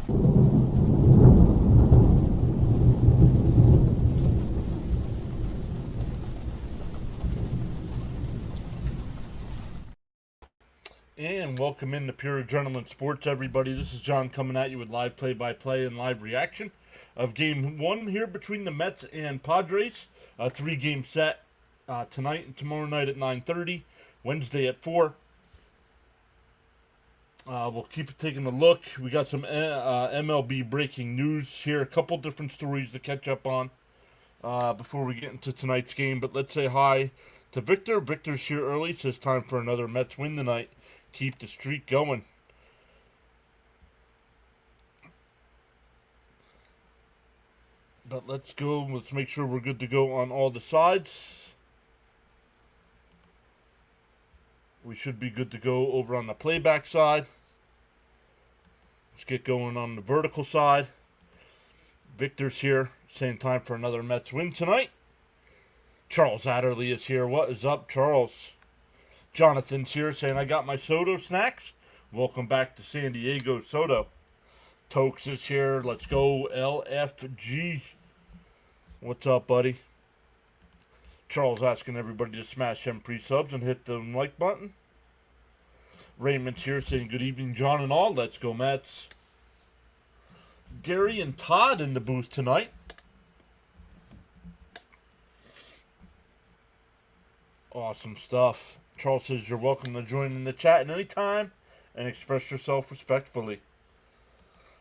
And welcome into Pure Adrenaline Sports, everybody. This is John coming at you with live play-by-play and live reaction of Game 1 here between the Mets and Padres. A three-game set tonight and tomorrow night at 9:30, Wednesday at 4. We'll keep taking a look. We got some MLB breaking news here. A couple different stories to catch up on before we get into tonight's game. But let's say hi to Victor. Victor's here early. Says time for another Mets win tonight. Keep the streak going. But let's go. Let's make sure we're good to go on all the sides. We should be good to go over on the playback side. Let's get going on the vertical side. Victor's here, saying time for another Mets win tonight. Charles Adderley is here. What is up, Charles? Jonathan's here, saying I got my Soto snacks. Welcome back to San Diego, Soto. Tokes is here. Let's go, LFG. What's up, buddy? Charles asking everybody to smash them pre-subs and hit the like button. Raymond's here saying good evening, John and all. Let's go, Mets. Gary and Todd in the booth tonight. Awesome stuff. Charles says you're welcome to join in the chat at any time and express yourself respectfully.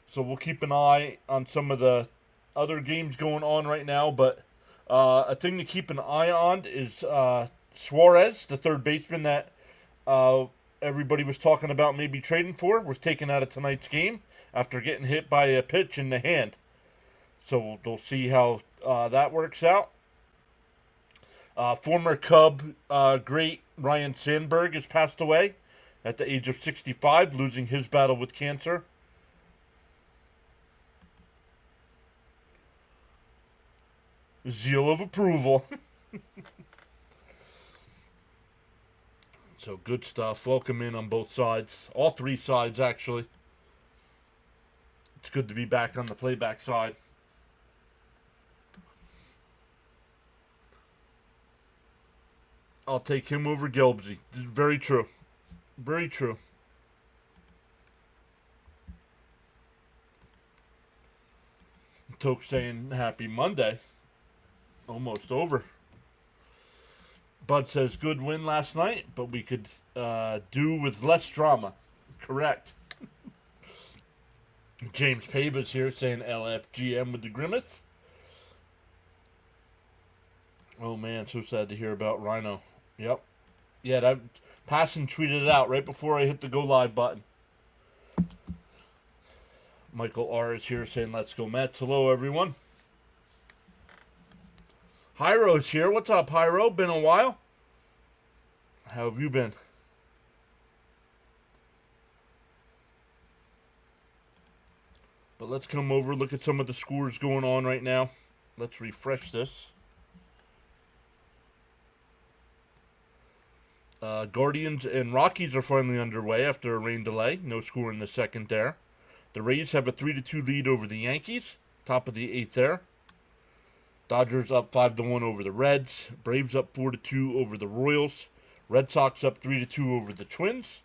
So we'll keep an eye on some of the other games going on right now, but a thing to keep an eye on is Suarez, the third baseman that everybody was talking about maybe trading for, was taken out of tonight's game after getting hit by a pitch in the hand. So we'll see how that works out. Former Cub great Ryan Sandberg has passed away at the age of 65, losing his battle with cancer. Zeal of approval. So good stuff. Welcome in on both sides. All three sides, actually. It's good to be back on the playback side. I'll take him over Gelbsy. Very true. Very true. Toke saying happy Monday. Almost over. Bud says good win last night, but we could do with less drama. Correct. James Paba's here saying LFGM with the grimace. Oh man, so sad to hear about Rhino. Yep. Yeah, that Passon tweeted it out right before I hit the go live button. Michael R is here saying let's go Mets. Hello everyone. Hyro's here. What's up, Hyro? Been a while? How have you been? But let's come over, look at some of the scores going on right now. Let's refresh this. Guardians and Rockies are finally underway after a rain delay. No score in the second there. The Rays have a 3-2 lead over the Yankees. Top of the 8th there. Dodgers up 5-1 over the Reds. Braves up 4-2 over the Royals. Red Sox up 3-2 over the Twins.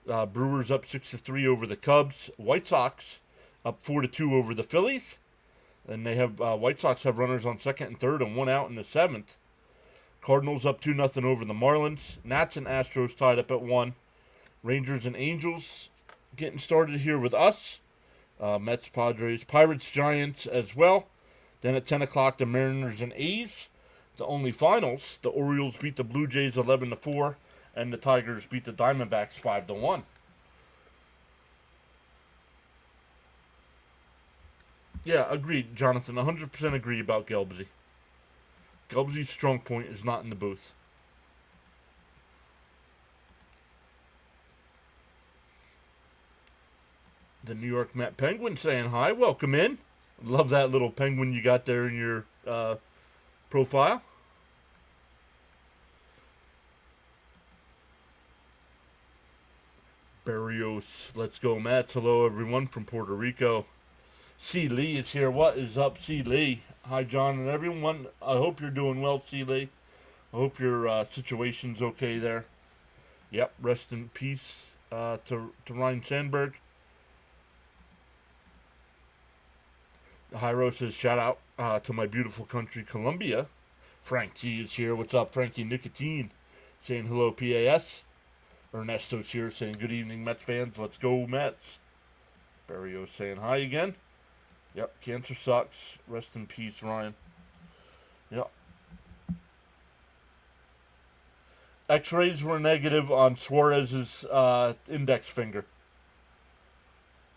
Brewers up 6-3 over the Cubs. White Sox up 4-2 over the Phillies. And they have White Sox have runners on second and third and one out in the 7th. Cardinals up 2-0 over the Marlins. Nats and Astros tied up at 1. Rangers and Angels getting started here with us. Mets, Padres, Pirates, Giants as well. Then at 10 o'clock, the Mariners and A's. The only finals, the Orioles beat the Blue Jays 11-4, and the Tigers beat the Diamondbacks 5-1. Yeah, agreed, Jonathan. 100% agree about Gelbsy. Gelbsy's strong point is not in the booth. The New York Met Penguin saying hi. Welcome in. Love that little penguin you got there in your profile. Barrios, let's go Mets. Hello everyone from Puerto Rico. C. Lee is here. What is up, C. Lee? Hi John and everyone. I hope you're doing well, C. Lee. I hope your situation's okay there. Yep, rest in peace to Ryan Sandberg. Jairo says, shout out to my beautiful country, Colombia. Frank T is here. What's up, Frankie Nicotine? Saying hello, PAS. Ernesto's here saying, good evening, Mets fans. Let's go, Mets. Barrios saying hi again. Yep, cancer sucks. Rest in peace, Ryan. Yep. X-rays were negative on Suarez's index finger.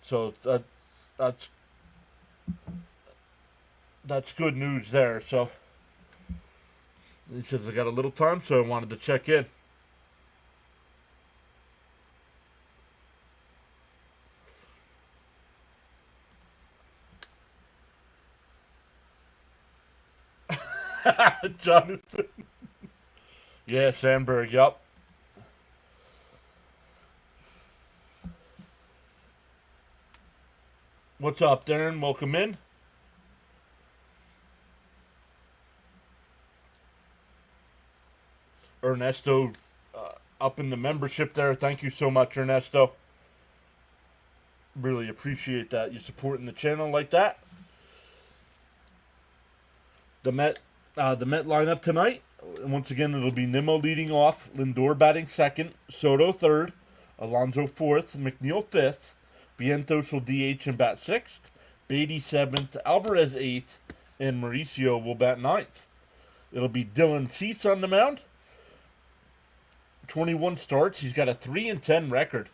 So that's good news there. So he says I got a little time, so I wanted to check in. Jonathan. Yeah, Sandberg, yup. What's up, Darren? Welcome in. Ernesto up in the membership there. Thank you so much, Ernesto. Really appreciate that. You supporting the channel like that. The Met lineup tonight. Once again, it'll be Nimmo leading off, Lindor batting second, Soto third, Alonso fourth, McNeil fifth, Vientos will DH and bat sixth, Beatty seventh, Alvarez eighth, and Mauricio will bat ninth. It'll be Dylan Cease on the mound. 21 starts. He's got a 3-10 record.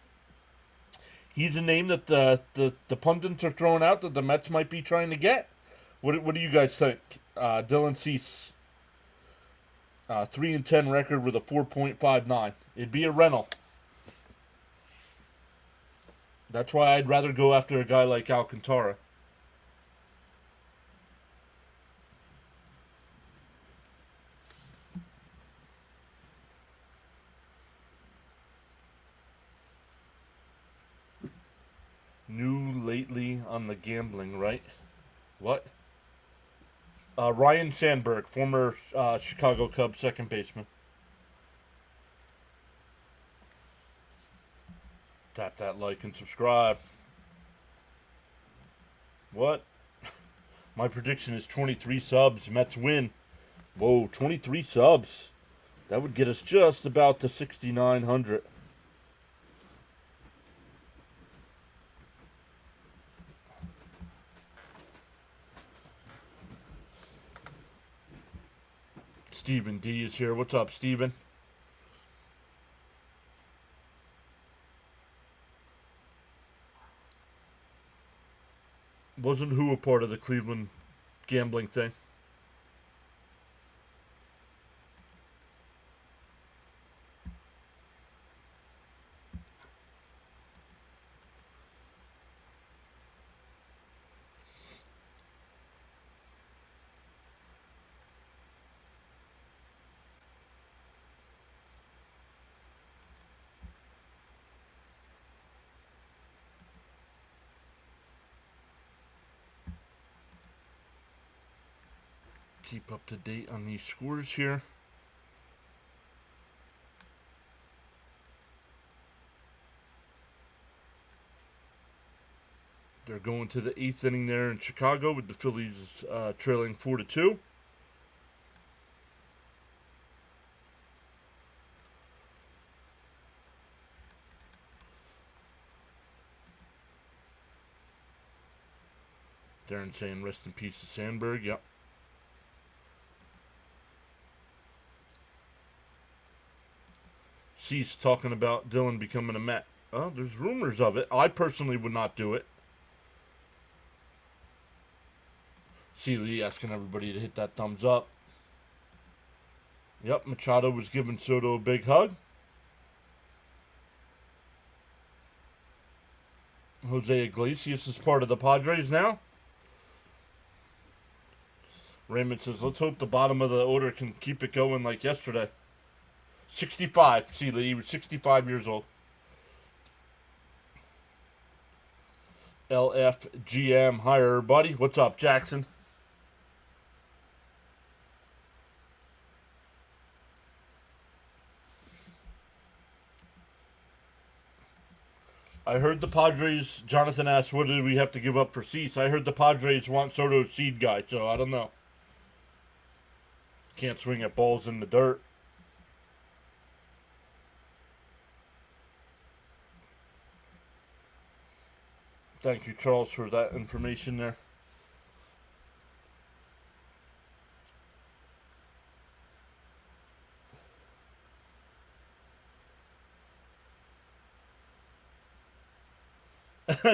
He's a name that the pundits are throwing out that the Mets might be trying to get. What do you guys think? Dylan Cease, 3-10 record with a 4.59. It'd be a rental. That's why I'd rather go after a guy like Alcantara. New lately on the gambling, right? What? Ryan Sandberg, former Chicago Cubs second baseman. Tap that like and subscribe. What? My prediction is 23 subs. Mets win. Whoa, 23 subs. That would get us just about to 6,900. Stephen D is here. What's up, Stephen? Wasn't who a part of the Cleveland gambling thing? Keep up to date on these scores here. They're going to the 8th inning there in Chicago with the Phillies trailing 4-2. Darren saying rest in peace to Sandberg. Yep. Cease talking about Dylan becoming a Met. Oh, there's rumors of it. I personally would not do it. C. Lee asking everybody to hit that thumbs up. Yep, Machado was giving Soto a big hug. Jose Iglesias is part of the Padres now. Raymond says, let's hope the bottom of the order can keep it going like yesterday. 65, see, he was 65 years old. LFGM. Hi, everybody. What's up, Jackson? I heard the Padres, Jonathan asked, what did we have to give up for Cease? I heard the Padres want Soto's seed guy, so I don't know. Can't swing at balls in the dirt. Thank you, Charles, for that information there.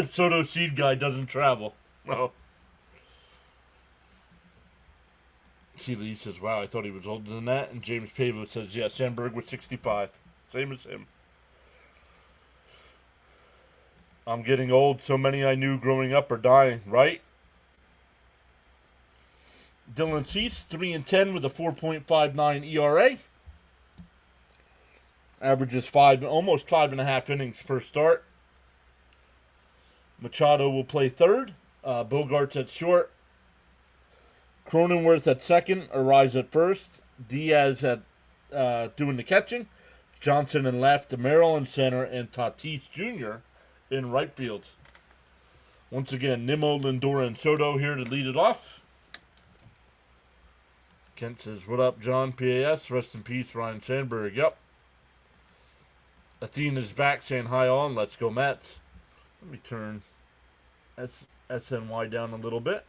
Soto seed guy doesn't travel. Oh. Keely says, wow, I thought he was older than that. And James Pavo says, yeah, Sandberg was 65. Same as him. I'm getting old. So many I knew growing up are dying, right? Dylan Cease, 3-10 with a 4.59 ERA. Averages almost 5.5 innings per start. Machado will play third. Bogart's at short. Cronenworth at second. Arise at first. Diaz at doing the catching. Johnson in left. Maryland center. And Tatis Jr. in right field. Once again, Nimmo, Lindor, and Soto here to lead it off. Kent says, what up, John? PAS. Rest in peace, Ryan Sandberg. Yep. Athena's back saying hi on. Let's go, Mets. Let me turn SNY down a little bit.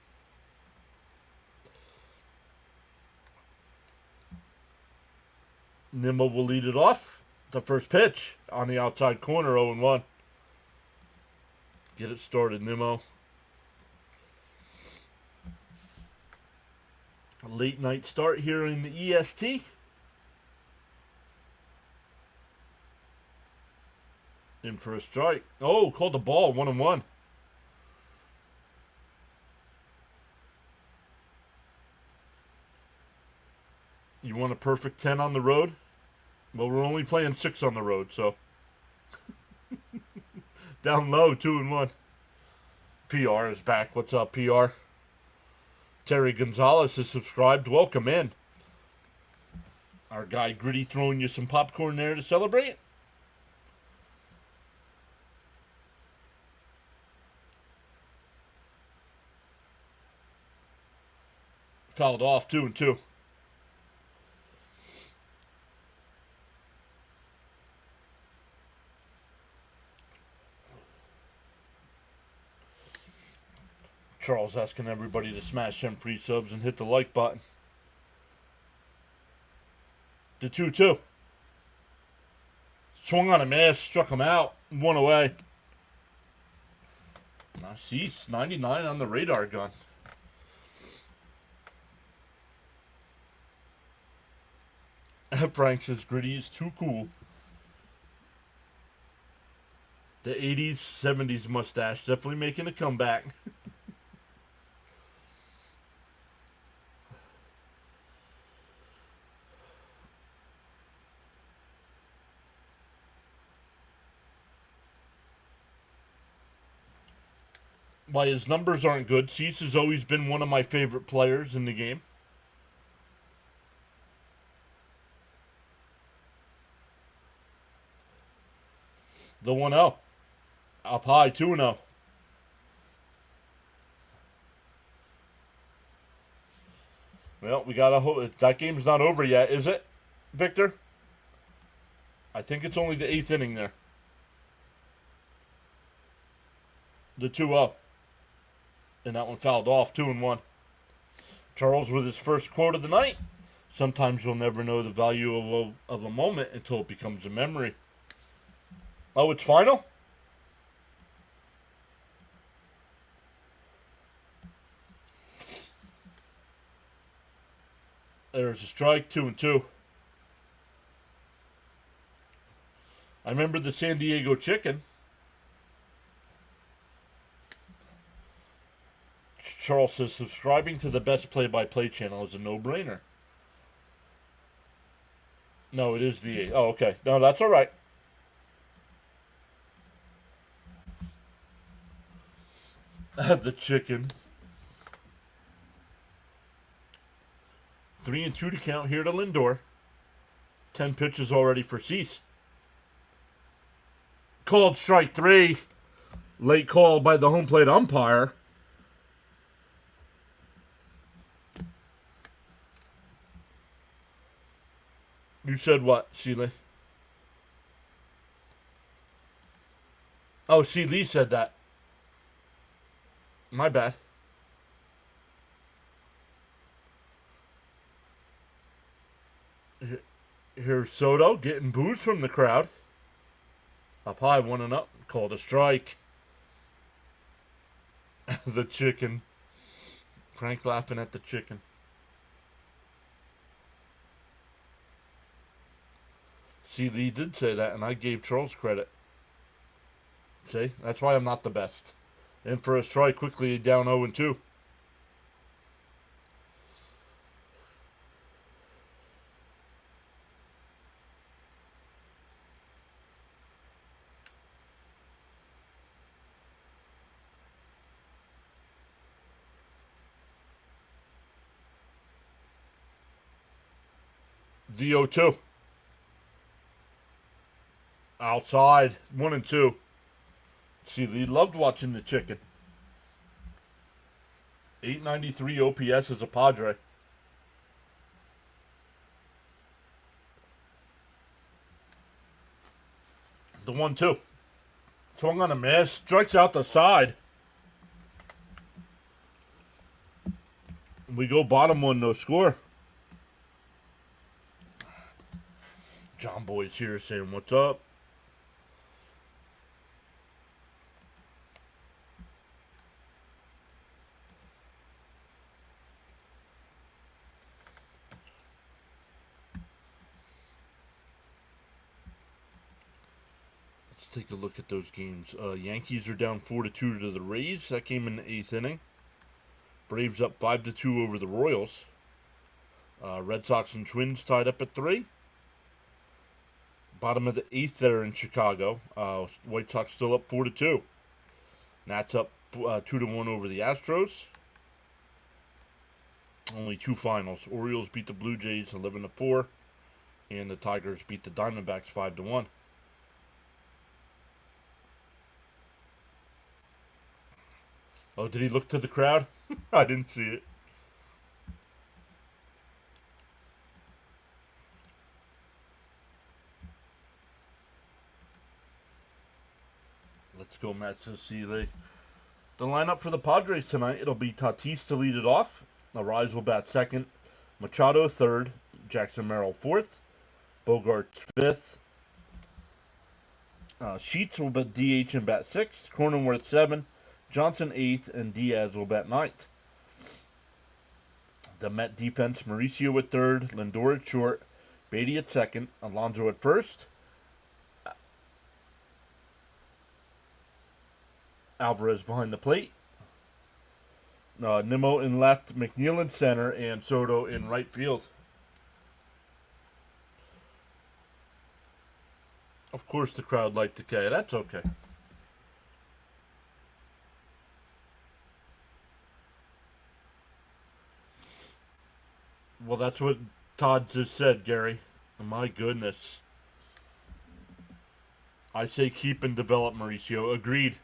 Nimmo will lead it off. The first pitch on the outside corner, 0-1. Get it started, Nimmo. A late night start here in the EST. In for a strike. Oh, called the ball, 1-1. You want a perfect 10 on the road? Well, we're only playing 6 on the road, so. Down low, 2-1. PR is back. What's up, PR? Terry Gonzalez is subscribed. Welcome in. Our guy Gritty throwing you some popcorn there to celebrate. Fouled off, 2-2. Charles asking everybody to smash them free subs and hit the like button. The 2-2. Swung on a miss, struck him out, 1 away. Now, Cease, 99 on the radar gun. Frank says Gritty is too cool. The 80s, 70s mustache definitely making a comeback. Why his numbers aren't good. Cease has always been one of my favorite players in the game. The 1-0. Up high, 2-0. Well, we gotta hope that game's not over yet, is it, Victor? I think it's only the 8th inning there. The 2-0. And that one fouled off, 2-1. Charles with his first quote of the night. Sometimes you'll never know the value of a moment until it becomes a memory. Oh, it's final? There's a strike, 2-2. I remember the San Diego Chicken. Charles says subscribing to the best play-by-play channel is a no-brainer. No, it is the 8. Oh, okay. No, that's all right. The chicken. 3-2 to count here to Lindor. 10 pitches already for Cease. Called strike 3. Late call by the home plate umpire. You said what, Sheila? Oh, C. Lee said that. My bad. Here's Soto getting boos from the crowd. Up high, 1-0. Called a strike. The chicken. Frank laughing at the chicken. See, Lee did say that, and I gave Charles credit. See, that's why I'm not the best. In for a strike, quickly down 0-2. The 0-2. Outside, 1-2. See, Lee loved watching the chicken. 893 OPS as a Padre. The 1-2. Swung on a miss. Strikes out the side. We go bottom one, no score. John Boy's here saying, what's up? Take a look at those games. Yankees are down 4-2 to the Rays. That came in the 8th inning. Braves up 5-2 over the Royals. Red Sox and Twins tied up at 3. Bottom of the 8th there in Chicago. White Sox still up 4-2. Nats up 2-1 over the Astros. Only 2 finals. Orioles beat the Blue Jays 11-4, and the Tigers beat the Diamondbacks 5-1. Oh, did he look to the crowd? I didn't see it. Let's go, Matt Cecile. The lineup for the Padres tonight, it'll be Tatis to lead it off. Arise will bat second. Machado third. Jackson Merrill fourth. Bogart fifth. Sheets will bat DH and bat sixth. Cronenworth 7. Johnson 8th, and Diaz will bat 9th. The Met defense, Mauricio at 3rd, Lindor at short, Beatty at 2nd, Alonso at 1st, Alvarez behind the plate, Nimmo in left, McNeil in center, and Soto in right field. Of course the crowd liked the K. That's okay. Well, that's what Todd just said, Gary. My goodness. I say keep and develop, Mauricio. Agreed.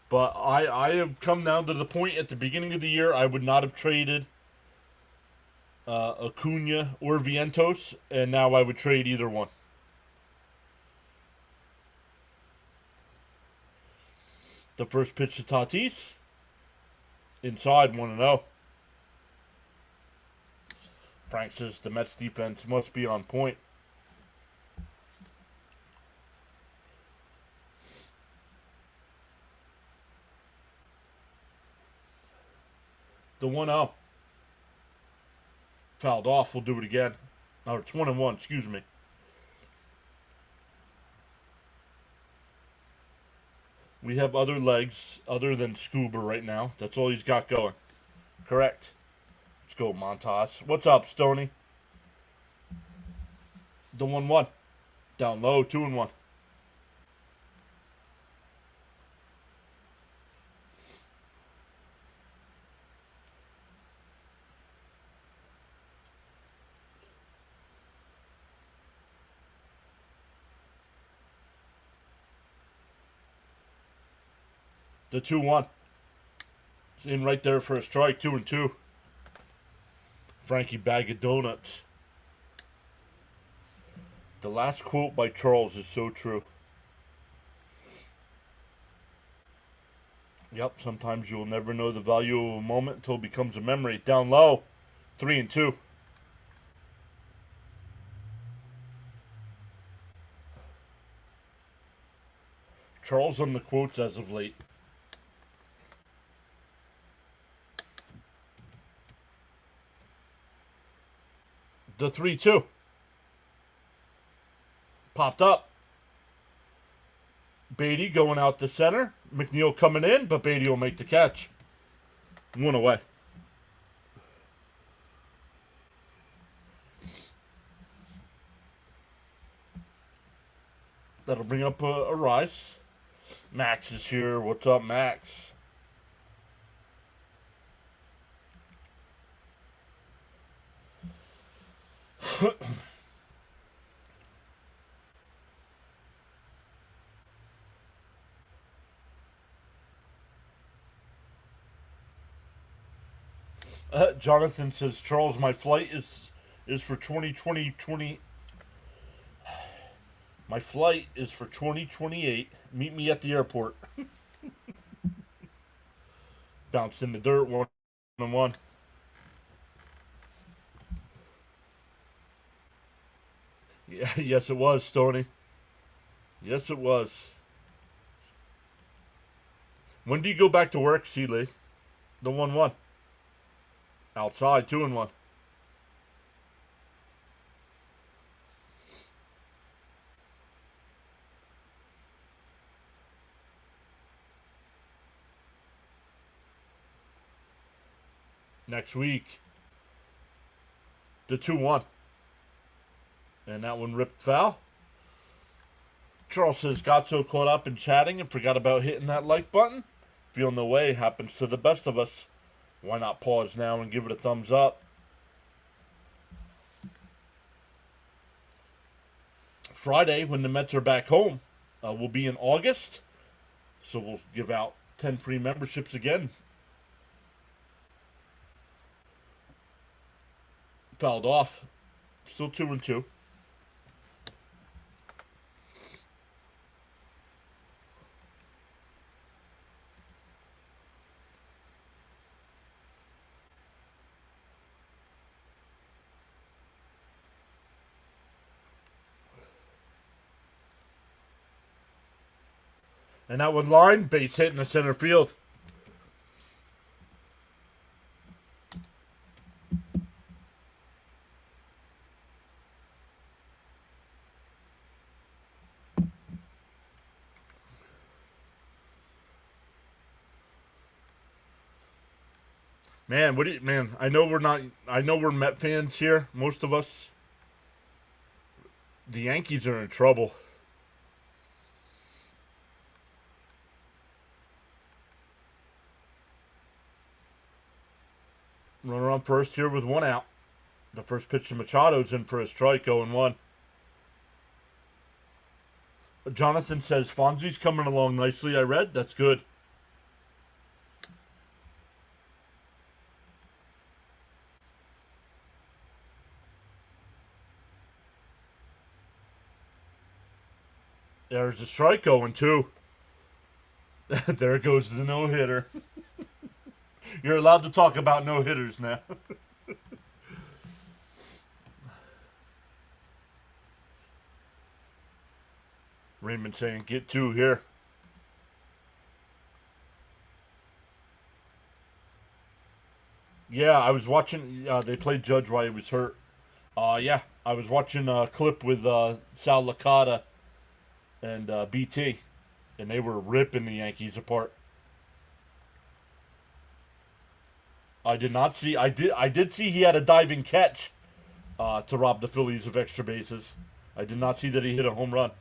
But I have come down to the point at the beginning of the year I would not have traded Acuna or Vientos, and now I would trade either one. The first pitch to Tatis. Inside 1-0. Frank says the Mets defense must be on point. The 1-0. Fouled off. We'll do it again. Oh, it's 1-1. Excuse me. We have other legs other than Scuba right now. That's all he's got going. Correct. Let's go, Montas. What's up, Stoney? The 1-1. Down low, 2-1. The 2-1. It's in right there for a strike. 2-2. Frankie Bag of Donuts. The last quote by Charles is so true. Yep, sometimes you'll never know the value of a moment until it becomes a memory. Down low, 3-2. Charles on the quotes as of late. The 3-2. Popped up. Beatty going out the center. McNeil coming in, but Beatty will make the catch. 1 away. That'll bring up a rise. Max is here. What's up, Max? Jonathan says, Charles, my flight is for 2020. My flight is for 2028. Meet me at the airport. Bounced in the dirt, 1-1. Yeah, yes, it was, Stoney. Yes, it was. When do you go back to work, Seeley? The 1-1. Outside, 2-1. Next week, the 2-1. And that one ripped foul. Charles says, got so caught up in chatting and forgot about hitting that like button. Feel no way, happens to the best of us. Why not pause now and give it a thumbs up? Friday, when the Mets are back home, will be in August. So we'll give out 10 free memberships again. Fouled off. Still 2-2. And that one line, base hit in the center field. Man, I know we're Met fans here, most of us. The Yankees are in trouble. Runner on first here with 1 out. The first pitch to Machado's in for a strike, 0-1. Jonathan says, Fonzie's coming along nicely, I read. That's good. There's a strike, 0-2. There goes the no-hitter. You're allowed to talk about no-hitters now. Raymond saying, get 2 here. Yeah, I was watching, they played Judge while he was hurt. Yeah, I was watching a clip with Sal Licata and BT, and they were ripping the Yankees apart. I did not see. I did see he had a diving catch to rob the Phillies of extra bases. I did not see that he hit a home run.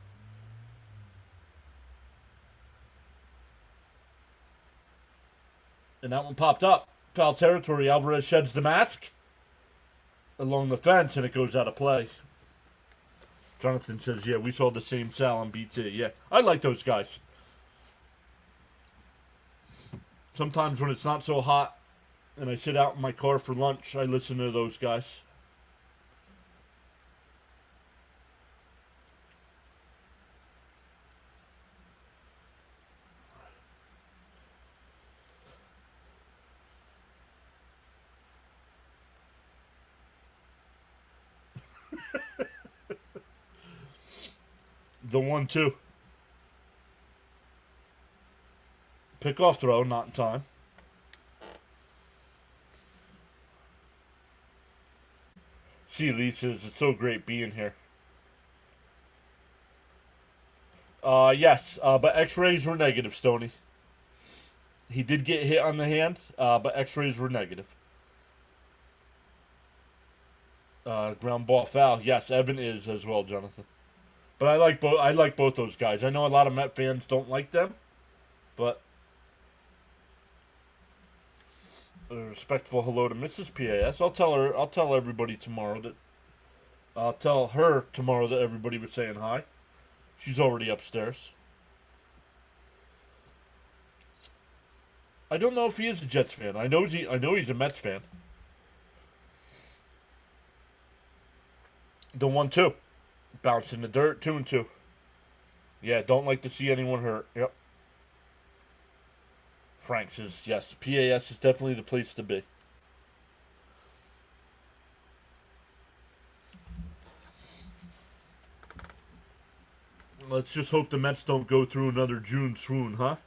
And that one popped up. Foul territory. Alvarez sheds the mask along the fence, and it goes out of play. Jonathan says, yeah, we saw the same Sal on BT. Yeah, I like those guys. Sometimes when it's not so hot and I sit out in my car for lunch, I listen to those guys. The 1-2. Pickoff throw, not in time. See, Lee says it's so great being here. Yes, but X-rays were negative, Stoney. He did get hit on the hand, but X-rays were negative. Ground ball foul. Yes, Evan is as well, Jonathan. But I like both. I like both those guys. I know a lot of Met fans don't like them, but a respectful hello to Mrs. PAS. I'll tell her. I'll tell everybody tomorrow that. I'll tell her tomorrow that everybody was saying hi. She's already upstairs. I don't know if he is a Jets fan. I know he's a Mets fan. The 1-2. Bounced in the dirt, 2-2. Yeah, don't like to see anyone hurt. Yep. Frank says, yes, PAS is definitely the place to be. Let's just hope the Mets don't go through another June swoon, huh?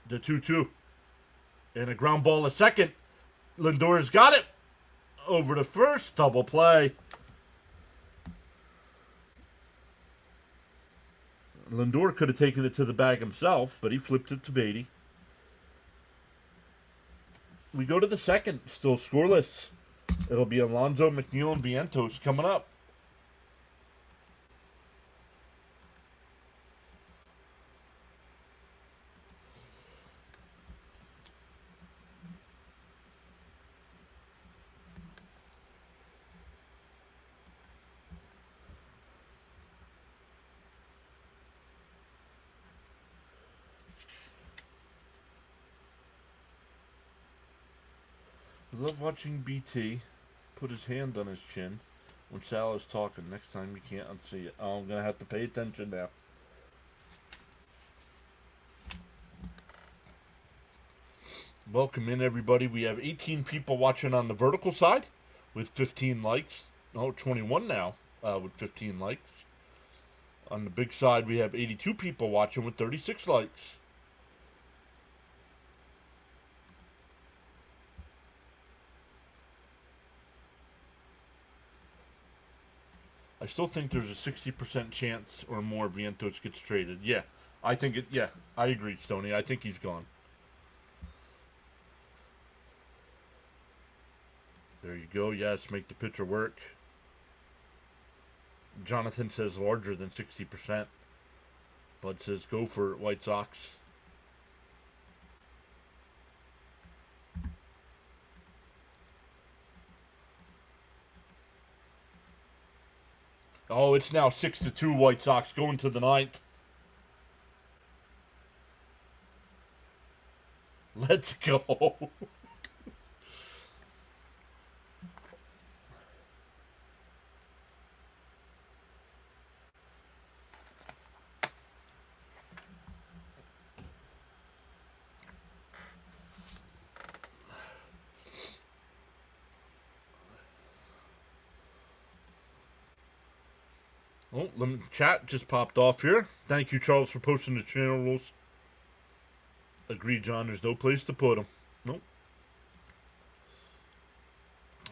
The 2-2. And a ground ball a second. Lindor's got it. Over to first. Double play. Lindor could have taken it to the bag himself, but he flipped it to Beatty. We go to the second. Still scoreless. It'll be Alonso, McNeil, and Vientos coming up. I love watching BT put his hand on his chin when Sal is talking. Next time you can't unsee it. Oh, I'm going to have to pay attention now. Welcome in, everybody. We have 18 people watching on the vertical side with 15 likes. Oh, 21 now with 15 likes. On the big side, we have 82 people watching with 36 likes. I still think there's a 60% chance or more Vientos gets traded. Yeah, I think it. Yeah, I agree, Stoney. I think he's gone. There you go. Yes, make the pitcher work. Jonathan says larger than 60%. Bud says go for it, White Sox. Oh, it's now 6-2 White Sox going to the ninth. Let's go. Oh, chat just popped off here. Thank you, Charles, for posting the channel rules. Agreed, John. There's no place to put them. Nope.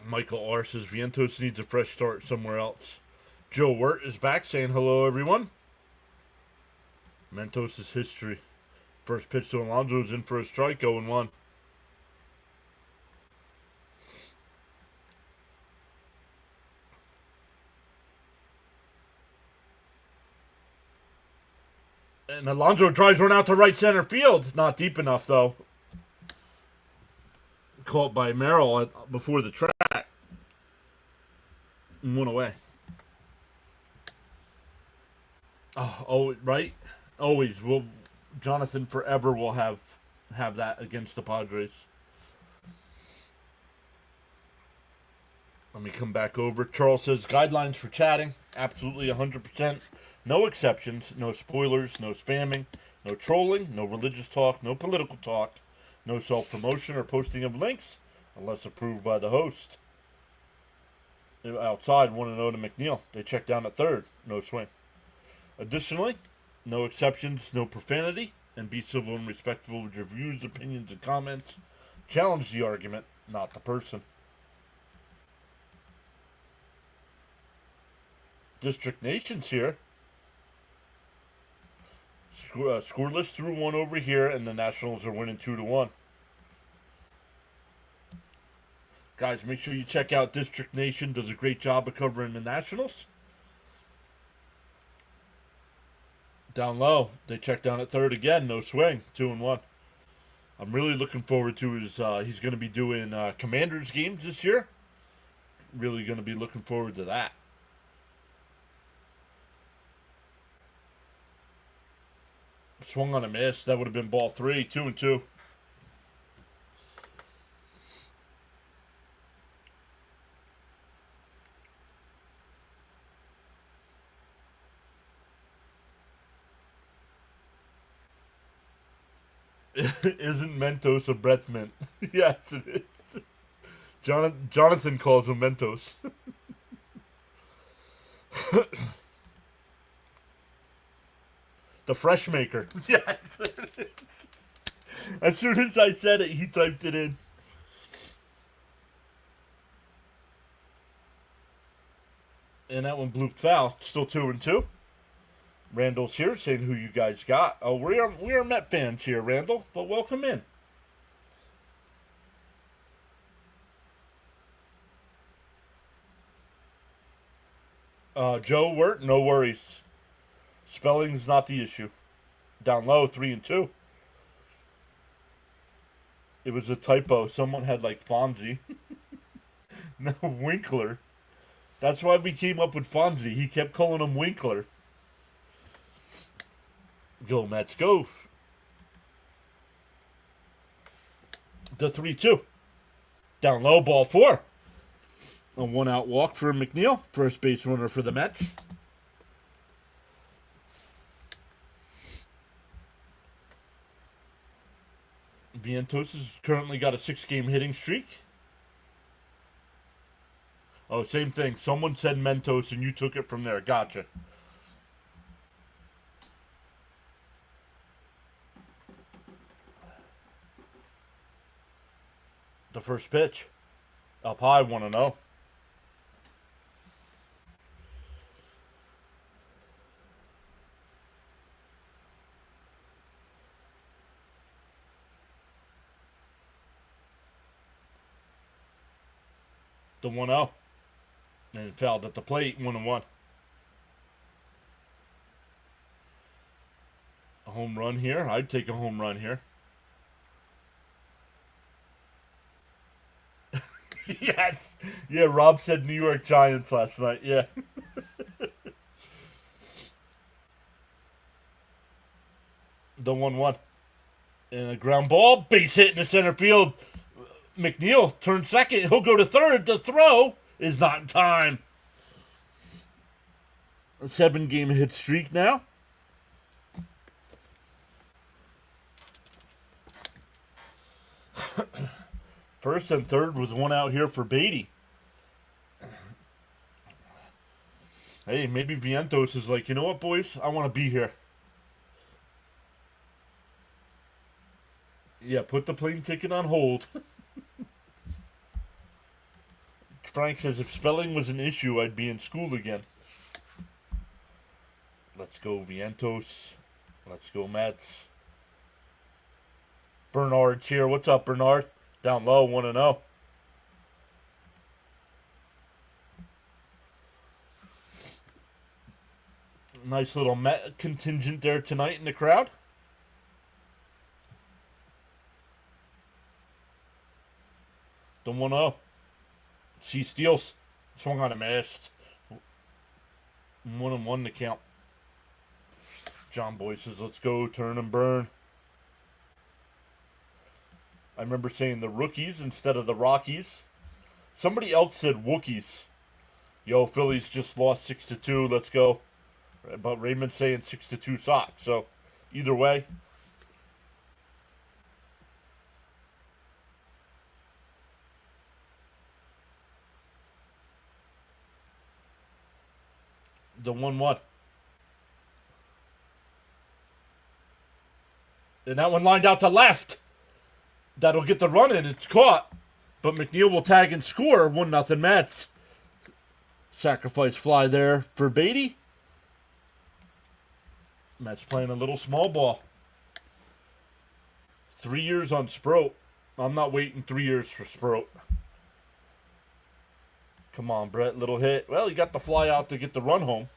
Michael R. says Vientos needs a fresh start somewhere else. Joe Wirt is back saying hello, everyone. Mentos is history. First pitch to Alonso is in for a strike, 0-1. And Alonso drives one out to right center field. Not deep enough, though. Caught by Merrill before the track. And went away. Oh, right? Always will. Jonathan forever will have that against the Padres. Let me come back over. Charles says guidelines for chatting. Absolutely 100%. No exceptions. No spoilers. No spamming. No trolling. No religious talk. No political talk. No self-promotion or posting of links unless approved by the host. Outside, 1-0 to McNeil. They check down at third. No swing. Additionally, no exceptions, no profanity, and be civil and respectful with your views, opinions, and comments. Challenge the argument, not the person. District Nation's here. Scoreless through one over here, and the Nationals are winning 2-1. Guys, make sure you check out District Nation. Does a great job of covering the Nationals. Down low, they check down at third again. No swing, 2-1. I'm really looking forward to his. He's going to be doing Commanders games this year. Really going to be looking forward to that. Swung on a miss. That would have been ball 3, 2-2. Isn't Mentos a breath mint? Yes, it is. Jonathan calls him Mentos. The Fresh Maker. Yes, it is. As soon as I said it, he typed it in. And that one blooped foul. Still 2-2. Randall's here saying who you guys got. Oh, we are Met fans here, Randall, but welcome in. Joe Wirt, no worries. Spelling's not the issue. Down low, 3-2. It was a typo. Someone had like Fonzie. No, Winkler. That's why we came up with Fonzie. He kept calling him Winkler. Go Mets, go. The 3-2. Down low, ball 4. A 1-out walk for McNeil. First base runner for the Mets. Vientos has currently got a 6-game hitting streak. Oh, same thing. Someone said Mentos and you took it from there. Gotcha. The first pitch. Up high, 1-0. The 1-0. And it fouled at the plate, 1-1. A home run here. I'd take a home run here. Yes. Yeah, Rob said New York Giants last night. Yeah. The 1-1. And a ground ball. Base hit in the center field. McNeil turns second. He'll go to third. The throw is not in time. A 7-game hit streak now. First and third was 1 out here for Beatty. Hey, maybe Vientos is like, you know what, boys? I want to be here. Yeah, put the plane ticket on hold. Frank says, if spelling was an issue, I'd be in school again. Let's go, Vientos. Let's go, Mets. Bernard's here. What's up, Bernard? Down low, 1-0. Nice little Met contingent there tonight in the crowd. The 1-0. C steals. Swung on a missed. 1-1 to count. John Boy says, let's go, turn and burn. I remember saying the Rookies instead of the Rockies. Somebody else said Wookiees. Yo, Phillies just lost 6-2. Let's go. But Raymond's saying 6-2 Sox. So, either way. The 1-1. And that one lined out to left. That'll get the run in. It's caught. But McNeil will tag and score. 1-0 Mets. Sacrifice fly there for Beatty. Mets playing a little small ball. 3 years on Sproat. I'm not waiting 3 years for Sproat. Come on, Brett. Little hit. Well, he got the fly out to get the run home.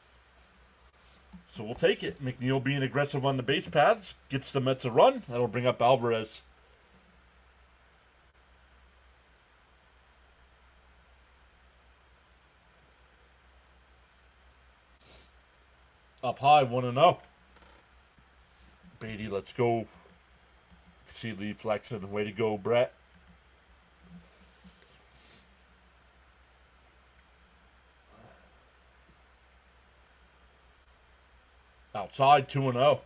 So we'll take it. McNeil being aggressive on the base paths. Gets the Mets a run. That'll bring up Alvarez. Up high, 1-0. Beatty, let's go. See Lee flexing. Way to go, Brett. Outside, 2-0.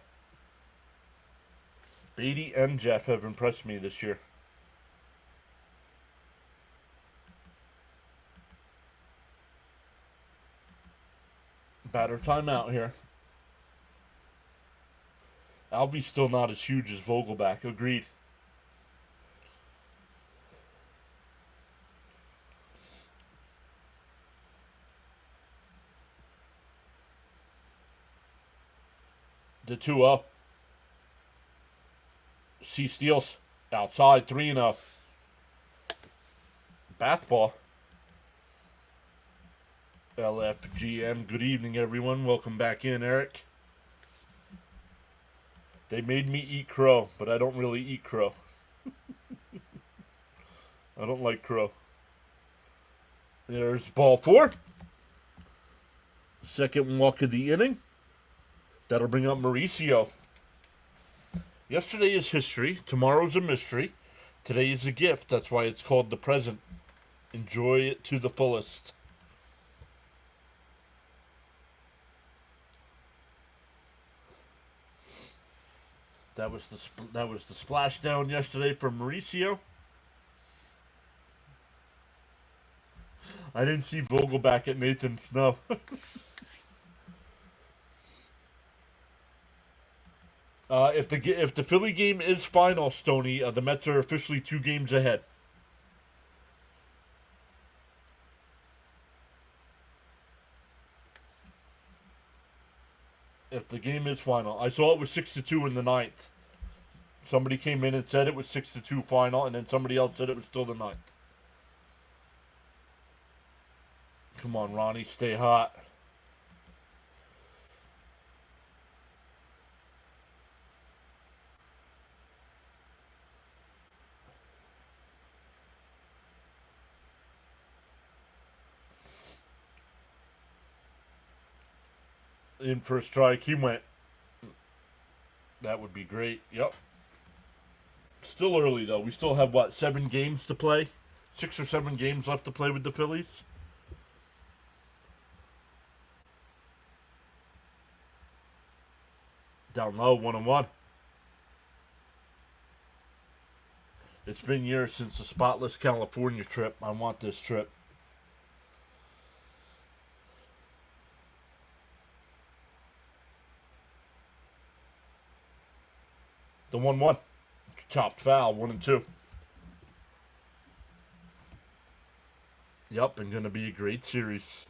Beatty and Jeff have impressed me this year. Batter timeout here. Alvy's still not as huge as Vogelback. Agreed. The 2-0. C steals. Outside, 3-0. Bath ball. LFGM. Good evening, everyone. Welcome back in, Eric. They made me eat crow, but I don't really eat crow. I don't like crow. There's ball 4. Second walk of the inning. That'll bring up Mauricio. Yesterday is history. Tomorrow's a mystery. Today is a gift. That's why it's called the present. Enjoy it to the fullest. That was the splashdown yesterday from Mauricio. I didn't see Vogelback at Nathan Snow. If the Philly game is final, Stoney, the Mets are officially 2 games ahead. If the game is final. I saw it was 6-2 in the 9th. Somebody came in and said it was 6-2 final, and then somebody else said it was still the 9th. Come on, Ronnie, stay hot. In for a strike, he went. That would be great. Yep. Still early, though. We still have, 7 games to play? 6 or 7 games left to play with the Phillies? Down low, 1-1. It's been years since the spotless California trip. I want this trip. The 1-1. Chopped foul, 1-2. Yep, and going to be a great series.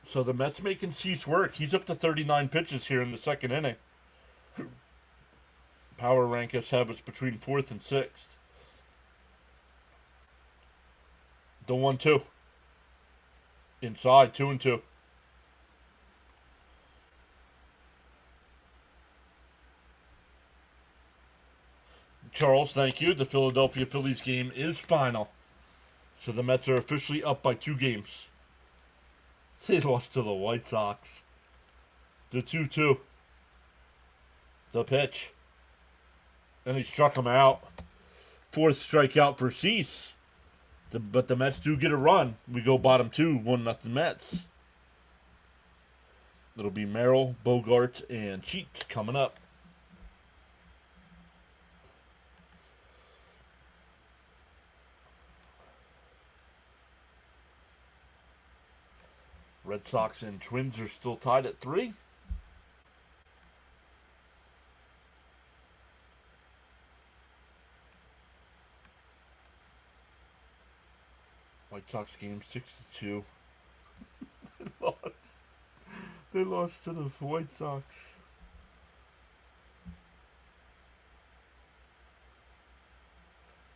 So the Mets making Cease work. He's up to 39 pitches here in the second inning. Power rankings have us between 4th and 6th. The 1-2. Inside, 2-2. Charles, thank you. The Philadelphia Phillies game is final. So the Mets are officially up by 2 games. They lost to the White Sox. The 2-2. The pitch. And he struck him out. 4th strikeout for Cease. But the Mets do get a run. We go bottom 2, 1-0 Mets. It'll be Merrill, Bogart, and Cheats coming up. Red Sox and Twins are still tied at 3. White Sox game 6-2. They lost to the White Sox.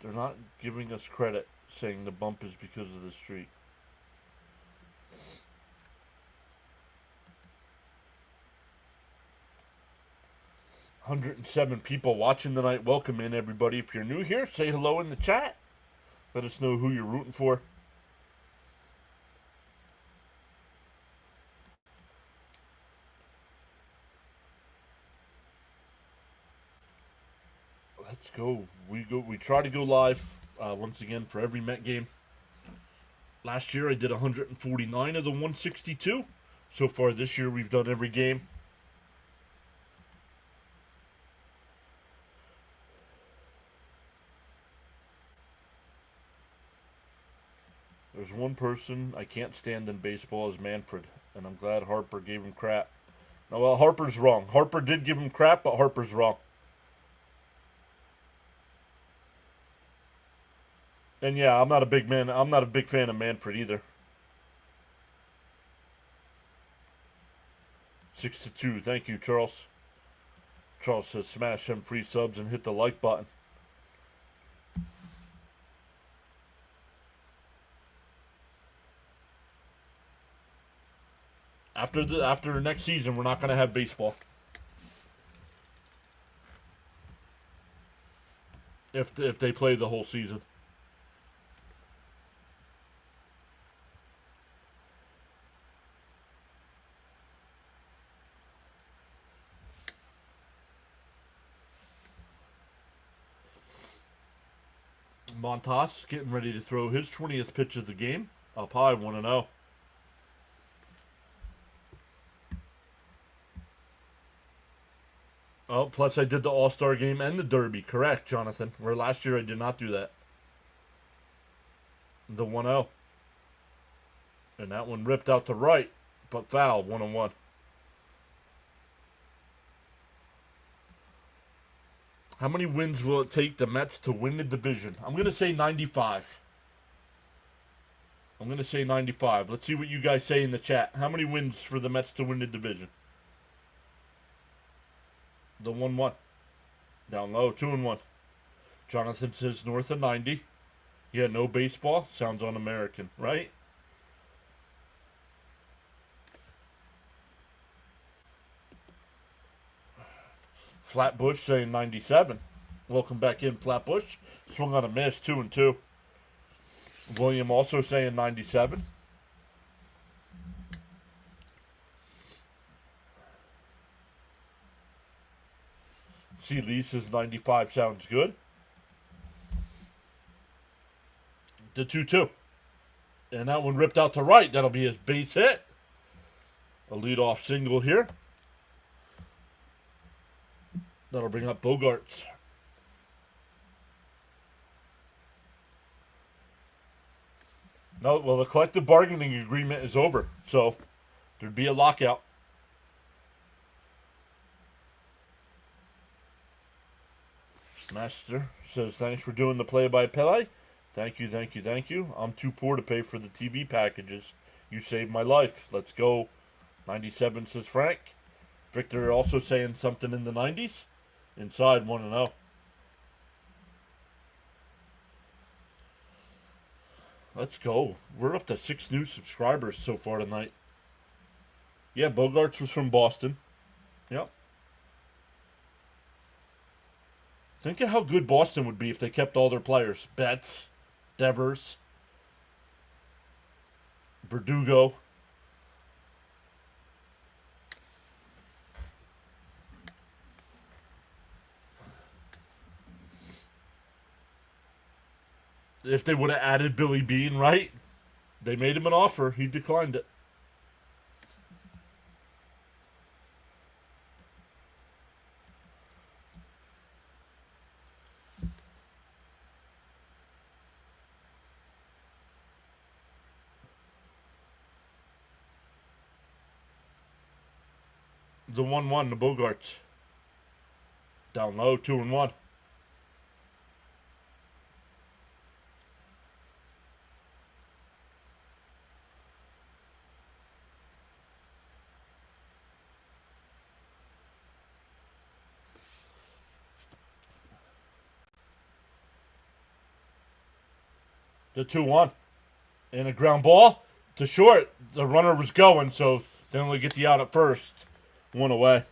They're not giving us credit, saying the bump is because of the streak. "107 people watching tonight. Welcome in, everybody. If you're new here, say hello in the chat. Let us know who you're rooting for. Let's go. We try to go live once again for every Met game. Last year I did 149 of the 162. So far this year we've done every game. There's one person I can't stand in baseball is Manfred, and I'm glad Harper gave him crap. No, well, Harper's wrong. Harper did give him crap, but Harper's wrong. And yeah, I'm not a big fan of Manfred either. 6-2. Thank you, Charles. Charles says smash them free subs and hit the like button. After next season, we're not going to have baseball. If they play the whole season. Montas getting ready to throw his 20th pitch of the game. Up high, 1-0. Oh, plus I did the All-Star game and the Derby. Correct, Jonathan. Where last year I did not do that. The 1-0. And that one ripped out to right, but foul, 1-1. How many wins will it take the Mets to win the division? I'm going to say 95. I'm going to say 95. Let's see what you guys say in the chat. How many wins for the Mets to win the division? The 1-1. Down low, 2-1. Jonathan says north of 90. Yeah, no baseball. Sounds un-American, right? Flatbush saying 97. Welcome back in, Flatbush. Swung on a miss, 2-2. William also saying 97. See, Lee says 95 sounds good. The 2-2. And that one ripped out to right. That'll be his base hit. A leadoff single here. That'll bring up Bogarts. No, well, the collective bargaining agreement is over, so there'd be a lockout. Master says, thanks for doing the play-by-play. Thank you, thank you, thank you. I'm too poor to pay for the TV packages. You saved my life. Let's go. 97 says Frank. Victor also saying something in the 90s. Inside 1-0. Let's go. We're up to 6 new subscribers so far tonight. Yeah, Bogarts was from Boston. Yep. Think of how good Boston would be if they kept all their players. Betts, Devers, Verdugo. If they would have added Billy Bean, right? They made him an offer. He declined it. The 1-1, the Bogarts. Down low, 2-1. The 2-1. And a ground ball to short. The runner was going, so they only get the out at first. One away.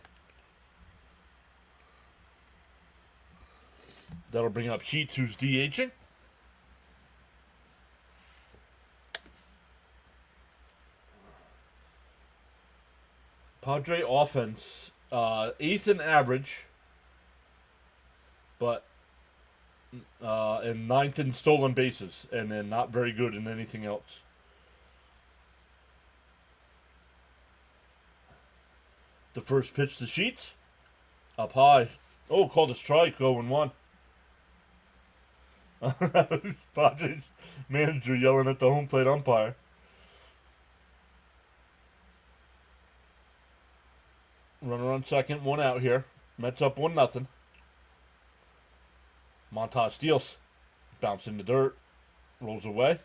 That'll bring up Sheets, who's DHing. Padre offense, 8th in average, but and 9th in stolen bases, and then not very good in anything else. The first pitch to Sheets, up high. Oh, called a strike, 0-1. Padres manager yelling at the home plate umpire. Runner on second, 1 out here. Mets up 1-0. Montas steals. Bounce in the dirt. Rolls away.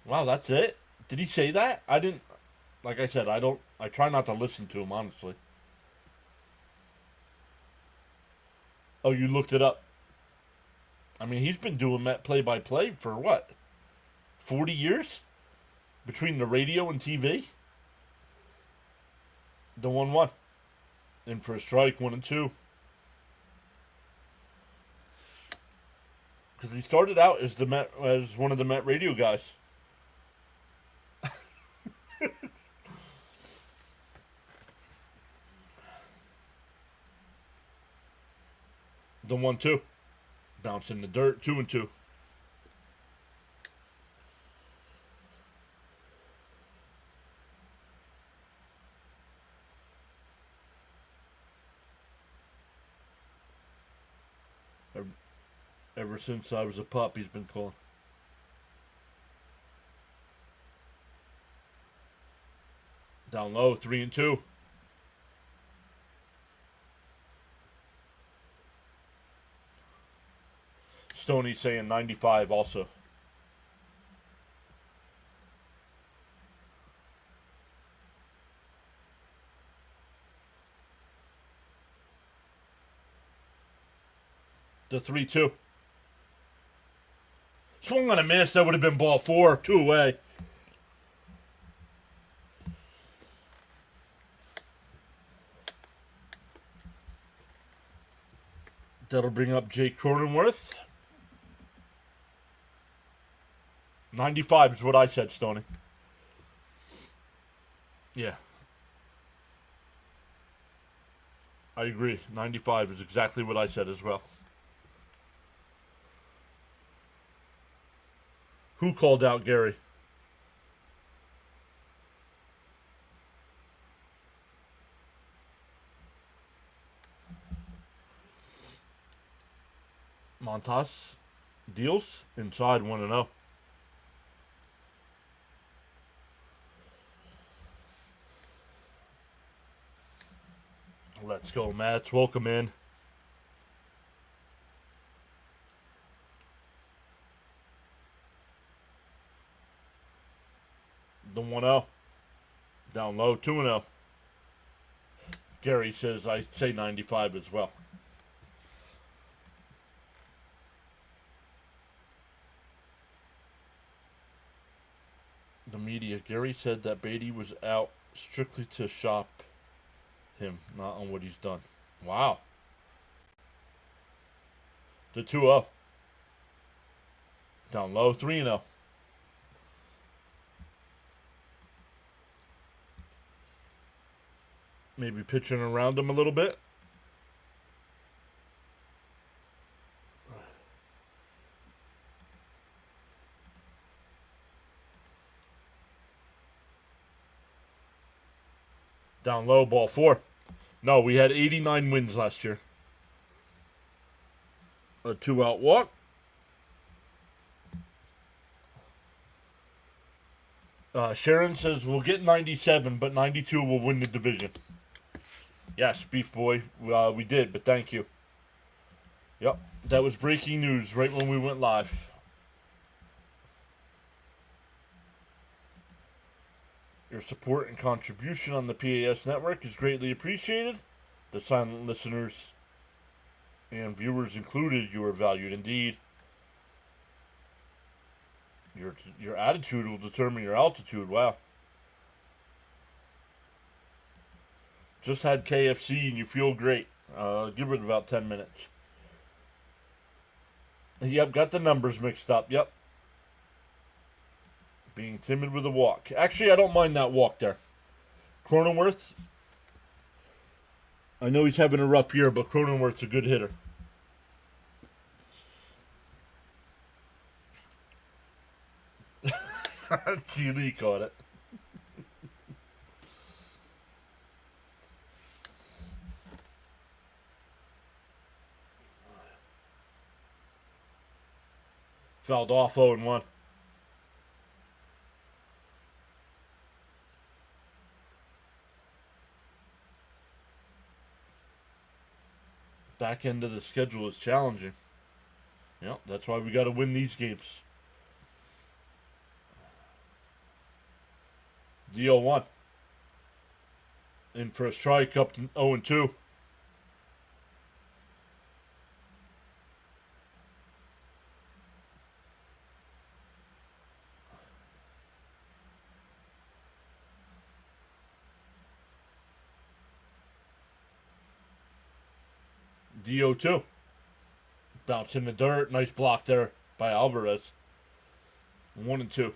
Wow, that's it? Did he say that? I didn't. Like I said, I try not to listen to him, honestly. Oh, you looked it up. I mean, he's been doing Met play-by-play for what? 40 years? Between the radio and TV? The 1-1. In for a strike, 1-2. Because he started out as as one of the Met radio guys. The 1-2. Bounce in the dirt, 2-2. Ever since I was a pup, he's been calling. Down low, 3-2. Stoney saying 95 also. The 3-2. Swung on a miss. That would have been ball 4. 2 away. That'll bring up Jake Cronenworth. 95 is what I said, Stoney. Yeah. I agree. 95 is exactly what I said as well. Who called out Gary? Montas deals inside 1-0. Let's go, Mets. Welcome in. The 1-0. Down low, 2-0. Gary says I say 95 as well. The media. Gary said that Beatty was out strictly to shop him, not on what he's done. Wow. The 2-0. Down low, 3-0. Maybe pitching around him a little bit. Down low, ball 4. No, we had 89 wins last year. A 2-out walk. Sharon says we'll get 97, but 92 will win the division. Yes, Beef Boy, we did, but thank you. Yep, that was breaking news right when we went live. Your support and contribution on the PAS network is greatly appreciated. The silent listeners and viewers included, you are valued indeed. Your attitude will determine your altitude. Wow. Just had KFC and you feel great. Give it about 10 minutes. Yep, got the numbers mixed up. Yep. Being timid with a walk. Actually, I don't mind that walk there. Cronenworth. I know he's having a rough year, but Cronenworth's a good hitter. Lee caught it. Fouled off 0-1. Back end of the schedule is challenging. Yep, that's why we got to win these games. The 0-1. In for a strike, up to 0-2. The 0-2. Bounce in the dirt. Nice block there by Alvarez. 1-2.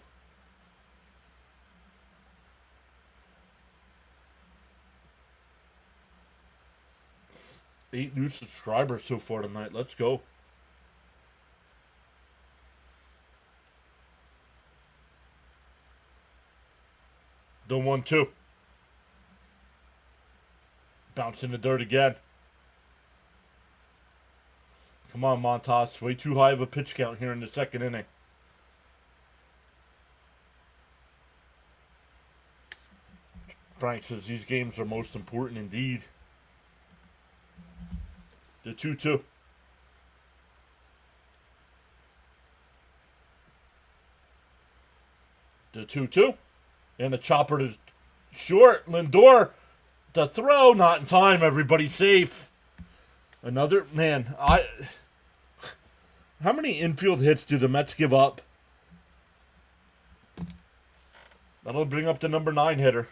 8 new subscribers so far tonight. Let's go. The 1-2. Bounce in the dirt again. Come on, Montas. Way too high of a pitch count here in the second inning. Frank says these games are most important indeed. The 2-2. The 2-2. And the chopper to short. Lindor. The throw. Not in time. Everybody safe. Another. Man, how many infield hits do the Mets give up? That'll bring up the number 9 hitter.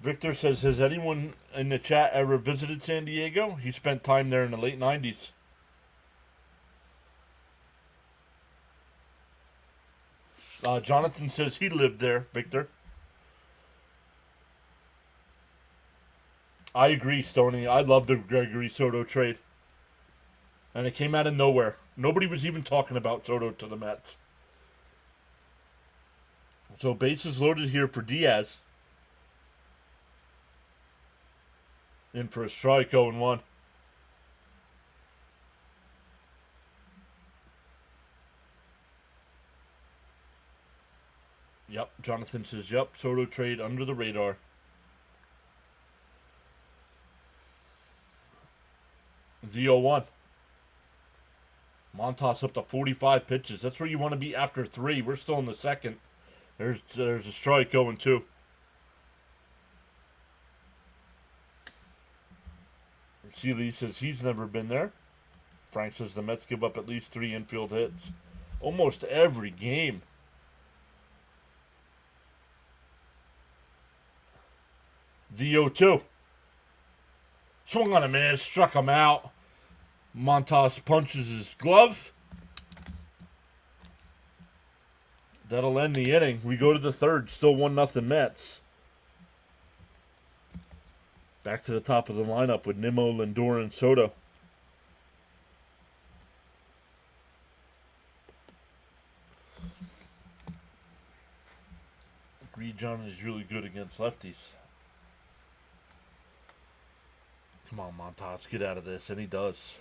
Victor says, has anyone in the chat ever visited San Diego? He spent time there in the late 90s. Jonathan says he lived there, Victor. I agree, Stoney. I love the Gregory Soto trade. And it came out of nowhere. Nobody was even talking about Soto to the Mets. So bases loaded here for Diaz. In for a strike, 0-1. Yep, Jonathan says, yep, Soto trade under the radar. The 0-1. Montas up to 45 pitches. That's where you want to be after 3. We're still in the second. There's a strike, 0-2. Seeley says he's never been there. Frank says the Mets give up at least 3 infield hits. Almost every game. The 0-2. Swung on a miss, struck him out. Montas punches his glove. That'll end the inning. We go to the third. Still 1-0 Mets. Back to the top of the lineup with Nimmo, Lindor, and Soto. John is really good against lefties. Come on, Montas, get out of this. And he does.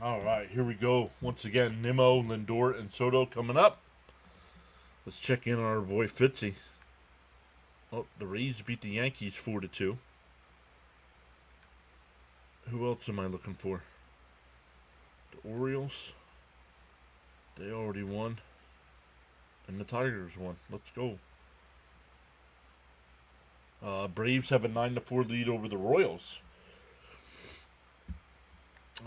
All right, here we go. Once again, Nimmo, Lindor, and Soto coming up. Let's check in on our boy Fitzy. Oh, the Rays beat the Yankees 4-2. Who else am I looking for? The Orioles. They already won. And the Tigers won. Let's go. Braves have a 9-4 lead over the Royals.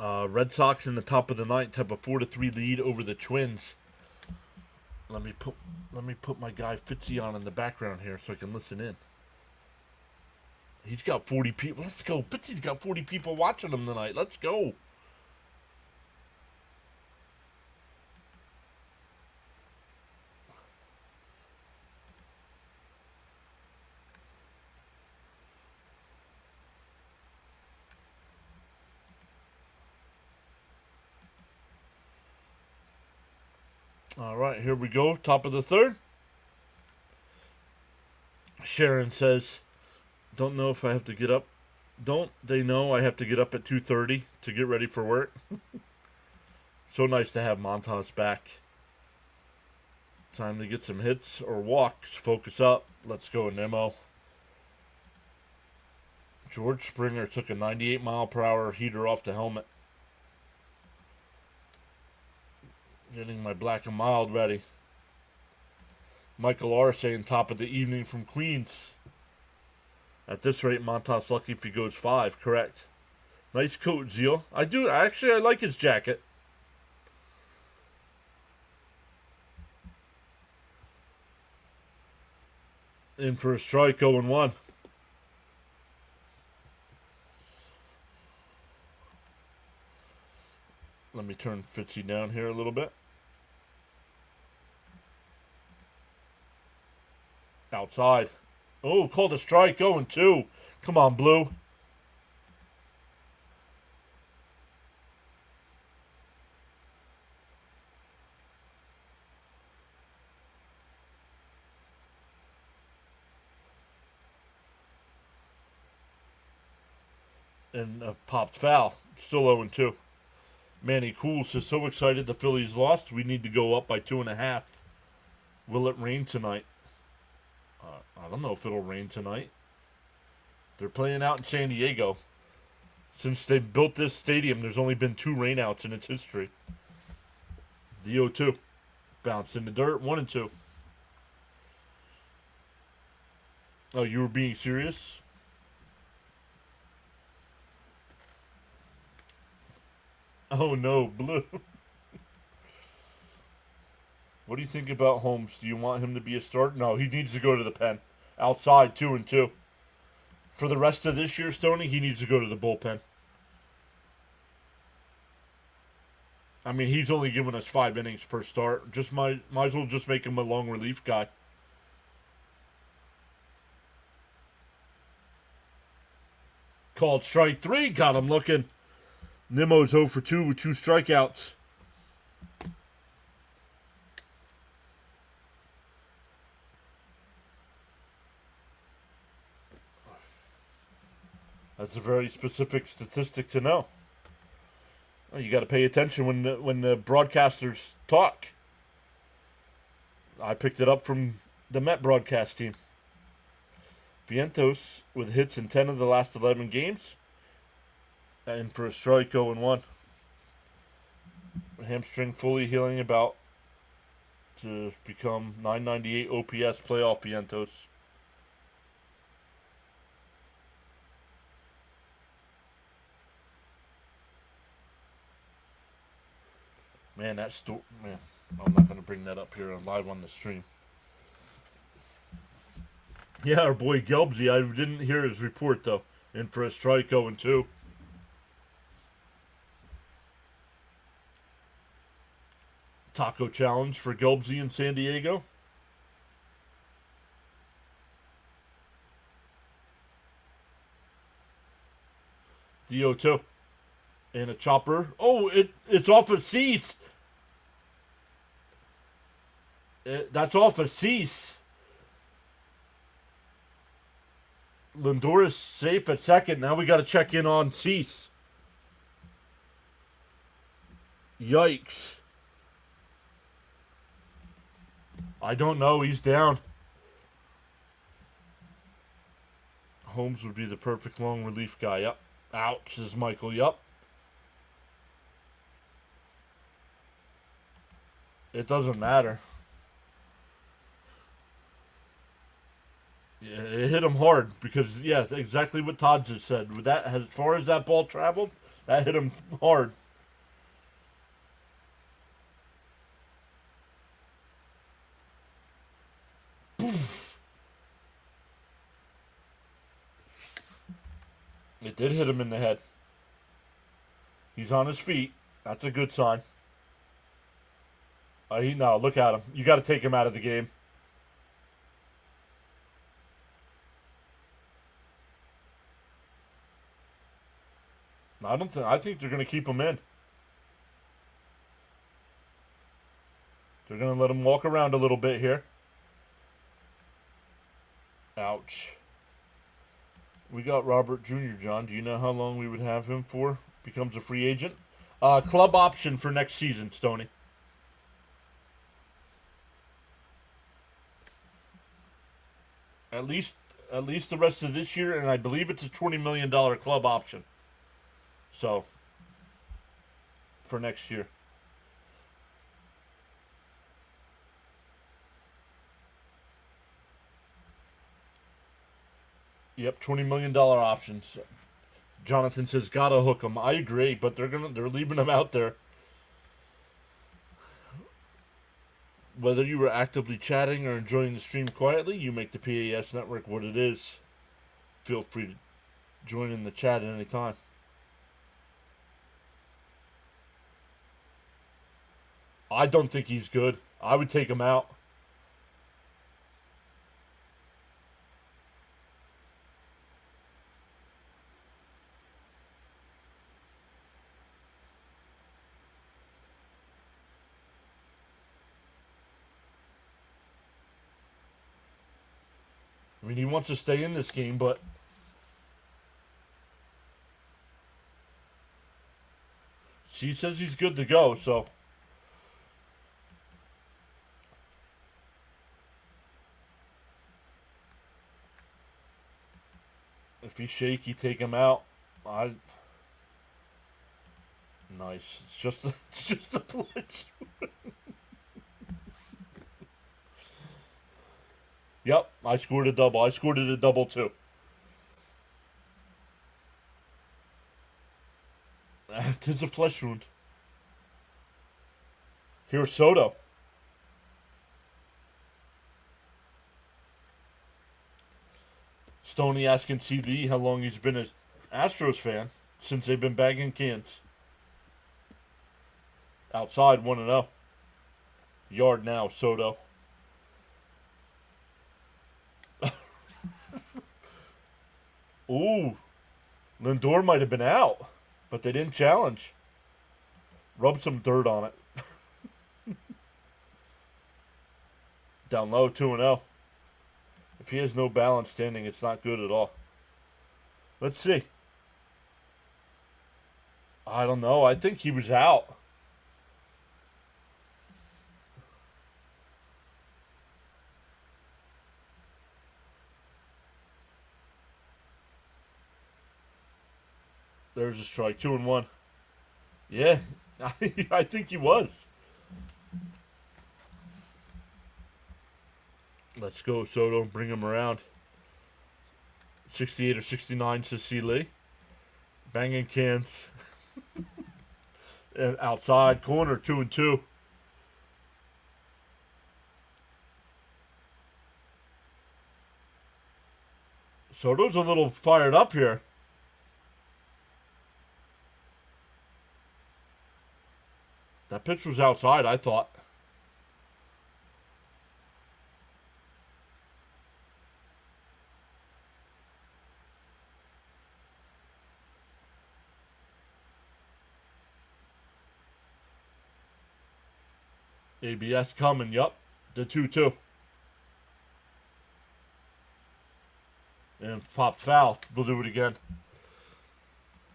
Red Sox in the top of the ninth have a 4-3 lead over the Twins. Let me put my guy Fitzy on in the background here so I can listen in. He's got 40 people. Let's go. Fitzy's got 40 people watching him tonight. Let's go. All right, here we go. Top of the third. Sharon says, don't know if I have to get up. Don't they know I have to get up at 2:30 to get ready for work? So nice to have Montas back. Time to get some hits or walks. Focus up. Let's go, Nimmo. George Springer took a 98-mile-per-hour heater off the helmet. Getting my black and mild ready. Michael R. saying top of the evening from Queens. At this rate, Montas lucky if he goes 5. Correct. Nice coat, Zeal. I like his jacket. In for a strike, 0-1. Let me turn Fitzy down here a little bit. Outside. Oh, called a strike, 0-2. Come on, Blue. And popped foul. Still 0-2. Manny Cools is so excited the Phillies lost. We need to go up by 2.5. Will it rain tonight? I don't know if it'll rain tonight. They're playing out in San Diego. Since they built this stadium, there's only been 2 rainouts in its history. The 0-2. Bounced in the dirt, 1-2. Oh, you were being serious? Oh no, Blue. What do you think about Holmes? Do you want him to be a starter? No, he needs to go to the pen. Outside, 2-2. For the rest of this year, Stoney, he needs to go to the bullpen. I mean, he's only given us 5 innings per start. Just might as well just make him a long relief guy. Called strike 3. Got him looking. Nimmo's 0-2 with 2 strikeouts. That's a very specific statistic to know. Well, you got to pay attention when the broadcasters talk. I picked it up from the Met broadcast team. Vientos with hits in 10 of the last 11 games. And for a strike, 0-1. Hamstring fully healing, about to become 998 OPS playoff Vientos. Man, man, I'm not going to bring that up here live on the stream. Yeah, our boy Gelbsy, I didn't hear his report, though. In for a strike, 0-2. Taco challenge for Gelbsy in San Diego. DO2. And a chopper. Oh, it's off of Cease. That's off of Cease. Lindor is safe at second. Now we got to check in on Cease. Yikes. I don't know. He's down. Holmes would be the perfect long relief guy. Yep. Ouch, says Michael. Yep. It doesn't matter. Yeah, it hit him hard because, yeah, exactly what Todd just said. With that, as far as that ball traveled, that hit him hard. Poof. It did hit him in the head. He's on his feet. That's a good sign. No, look at him. You got to take him out of the game. I think they're going to keep him in. They're going to let him walk around a little bit here. Ouch. We got Robert Jr., John. Do you know how long we would have him for? Becomes a free agent? Club option for next season, Stoney. At least the rest of this year, and I believe it's a $20 million club option. So, for next year. Yep, $20 million options. Jonathan says, gotta hook him. I agree, but they're leaving him out there. Whether you were actively chatting or enjoying the stream quietly, you make the PAS network what it is. Feel free to join in the chat at any time. I don't think he's good. I would take him out. I mean, he wants to stay in this game, but she says he's good to go, so if he's shaky, take him out. Nice. It's just a glitch. Yep, I scored a double. I scored it a double too. Tis a flesh wound. Here's Soto. Stoney asking CD how long he's been an Astros fan since they've been bagging cans. Outside 1-0. Yard now, Soto. Ooh. Lindor might have been out, but they didn't challenge. Rub some dirt on it. Down low, 2-0. If he has no balance standing, it's not good at all. Let's see. I don't know. I think he was out. There's a strike. 2-1. Yeah, I think he was. Let's go, Soto. Bring him around. 68 or 69 to C. Lee. Banging cans. And outside corner, 2-2. Soto's a little fired up here. That pitch was outside, I thought. ABS coming, yup. The 2-2. And popped foul. We'll do it again.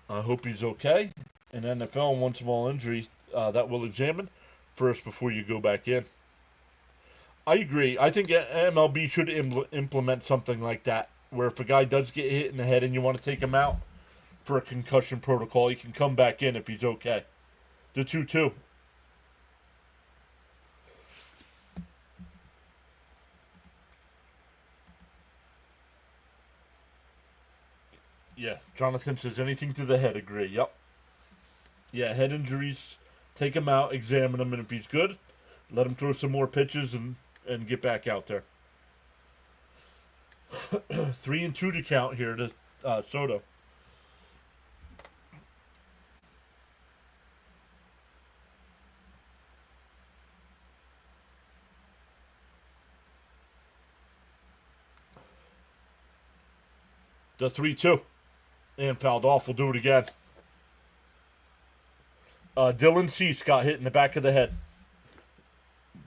I hope he's okay. And NFL, one small injury that we'll examine first before you go back in. I agree. I think MLB should implement something like that, where if a guy does get hit in the head and you want to take him out for a concussion protocol, he can come back in if he's okay. The 2-2. Yeah, Jonathan says anything to the head. Agree. Yep. Yeah, head injuries. Take him out, examine him, and if he's good, let him throw some more pitches and get back out there. 3-2 to count here to Soto. The 3-2. And fouled off. We'll do it again. Dylan Cease got hit in the back of the head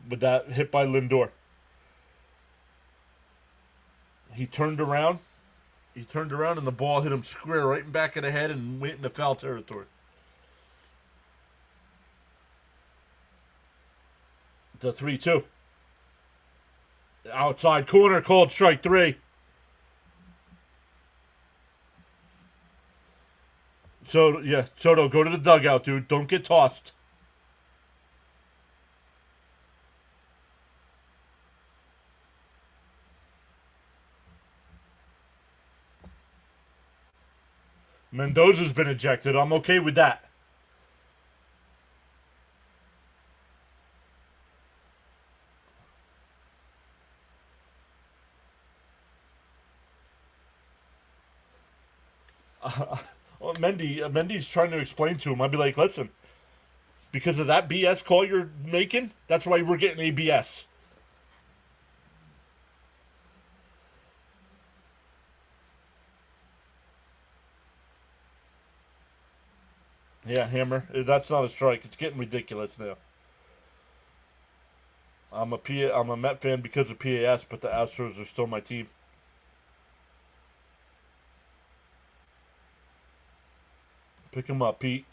with that hit by Lindor. He turned around. And the ball hit him square right in the back of the head and went into foul territory. The 3-2. Outside corner, called strike 3. Soto, go to the dugout, dude. Don't get tossed. Mendoza's been ejected. I'm okay with that. Mendy's trying to explain to him. I'd be like, listen, because of that BS call you're making, that's why we're getting ABS. Yeah, Hammer. That's not a strike. It's getting ridiculous now. I'm a Met fan because of PAS, but the Astros are still my team. Pick him up, Pete.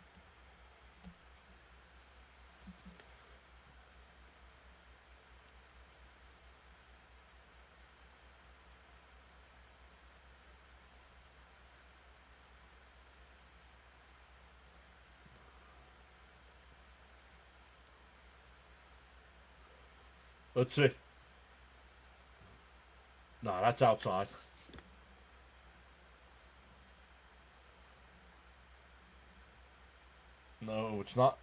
Let's see. No, that's outside. No, it's not.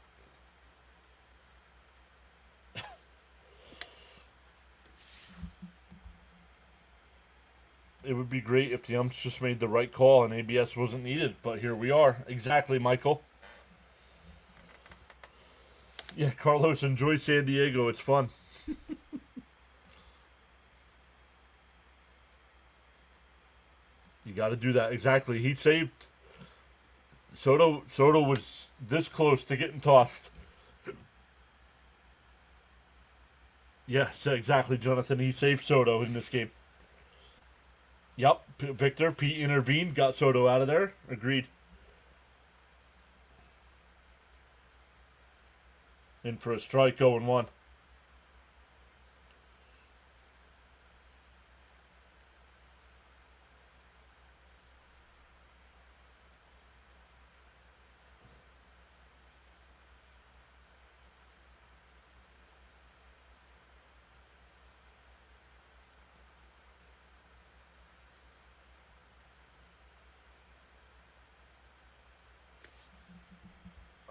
It would be great if the umps just made the right call and ABS wasn't needed, but here we are. Exactly, Michael. Yeah, Carlos, enjoy San Diego. It's fun. You got to do that. Exactly. He saved. Soto was this close to getting tossed. Yes, exactly, Jonathan. He saved Soto in this game. Yep, Victor, Pete intervened, got Soto out of there. Agreed. In for a strike, 0-1.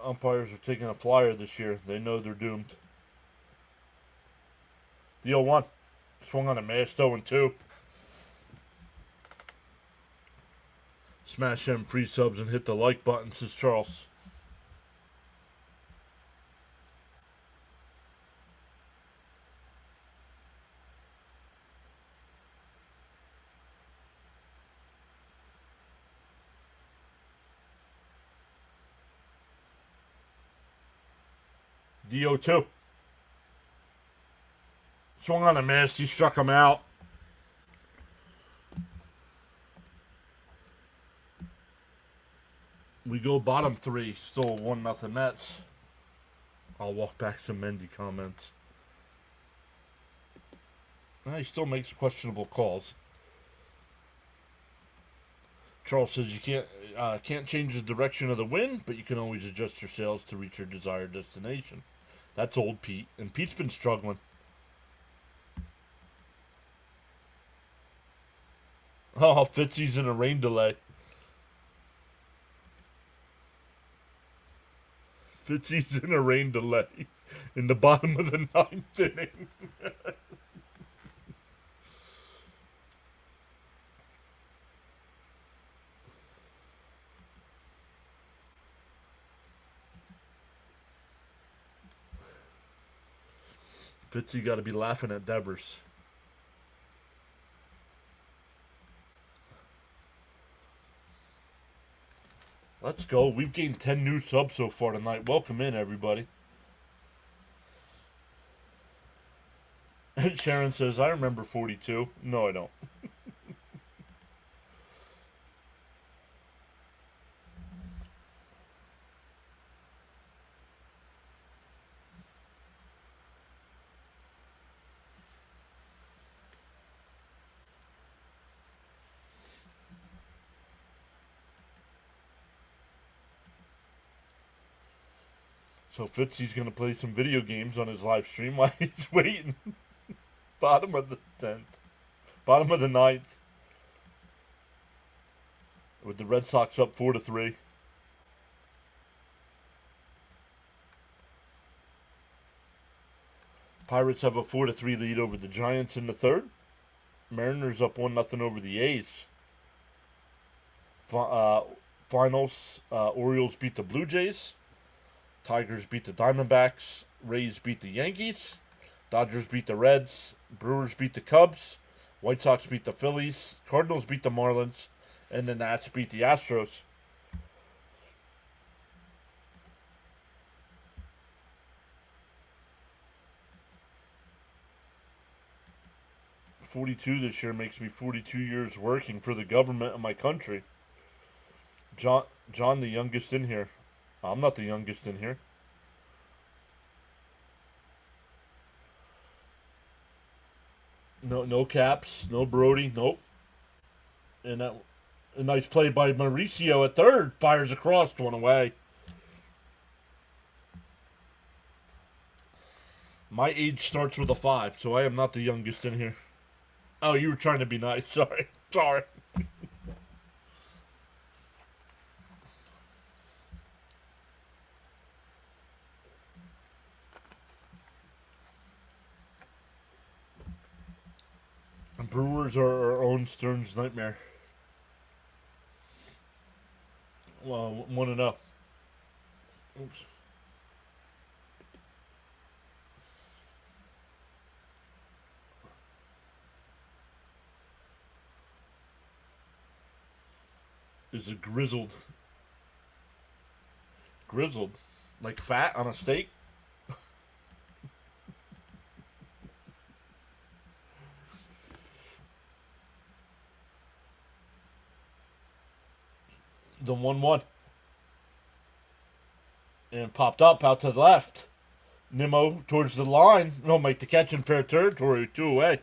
Umpires are taking a flyer this year. They know they're doomed. The 0-1. Swung on a mash 0-2. Smash them free subs and hit the like button, says Charles. The 0-2. Swung on a miss. He struck him out. We go bottom 3. Still 1-0 Mets. I'll walk back some Mendy comments. He still makes questionable calls. Charles says you can't change the direction of the wind, but you can always adjust your sails to reach your desired destination. That's old Pete, and Pete's been struggling. Oh, Fitzy's in a rain delay. Fitzy's in a rain delay in the bottom of the 9th inning. Fitzy got to be laughing at Devers. Let's go. We've gained 10 new subs so far tonight. Welcome in, everybody. Sharon says, I remember 42. No, I don't. So Fitzy's going to play some video games on his live stream while he's waiting. Bottom of the 10th. Bottom of the 9th. With the Red Sox up 4-3. Pirates have a 4-3 lead over the Giants in the 3rd. Mariners up 1-0 over the A's. Finals, Orioles beat the Blue Jays. Tigers beat the Diamondbacks. Rays beat the Yankees. Dodgers beat the Reds. Brewers beat the Cubs. White Sox beat the Phillies. Cardinals beat the Marlins. And the Nats beat the Astros. $42 this year makes me 42 years working for the government of my country. John, the youngest in here. I'm not the youngest in here. No Caps, no Brody, nope. And a nice play by Mauricio at 3rd. Fires across, one away. My age starts with a 5, so I am not the youngest in here. Oh, you were trying to be nice. Sorry. Brewers are our own Stearns nightmare. Well, 1-0. Oops. Is it grizzled? Grizzled? Like fat on a steak? The 1-1. And popped up out to the left. Nimmo towards the line. No, make the catch in fair territory. 2 away.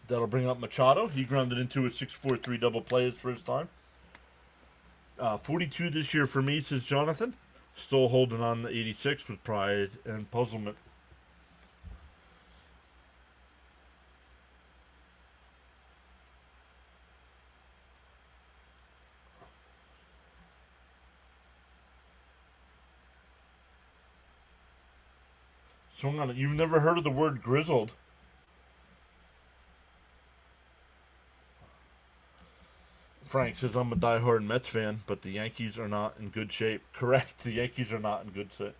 That'll bring up Machado. He grounded into a 6-4-3 double play his first time. 42 this year for me, says Jonathan. Still holding on to 86 with pride and puzzlement. Swung on it. You've never heard of the word grizzled. Frank says I'm a diehard Mets fan, but the Yankees are not in good shape. Correct. The Yankees are not in good shape.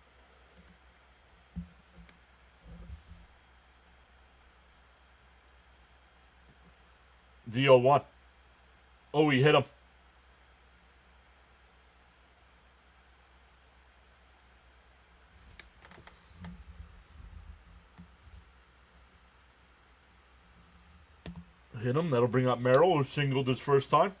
The 0-1. Oh, he hit him. Hit him. That'll bring up Merrill, who singled his first time.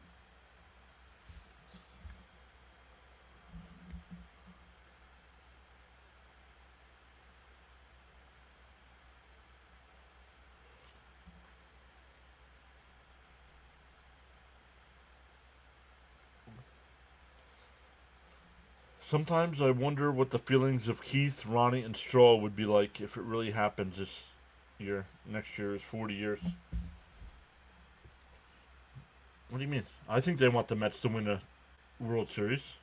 Sometimes I wonder what the feelings of Keith, Ronnie, and Straw would be like if it really happens this year. Next year is 40 years. What do you mean? I think they want the Mets to win a World Series.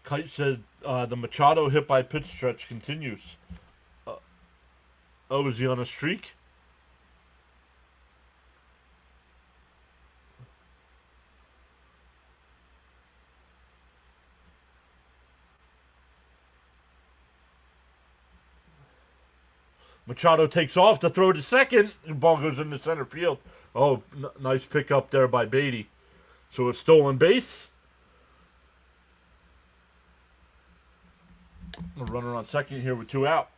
Kite said the Machado hit by pitch stretch continues. Oh, is he on a streak? Machado takes off to throw to second. The ball goes into center field. Oh, nice pick up there by Beatty. So a stolen base. A runner on second here with 2 out.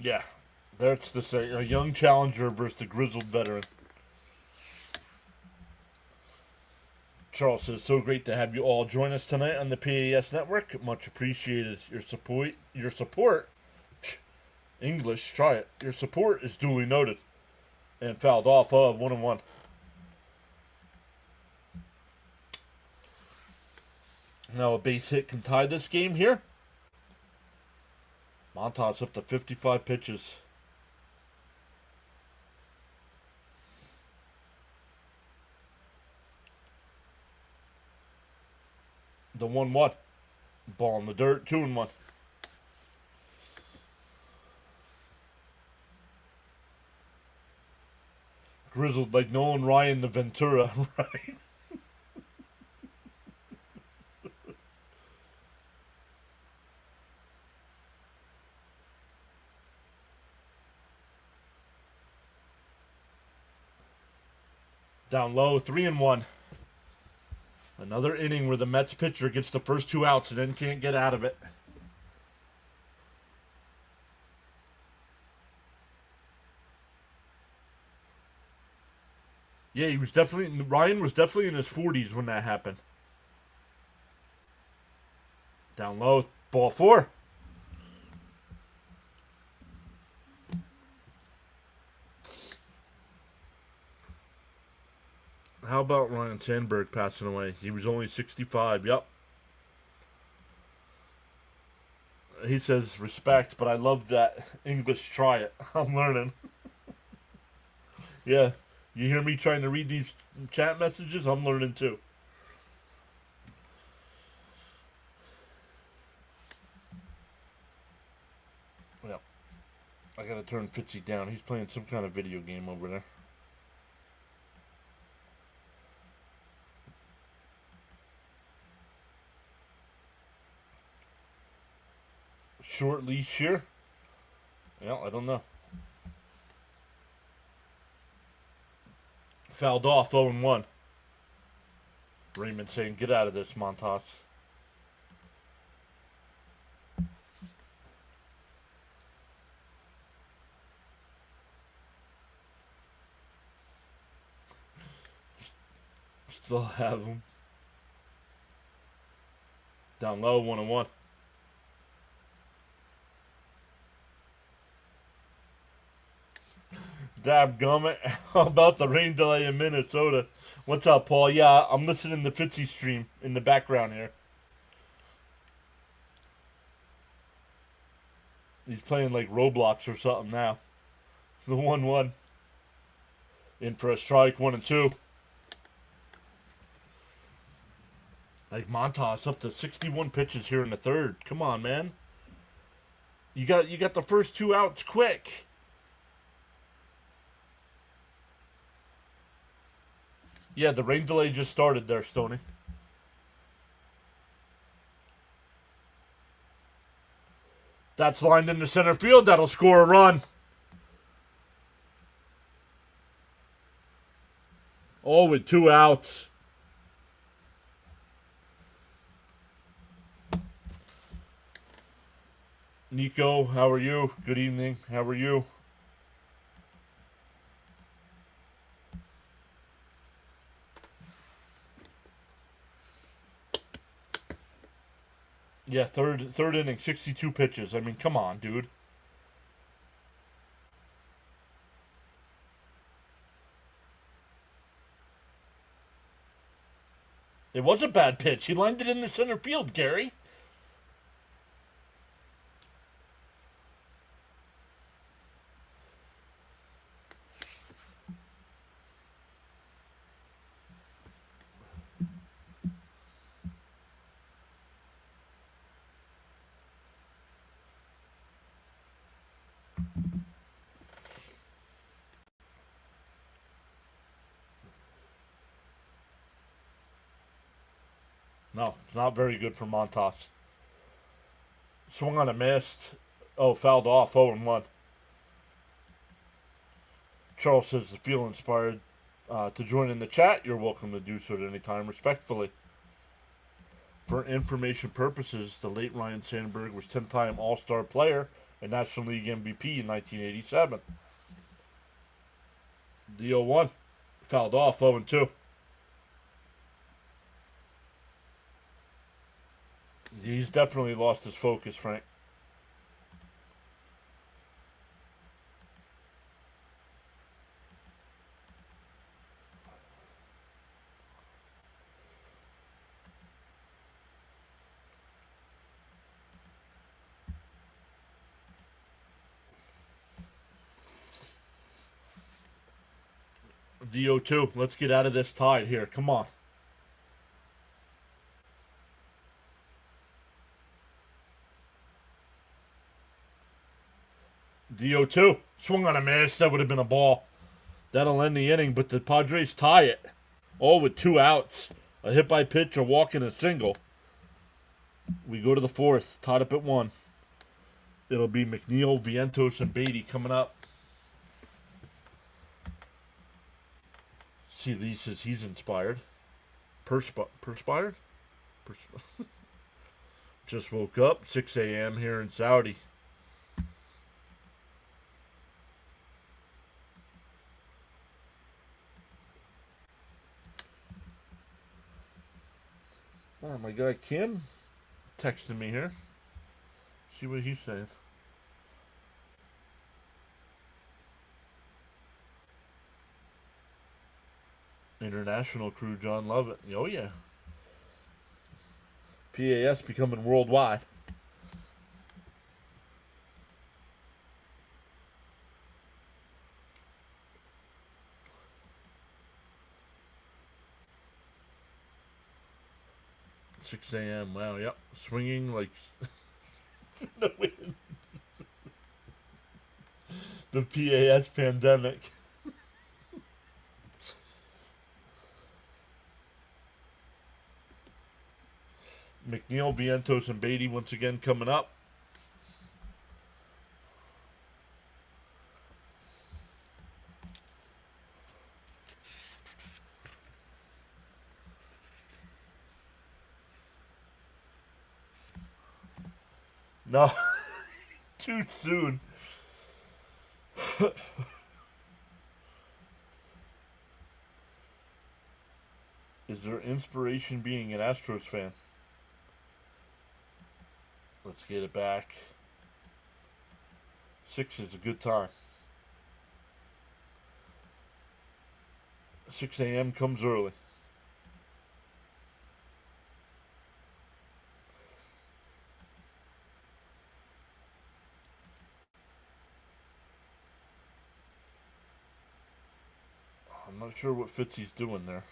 Yeah, that's the say. A young challenger versus the grizzled veteran. Charles says, so great to have you all join us tonight on the PAS network. Much appreciated. Your support. English, try it. Your support is duly noted. And fouled off of 1-1. Now a base hit can tie this game here. Montas up to 55 pitches. The 1-1. Ball in the dirt, 2-1. Grizzled like Nolan Ryan the Ventura, right? Down low, 3-1. Another inning where the Mets pitcher gets the first 2 outs and then can't get out of it. Yeah, Ryan was definitely in his 40s when that happened. Down low, ball 4. How about Ryan Sandberg passing away? He was only 65. Yep. He says respect, but I love that English. Try it. I'm learning. Yeah. You hear me trying to read these chat messages? I'm learning too. Well, I gotta turn Fitzy down. He's playing some kind of video game over there. Short leash here. Yeah, I don't know. Fouled off 0-1. Raymond saying, get out of this, Montas. Still have him. Down low, 1-1. Dadgummit. How about the rain delay in Minnesota? What's up, Paul? Yeah, I'm listening to Fitzy stream in the background here. He's playing like Roblox or something now. The 1-1. In for a strike, 1-2. Like Montas up to 61 pitches here in the third. Come on, man. You got the first 2 outs quick. Yeah, the rain delay just started there, Stoney. That's lined into center field. That'll score a run. Oh, with 2 outs. Nico, how are you? Good evening. How are you? Yeah, third inning, 62 pitches. I mean, come on, dude. It was a bad pitch. He lined it in the center field, Gary. No, it's not very good for Montas. Swung on a missed. Oh, fouled off. 0-1. Charles says to feel inspired to join in the chat. You're welcome to do so at any time, respectfully. For information purposes, the late Ryan Sandberg was 10-time All-Star player and National League MVP in 1987. The 0-1. Fouled off. 0-2. He's definitely lost his focus, Frank. The 0-2. Let's get out of this tie here. Come on. The 0-2. Swung on a miss. That would have been a ball. That'll end the inning, but the Padres tie it. All with 2 outs. A hit by pitch, a walk, and a single. We go to the 4th. Tied up at 1. It'll be McNeil, Vientos, and Beatty coming up. See, Lee says he's inspired. Perspired? Just woke up. 6 a.m. here in Saudi. Oh, my guy Kim texted me here. See what he's saying. International crew, John Lovett. Oh, yeah. PAS becoming worldwide. Six a.m. Wow, yep. Swinging like the wind. The PAS pandemic. McNeil, Vientos, and Beatty once again coming up. No, too soon. Is there inspiration being an Astros fan? Let's get it back. 6 is a good time. 6 a.m. comes early. I'm not sure what Fitzy's doing there.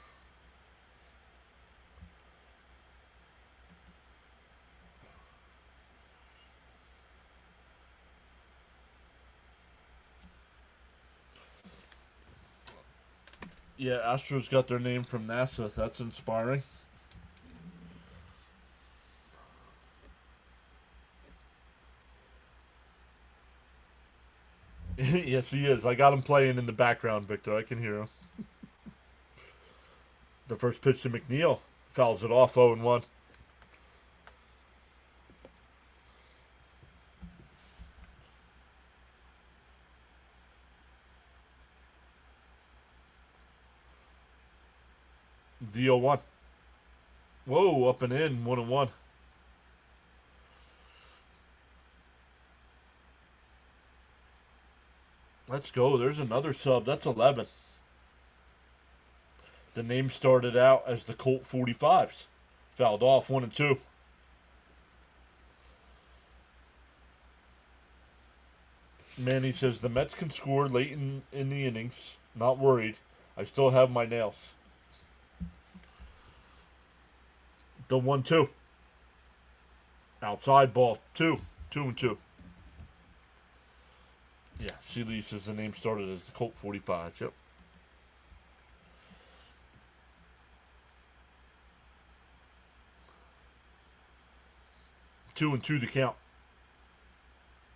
Yeah, Astros got their name from NASA. That's inspiring. Yes, he is. I got him playing in the background, Victor. I can hear him. The first pitch to McNeil. Fouls it off 0-1. The 0-1. Whoa, up and in. 1-1. Let's go. There's another sub. That's 11. The name started out as the Colt 45s. Fouled off 1-2. Manny says the Mets can score late in the innings. Not worried. I still have my nails. The 1-2. Outside ball 2. 2-2. Yeah, Seeley says the name started as the Colt 45. Yep. Two and two to count.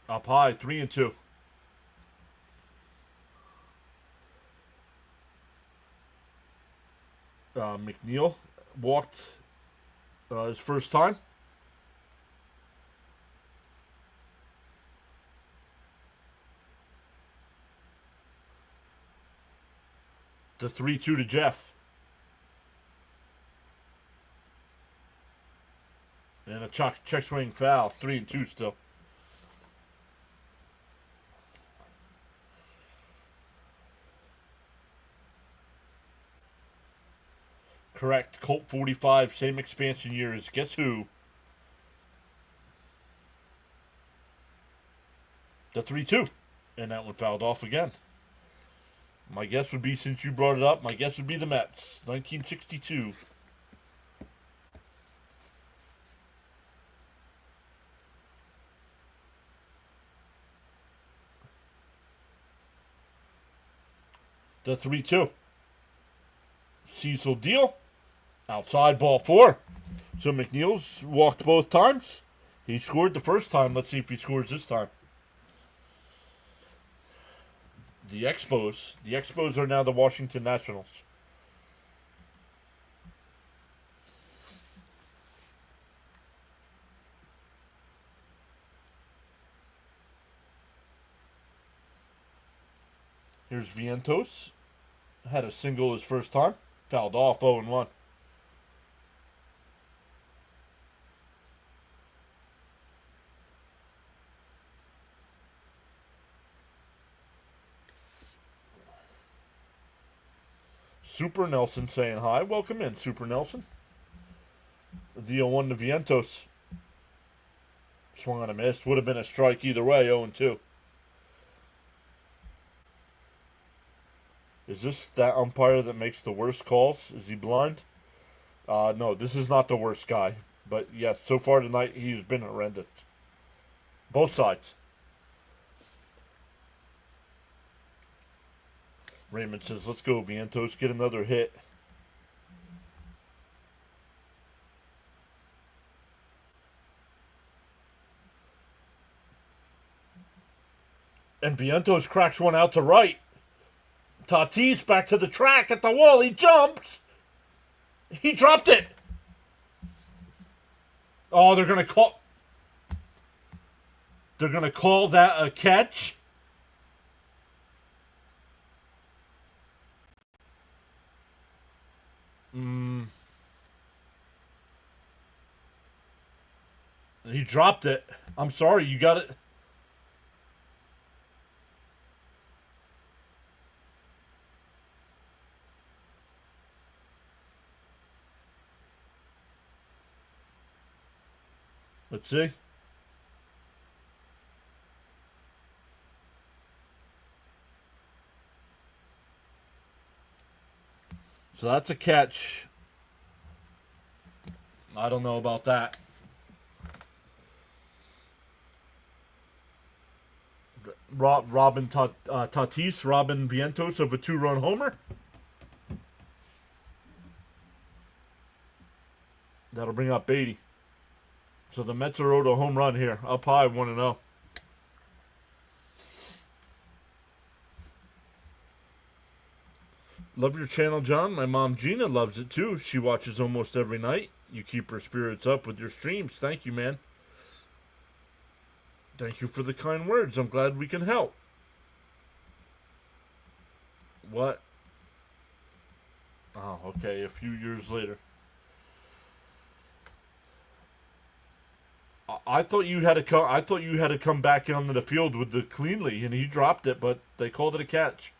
Up high, 3-2. McNeil walked his first time. The 3-2 to Jeff. And a check swing foul. 3-2 still. Correct. Colt 45, same expansion years. Guess who? The 3-2. And that one fouled off again. My guess would be, since you brought it up, my guess would be the Mets. 1962. The 3-2. Cecil deal. Outside ball 4. So McNeil's walked both times. He scored the first time. Let's see if he scores this time. The Expos. The Expos are now the Washington Nationals. Here's Vientos. Had a single his first time. Fouled off 0-1. Super Nelson saying hi. Welcome in, Super Nelson. The 0-1 to Vientos. Swung on a miss. Would have been a strike either way, 0-2. Is this that umpire that makes the worst calls? Is he blind? No, this is not the worst guy. But yes, so far tonight he's been horrendous. Both sides. Raymond says, let's go, Vientos. Get another hit. And Vientos cracks one out to right. Tatis back to the track at the wall. He jumps. He dropped it. Oh, they're going to call... They're going to call that a catch? He dropped it. I'm sorry, you got it. Let's see. So that's a catch. I don't know about that. Tatis, Robin Vientos of a 2-run homer. That'll bring up 80. So the Mets are owed a home run here. Up high, 1-0. Love your channel, John. My mom Gina loves it too. She watches almost every night. You keep her spirits up with your streams. Thank you, man. Thank you for the kind words. I'm glad we can help. What? Oh, okay. A few years later. I thought you had to come. I thought you had to come back onto the field with the cleanly, and he dropped it, but they called it a catch.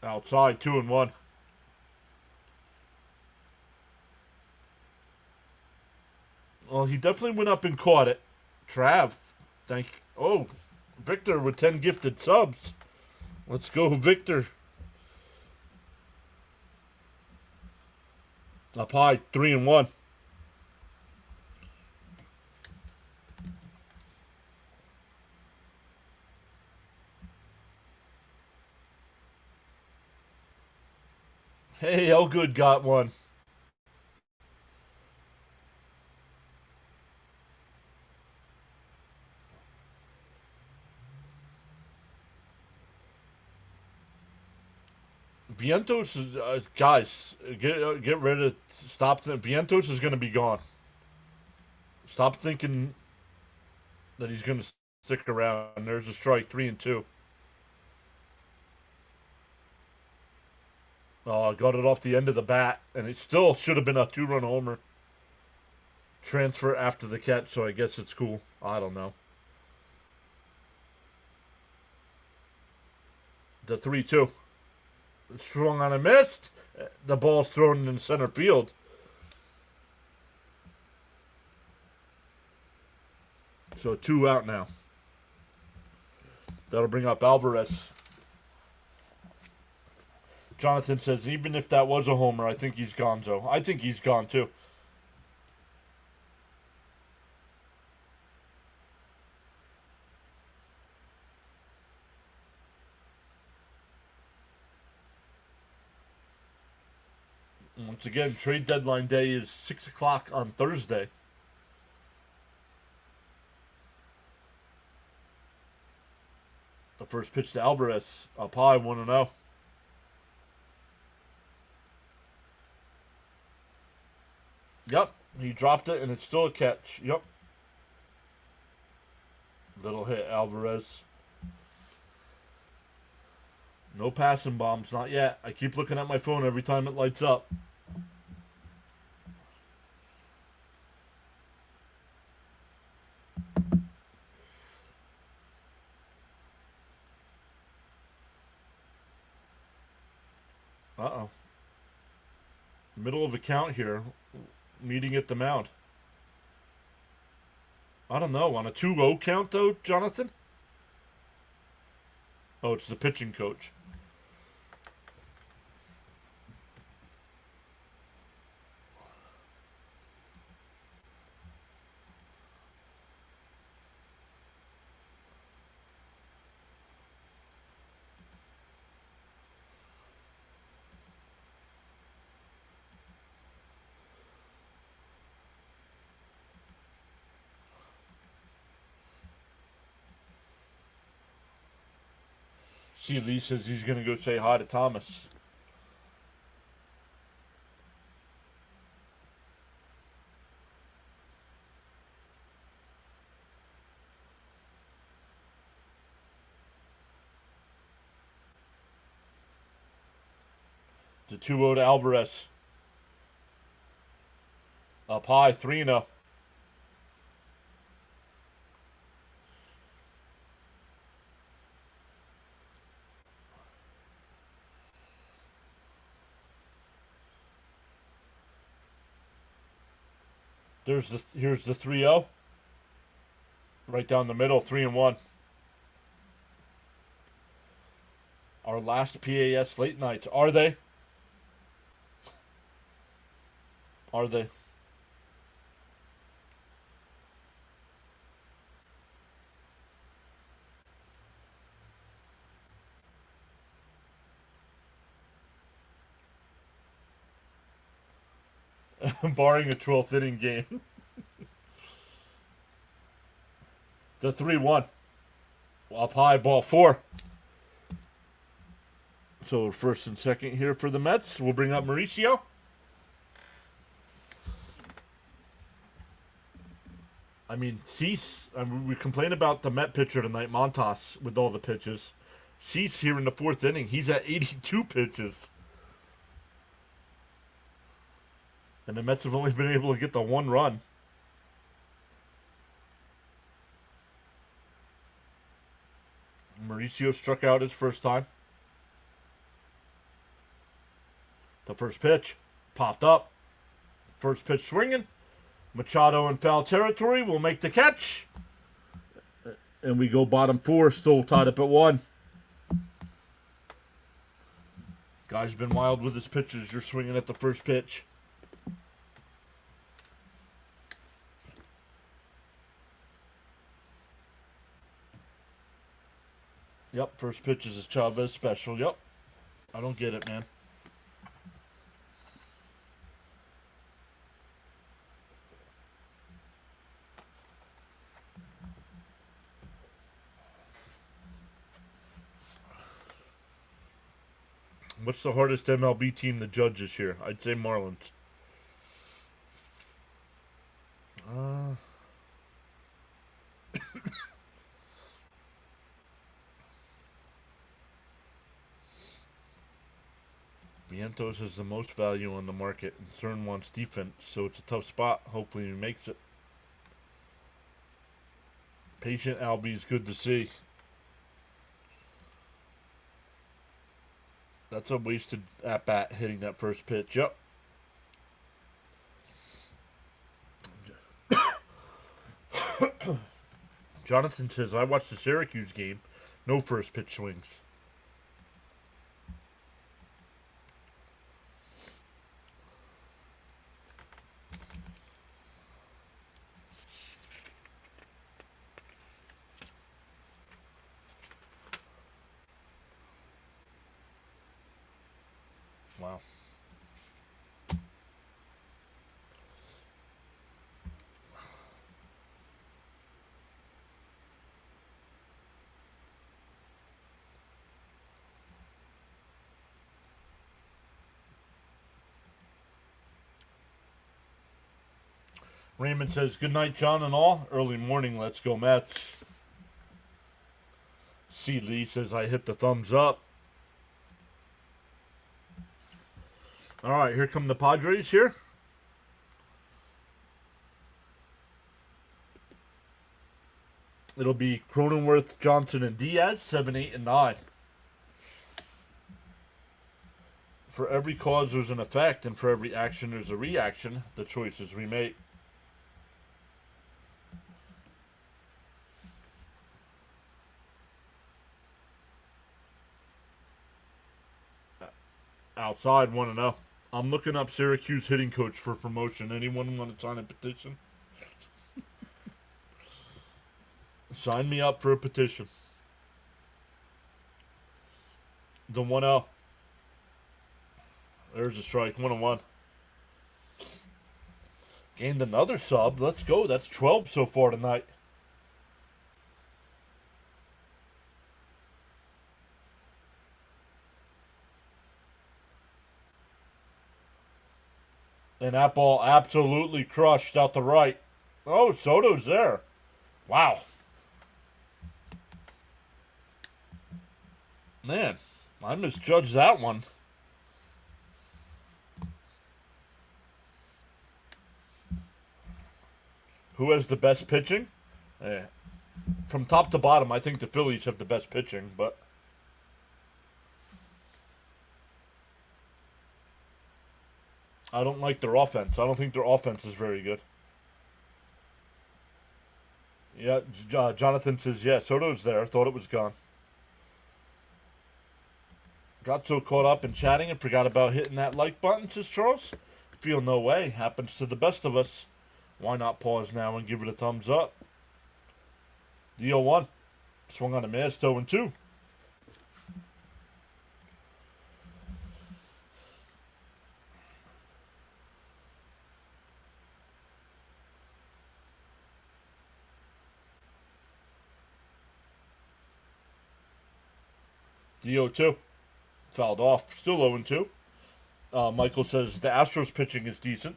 Outside, 2-1. Well, he definitely went up and caught it. Trav, thank. Oh, Victor with 10 gifted subs. Let's go, Victor. Up high, 3-1. Hey, Elgood got one. Vientos is guys. Get rid of. Stop. Vientos is going to be gone. Stop thinking that he's going to stick around. There's a strike, 3-2. Oh, got it off the end of the bat, and it still should have been a 2-run homer. Transfer after the catch, so I guess it's cool. I don't know. The 3-2. Swung on a missed. The ball's thrown in center field. So 2 out now. That'll bring up Alvarez. Jonathan says, even if that was a homer, I think he's gonzo. I think he's gone too. Once again, trade deadline day is 6 o'clock on Thursday. The first pitch to Alvarez. Up high, 1-0. Yep, he dropped it, and it's still a catch. Yep. Little hit, Alvarez. No passing bombs, not yet. I keep looking at my phone every time it lights up. Uh-oh. Middle of a count here. Meeting at the mound. I don't know. On a 2-0 count, though, Jonathan? Oh, it's the pitching coach. See, Lee says he's going to go say hi to Thomas. The 2-0 to Alvarez. Up high, 3-0. Here's the 3-0. Right down the middle, 3-1. Our last PAS late nights. Are they? Are they? Barring a 12th inning game. The 3-1. Up high, ball 4. So first and second here for the Mets. We'll bring up Mauricio. I mean, Cease. We complain about the Met pitcher tonight, Montas, with all the pitches. Cease here in the 4th inning. He's at 82 pitches. And the Mets have only been able to get the 1 run. Mauricio struck out his first time. The first pitch popped up. First pitch swinging. Machado in foul territory will make the catch. And we go bottom 4, still tied up at 1. Guy's been wild with his pitches. You're swinging at the first pitch. Yep, first pitch is a Chavez special. Yep. I don't get it, man. What's the hardest MLB team to judge this year? I'd say Marlins. Vientos has the most value on the market, and CERN wants defense, so it's a tough spot. Hopefully he makes it. Patient Albie is good to see. That's a wasted at-bat hitting that first pitch. Yep. Jonathan says, I watched the Syracuse game. No first pitch swings. Wow. Raymond says, good night, John and all. Early morning, let's go Mets. C. Lee says, I hit the thumbs up. All right, here come the Padres here. It'll be Cronenworth, Johnson, and Diaz, 7, 8, and 9. For every cause, there's an effect, and for every action, there's a reaction. The choices we make. Outside, 1-0. I'm looking up Syracuse hitting coach for promotion. Anyone want to sign a petition? Sign me up for a petition. The 1-0. There's a strike. 1-1. Gained another sub. Let's go. That's 12 so far tonight. And that ball absolutely crushed out the right. Oh, Soto's there. Wow. Man, I misjudged that one. Who has the best pitching? From top to bottom, I think the Phillies have the best pitching, but... I don't like their offense. I don't think their offense is very good. Yeah, Jonathan says, yeah, Soto's there. Thought it was gone. Got so caught up in chatting and forgot about hitting that like button, says Charles. Feel no way. Happens to the best of us. Why not pause now and give it a thumbs up? The 0-1. Swung on a miss, 0-2. The 0-2. Fouled off. Still 0-2. Michael says the Astros pitching is decent.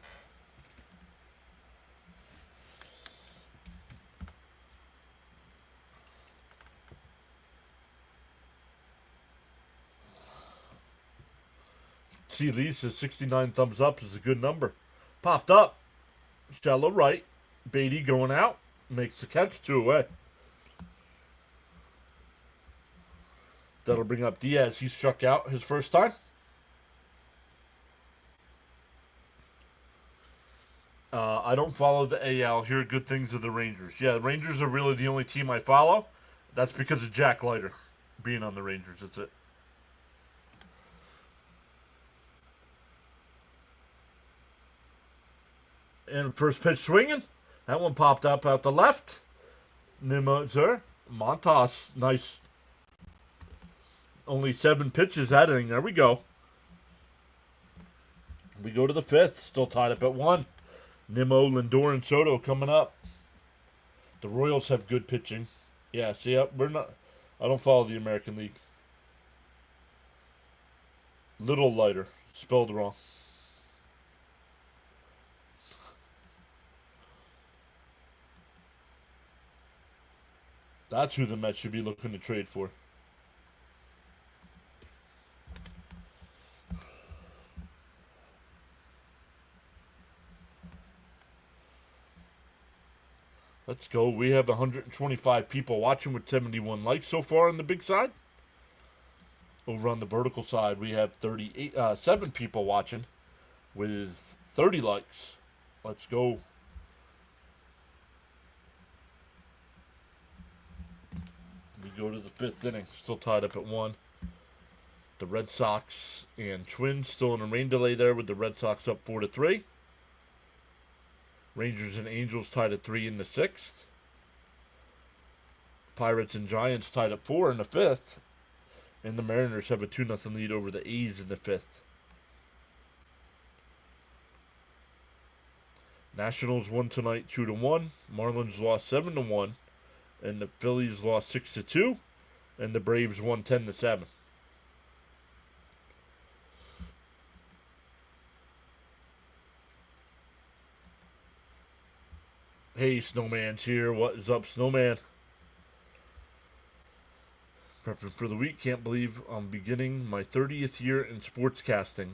C. Lee says 69 thumbs up is a good number. Popped up. Shallow right. Beatty going out. Makes the catch 2 away. That'll bring up Diaz. He struck out his first time. I don't follow the AL. Hear good things of the Rangers. Yeah, the Rangers are really the only team I follow. That's because of Jack Leiter being on the Rangers. That's it. And first pitch swinging. That one popped up out the left. Nimmo, sir. Montas. Nice. Only 7 pitches that inning. There we go. We go to the 5th. Still tied up at 1. Nimmo, Lindor, and Soto coming up. The Royals have good pitching. Yeah, see, we're not. I don't follow the American League. Little Lighter. Spelled wrong. That's who the Mets should be looking to trade for. Let's go. We have 125 people watching with 71 likes so far on the big side. Over on the vertical side, we have 7 people watching with 30 likes. Let's go. We go to the 5th inning. Still tied up at 1. The Red Sox and Twins still in a rain delay there with the Red Sox up 4-3. Rangers and Angels tied at 3 in the 6th. Pirates and Giants tied at 4 in the 5th. And the Mariners have a 2-0 lead over the A's in the 5th. Nationals won tonight 2-1. Marlins lost 7-1. And the Phillies lost 6-2. And the Braves won 10-7. Hey, Snowman's here. What is up, Snowman? Prepping for the week. Can't believe I'm beginning my 30th year in sportscasting.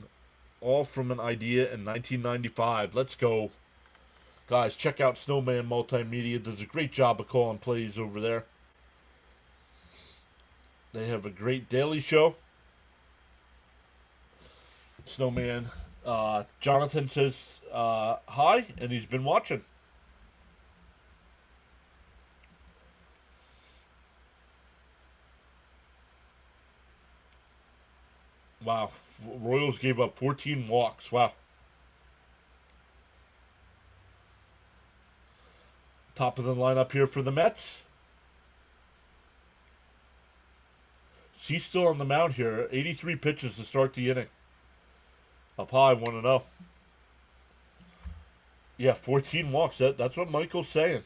All from an idea in 1995. Let's go. Guys, check out Snowman Multimedia. Does a great job of calling plays over there. They have a great daily show. Snowman. Jonathan says hi, and he's been watching. Wow. Royals gave up 14 walks. Wow. Top of the lineup here for the Mets. She's still on the mound here. 83 pitches to start the inning. Up high, 1-0. Yeah, 14 walks. That's what Michael's saying.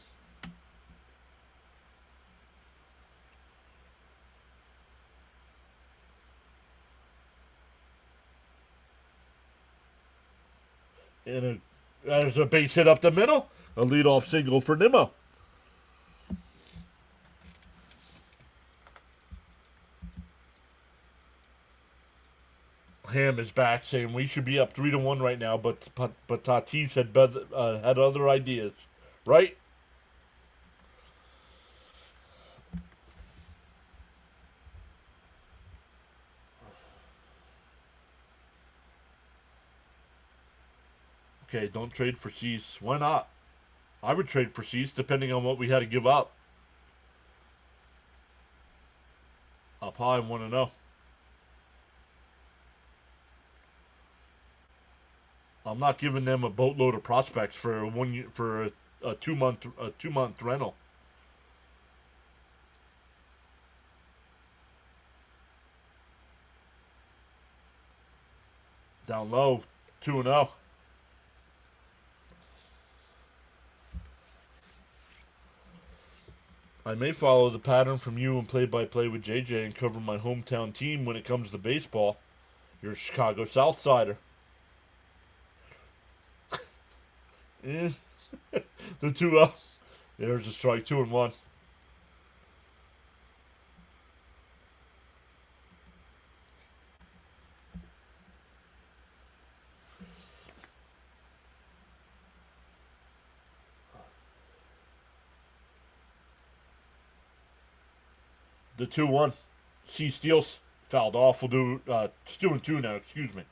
And there's a base hit up the middle. A leadoff single for Nimmo. Ham is back saying we should be up 3-1 right now, but Tatis had other ideas, right? Okay, don't trade for Cease. Why not? I would trade for Cease depending on what we had to give up. Up high, 1-0. I'm not giving them a boatload of prospects for a 2 month rental. Down low, 2-0. I may follow the pattern from you and play-by-play with JJ and cover my hometown team when it comes to baseball. You're a Chicago South Sider. The 2-0. There's a strike, 2-1. The 2-1. C steals. Fouled off. We'll do 2-2 now, excuse me.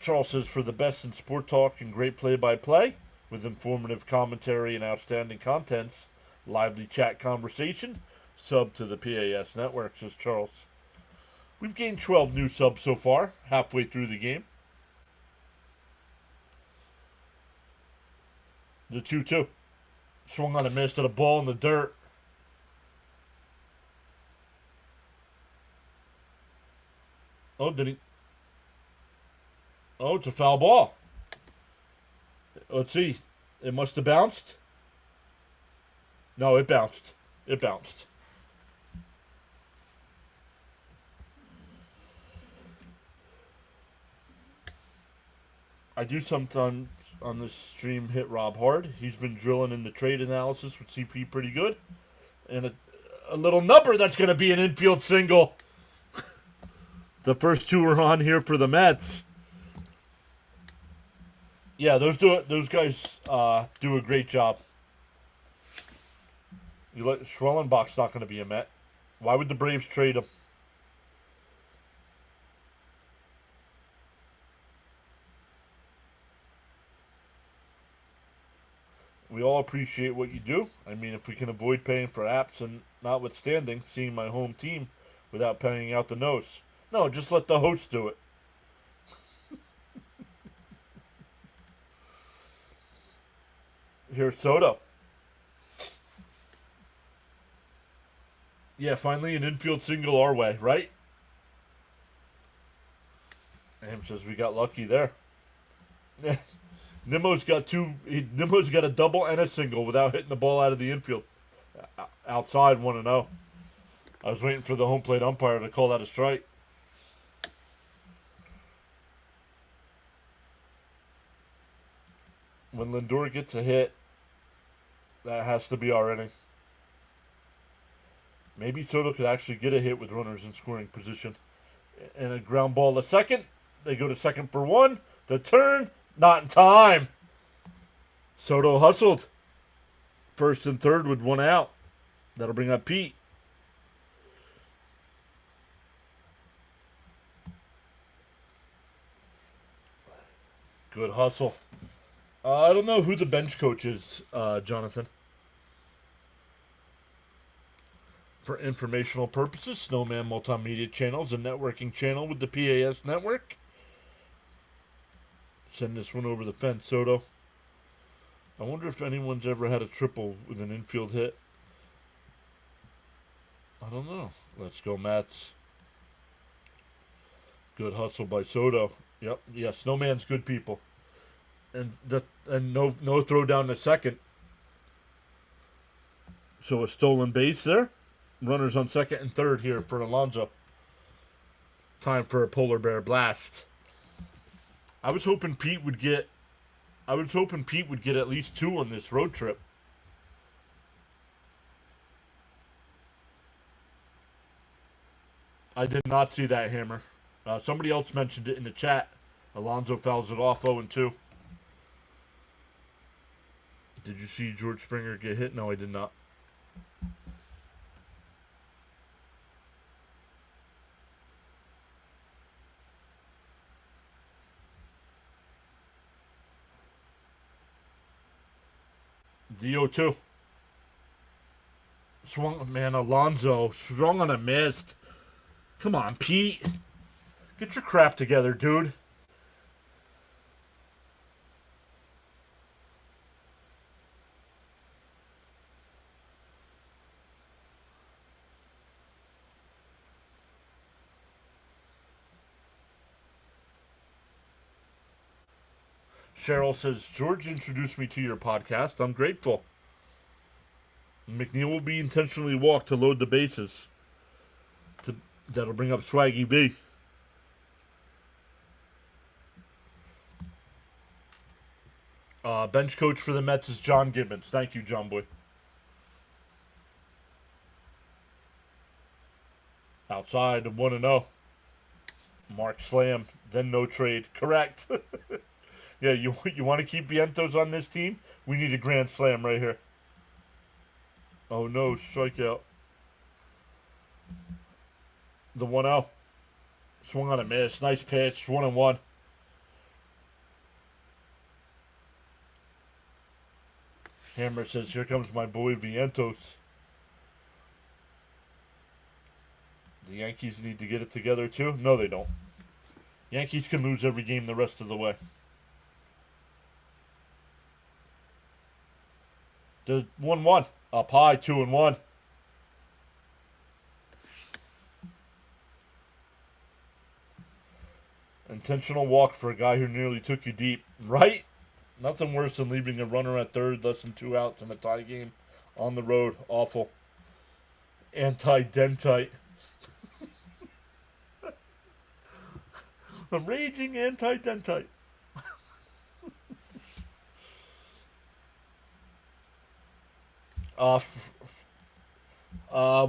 Charles says, for the best in sport talk and great play-by-play, with informative commentary and outstanding contents, lively chat conversation, sub to the PAS network, says Charles. We've gained 12 new subs so far, halfway through the game. The 2-2. Swung on a miss to the ball in the dirt. Oh, did he? Oh, it's a foul ball. Let's see. It must have bounced. No, it bounced. It bounced. I do sometimes on this stream hit Rob hard. He's been drilling in the trade analysis with CP pretty good. And a little number that's going to be an infield single. The first two are on here for the Mets. Yeah, those guys do a great job. Schwellenbach's not going to be a Met. Why would the Braves trade him? We all appreciate what you do. I mean, if we can avoid paying for apps and notwithstanding seeing my home team without paying out the nose. No, just let the host do it. Here's Soto. Yeah, finally an infield single our way, right? Ham says we got lucky there. Nimmo's got a double and a single without hitting the ball out of the infield. Outside 1-0. I was waiting for the home plate umpire to call that a strike. When Lindor gets a hit, that has to be our inning. Maybe Soto could actually get a hit with runners in scoring position. And a ground ball to second. They go to second for one. The turn, not in time. Soto hustled. First and third with one out. That'll bring up Pete. Good hustle. I don't know who the bench coach is, Jonathan. For informational purposes, Snowman Multimedia Channel is a networking channel with the PAS network. Send this one over the fence, Soto. I wonder if anyone's ever had a triple with an infield hit. I don't know. Let's go, Mets. Good hustle by Soto. Yep. Yeah, Snowman's good people. And no throw down to second. So a stolen base there. Runners on second and third here for Alonso. Time for a polar bear blast. I was hoping Pete would get at least two on this road trip. I did not see that hammer. Somebody else mentioned it in the chat. Alonso fouls it off 0-2. Did you see George Springer get hit? No, I did not. The 0-2. Swung, man, Alonso swung on a mist. Come on, Pete. Get your crap together, dude. Cheryl says, George introduced me to your podcast. I'm grateful. McNeil will be intentionally walked to load the bases. That'll bring up Swaggy B. Bench coach for the Mets is John Gibbons. Thank you, John Boy. Outside of 1-0. Mark Slam, then no trade. Correct. Yeah, you want to keep Vientos on this team? We need a grand slam right here. Oh no, strikeout. The 1-0. Swung on a miss. Nice pitch. 1-1. Hammer says, here comes my boy Vientos. The Yankees need to get it together too? No, they don't. Yankees can lose every game the rest of the way. The 1-1. Up high, 2-1. Intentional walk for a guy who nearly took you deep. Right? Nothing worse than leaving a runner at third, less than 2 outs in a tie game on the road. Awful. Anti-dentite. A raging anti-dentite.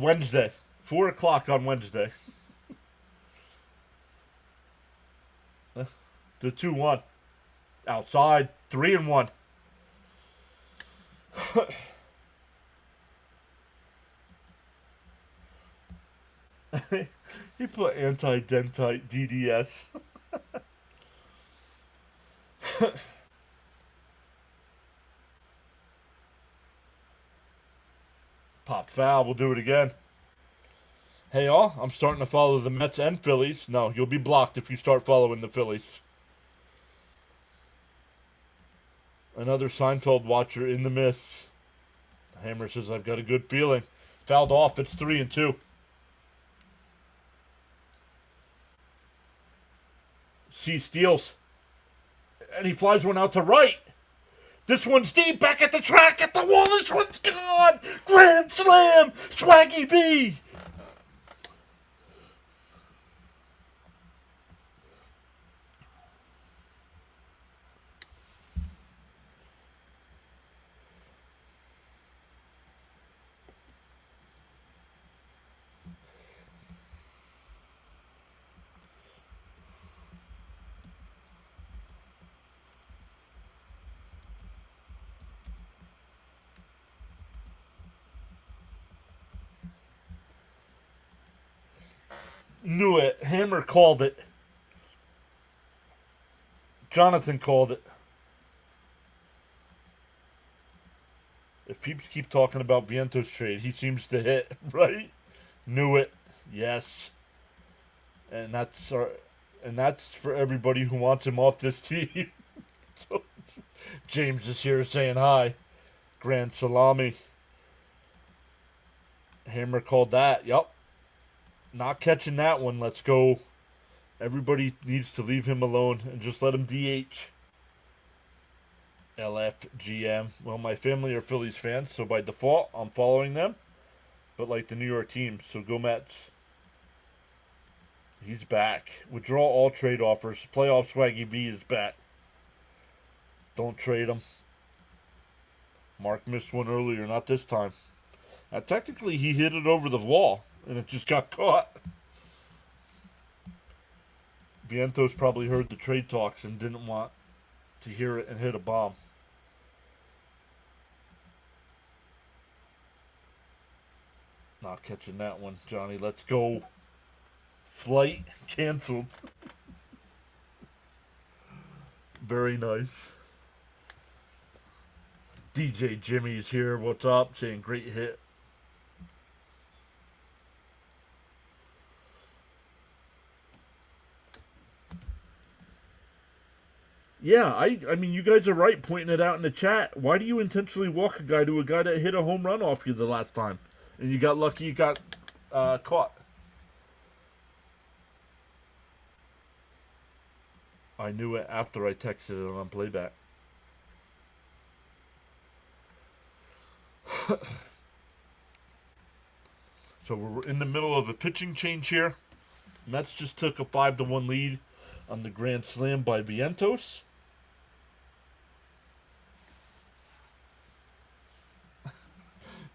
Wednesday. 4 o'clock on Wednesday. The 2-1. Outside. 3-1. He put anti-dentite DDS. Pop foul. We'll do it again. Hey, y'all. I'm starting to follow the Mets and Phillies. No, you'll be blocked if you start following the Phillies. Another Seinfeld watcher in the miss. Hammer says, I've got a good feeling. Fouled off. It's 3-2. C steals. And he flies one out to right. This one's deep. Back at the track. At the wall. This one's gone. Grand slam. Swaggy B. Knew it. Hammer called it. Jonathan called it. If peeps keep talking about Vientos trade, he seems to hit, right? Knew it. Yes. And that's for everybody who wants him off this team. So, James is here saying hi. Grand salami. Hammer called that. Yup. Not catching that one. Let's go. Everybody needs to leave him alone and just let him DH. LFGM. Well, my family are Phillies fans, so by default, I'm following them. But like the New York team, so go Mets. He's back. Withdraw all trade offers. Playoff Swaggy V is back. Don't trade him. Mark missed one earlier, not this time. Technically, he hit it over the wall. And it just got caught. Vientos probably heard the trade talks and didn't want to hear it and hit a bomb. Not catching that one, Johnny. Let's go. Flight canceled. Very nice. DJ Jimmy's here. What's up? Saying great hit. Yeah, I mean, you guys are right pointing it out in the chat. Why do you intentionally walk a guy to a guy that hit a home run off you the last time? And you got lucky you got caught. I knew it after I texted it on playback. So we're in the middle of a pitching change here. Mets just took a 5-1 lead on the grand slam by Vientos.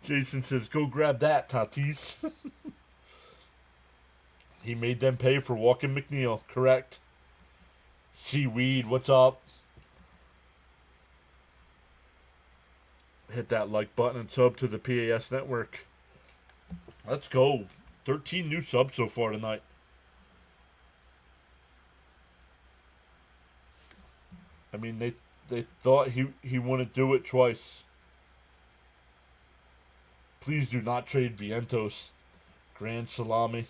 Jason says, go grab that, Tatis. He made them pay for walking McNeil. Correct. Seaweed, what's up? Hit that like button and sub to the PAS network. Let's go. 13 new subs so far tonight. I mean, they thought he wouldn't do it twice. Please do not trade Vientos. Grand salami.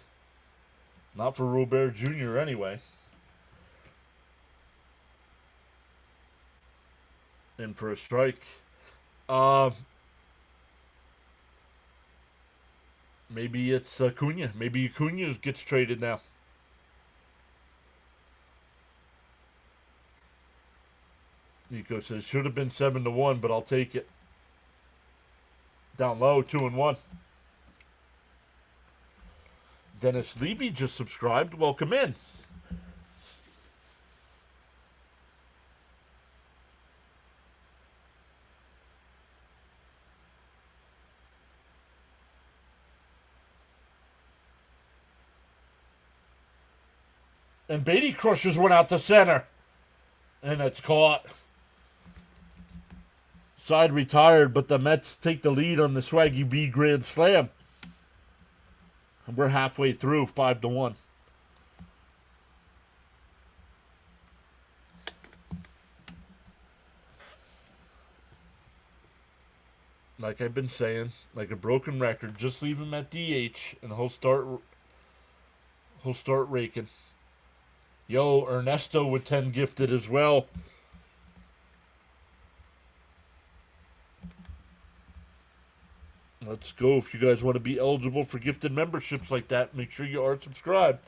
Not for Robert Jr. anyway. And for a strike. Maybe it's Acuna. Maybe Acuna gets traded now. Nico says, should have been 7-1, but I'll take it. Down low, 2-1. Dennis Levy just subscribed. Welcome in. And Beatty Crushers went out to center. And it's caught. Side retired, but the Mets take the lead on the Swaggy B Grand Slam. And we're halfway through, 5-1. Like I've been saying, like a broken record, just leave him at DH and he'll start raking. Yo, Ernesto with 10 gifted as well. Let's go. If you guys want to be eligible for gifted memberships like that, make sure you are subscribed.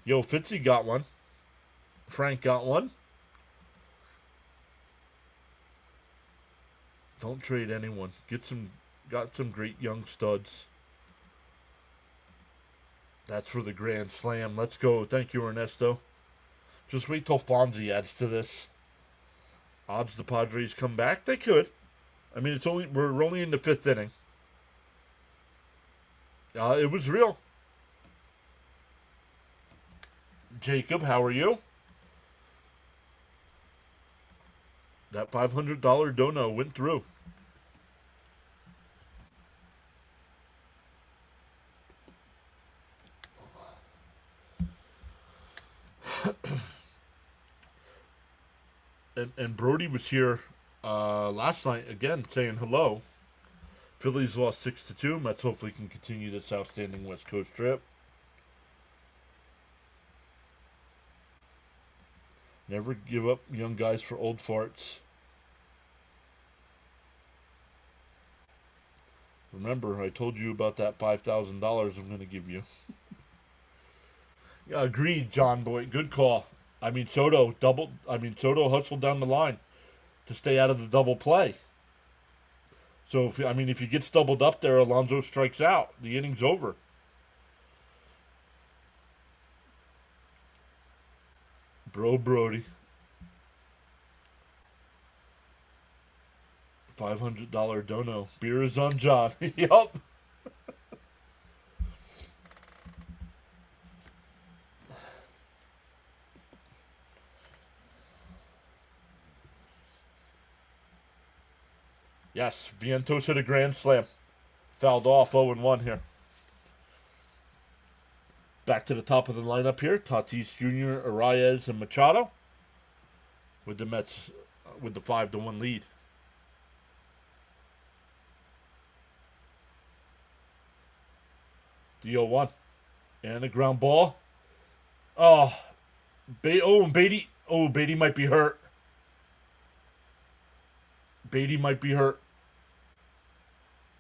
Yo, Fitzy got one. Frank got one. Don't trade anyone. Got some great young studs. That's for the Grand Slam. Let's go. Thank you, Ernesto. Just wait till Fonzie adds to this. Odds the Padres come back? They could. I mean, we're only in the 5th inning. It was real. Jacob, how are you? That $500 dono went through. and Brody was here last night again saying hello. Phillies lost 6-2. Mets hopefully can continue this outstanding West Coast trip. Never give up young guys for old farts. Remember, I told you about that $5,000 I'm going to give you. Yeah, agreed, John Boy. Good call. Soto hustled down the line to stay out of the double play. So, if he gets doubled up there, Alonso strikes out. The inning's over. Brody. $500 dono. Beer is on John. Yup. Yes, Vientos hit a grand slam. Fouled off 0-1 here. Back to the top of the lineup here. Tatis Jr., Arias, and Machado. With the Mets with the 5-1 lead. The 0-1. And a ground ball. Oh, and Beatty. Oh, Beatty might be hurt. Beatty might be hurt.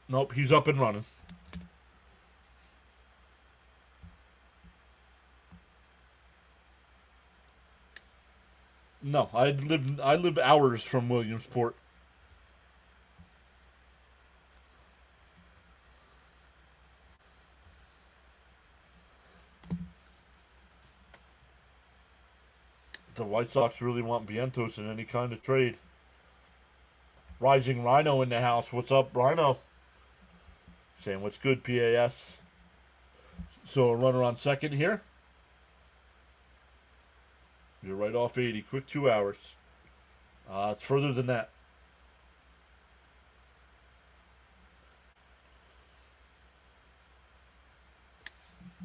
Nope, he's up and running. No, I live hours from Williamsport. The White Sox really want Vientos in any kind of trade. Rising Rhino in the house. What's up, Rhino? Saying what's good, PAS. So a runner on second here. You're right off 80. Quick 2 hours. It's further than that.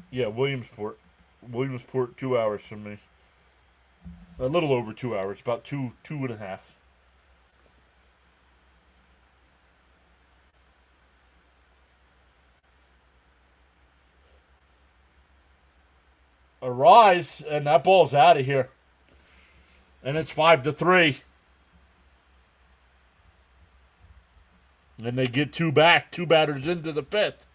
Yeah, Williamsport. Williamsport, 2 hours from me. A little over 2 hours. About two and a half. A rise, and that ball's out of here. And it's 5-3. And they get two back. Two batters into the fifth.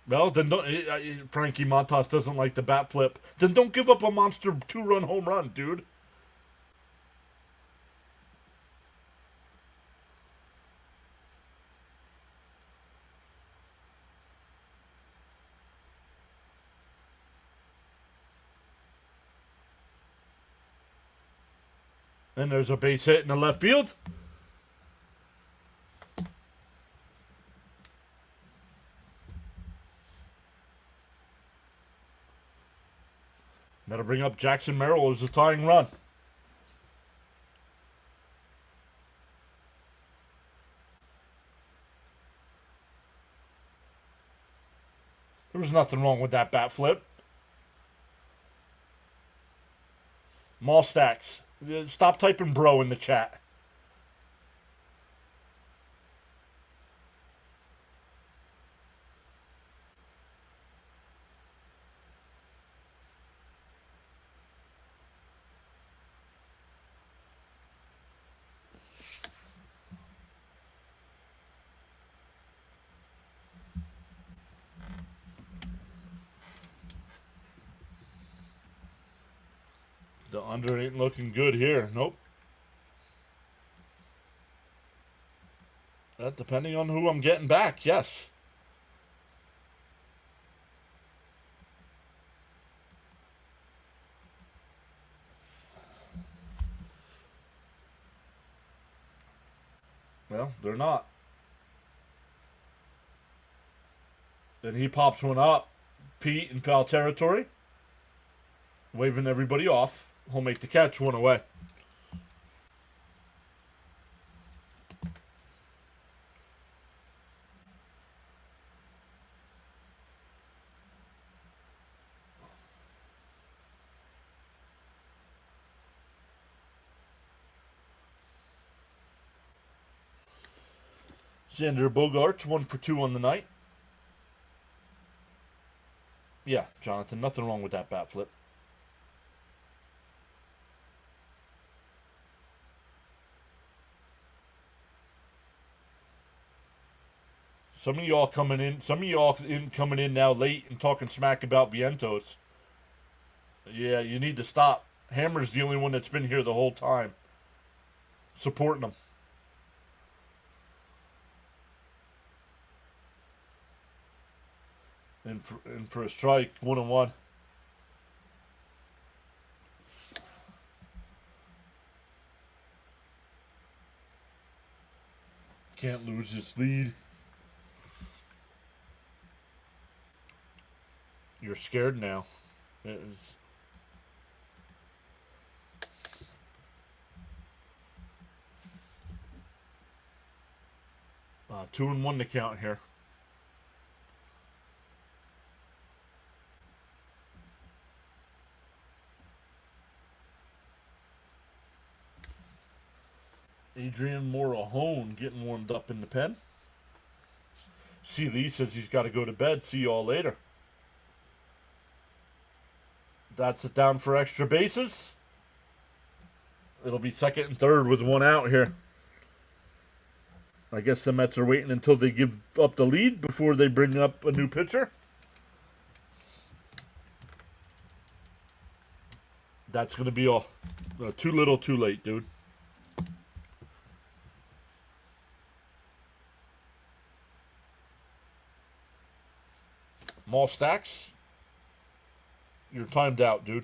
Well, then Frankie Montas doesn't like the bat flip. Then don't give up a monster 2-run home run, dude. And there's a base hit in the left field. That'll bring up Jackson Merrill as a tying run. There was nothing wrong with that bat flip. Mallstacks. Stop typing bro in the chat. The under ain't looking good here. Nope. Depending on who I'm getting back, yes. Well, they're not. Then he pops one up. Pete in foul territory. Waving everybody off. He'll make the catch, one away. Xander Bogaerts, 1 for 2 on the night. Yeah, Jonathan, nothing wrong with that bat flip. Some of y'all coming in now late and talking smack about Vientos. Yeah, you need to stop. Hammer's the only one that's been here the whole time. Supporting them. And for a strike, 1-1. Can't lose this lead. You're scared now. 2-1 to count here. Adrian Morahone getting warmed up in the pen. C. Lee says he's got to go to bed. See you all later. That's it down for extra bases. It'll be second and third with one out here. I guess the Mets are waiting until they give up the lead before they bring up a new pitcher. That's going to be all. Too little, too late, dude. Mall Stacks, you're timed out, dude.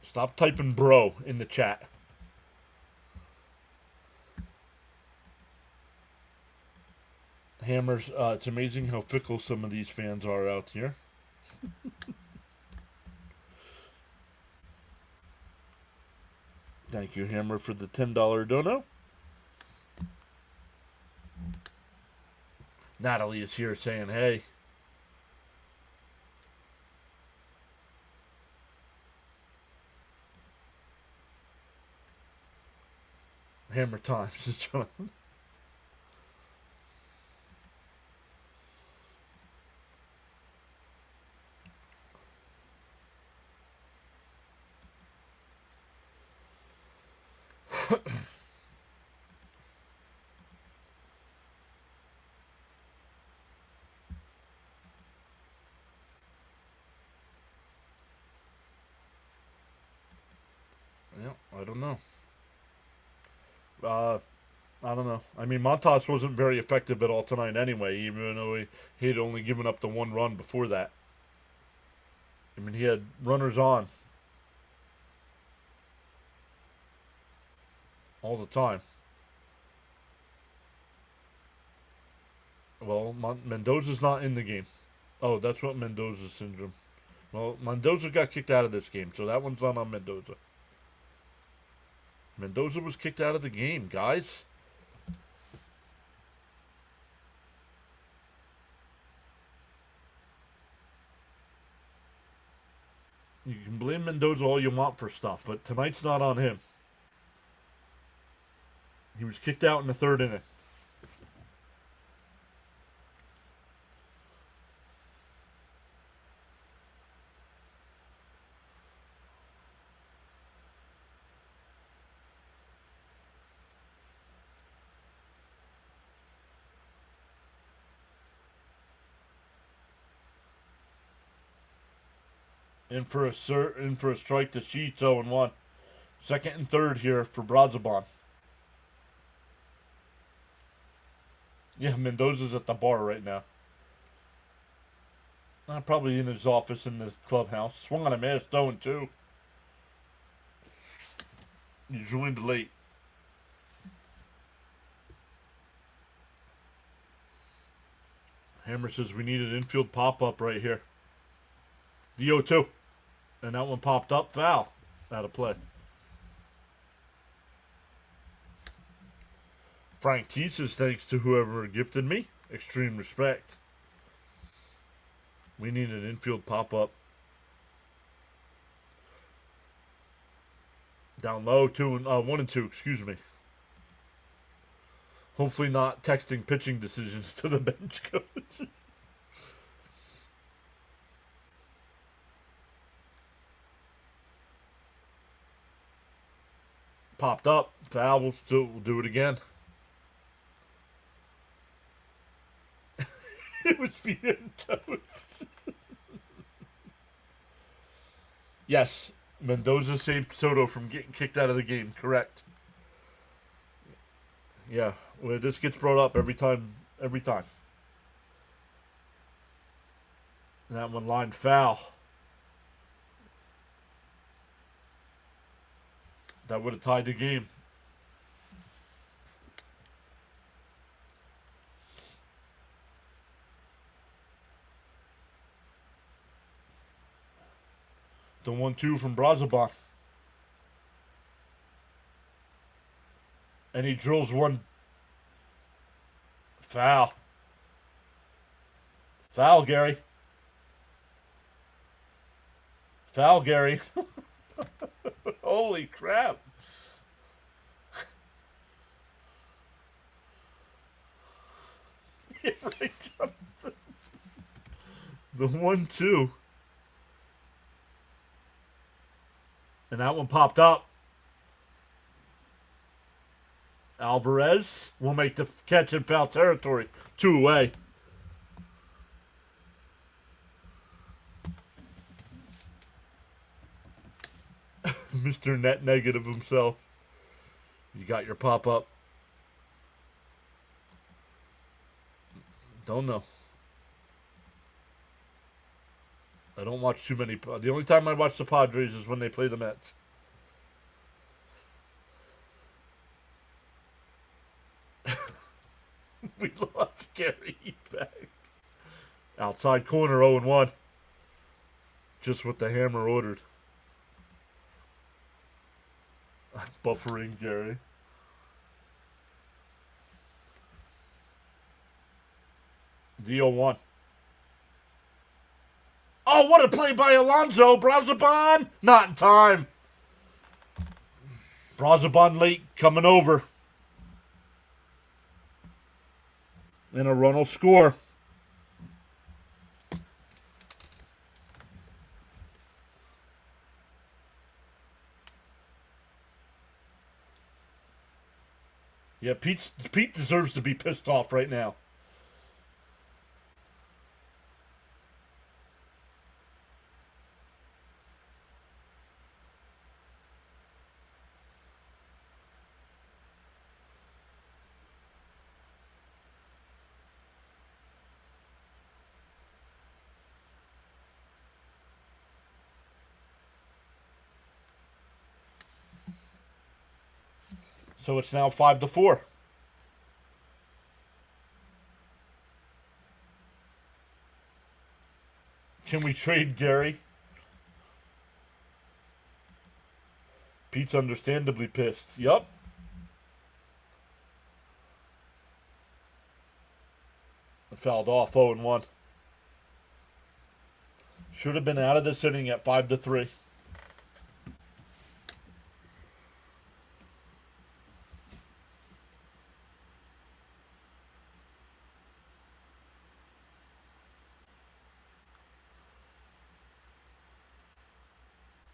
Stop typing bro in the chat. Hammers, it's amazing how fickle some of these fans are out here. Thank you, Hammer, for the $10 dono. Natalie is here saying, hey. Hammer Times is trying. Yeah, I don't know. I don't know. I mean, Montas wasn't very effective at all tonight anyway, even though he had only given up the one run before that. I mean, he had runners on all the time. Well, Mendoza's not in the game. Oh, that's what Mendoza syndrome. Well, Mendoza got kicked out of this game, so that one's not on Mendoza. Mendoza was kicked out of the game, guys. You can blame Mendoza all you want for stuff, but tonight's not on him. He was kicked out in the third inning. In for a strike to Sheets, 0-1. Second and third here for Brazabon. Yeah, Mendoza's at the bar right now. Probably in his office in the clubhouse. Swung on a miss, 0-2. You joined late. Hammer says we need an infield pop-up right here. The 0-2. And that one popped up. Foul. Out of play. Frank T says thanks to whoever gifted me. Extreme respect. We need an infield pop-up. Down low, 1 and 2, excuse me. Hopefully not texting pitching decisions to the bench coach. Popped up. Foul. We'll do it again. It was Vientos. Yes. Mendoza saved Soto from getting kicked out of the game. Correct. Yeah. Well, this gets brought up every time. Every time. And that one lined foul. That would have tied the game. The 1-2 from Brazoban. And he drills one. Foul. Foul, Gary. Foul, Gary. Holy crap. Yeah, right. The 1-2. And that one popped up. Alvarez will make the catch in foul territory. 2 away. Mr. Net Negative himself. You got your pop-up. Don't know. I don't watch too many. The only time I watch the Padres is when they play the Mets. We lost Gary back. Outside corner 0-1. Just what the hammer ordered. Buffering Gary. The 0-1. Oh, what a play by Alonso. Brazoban. Not in time. Brazoban late coming over. And a run will score. Yeah, Pete deserves to be pissed off right now. So it's now 5-4. Can we trade Gary? Pete's understandably pissed. Yup. Fouled off 0-1. Should have been out of this inning at 5-3.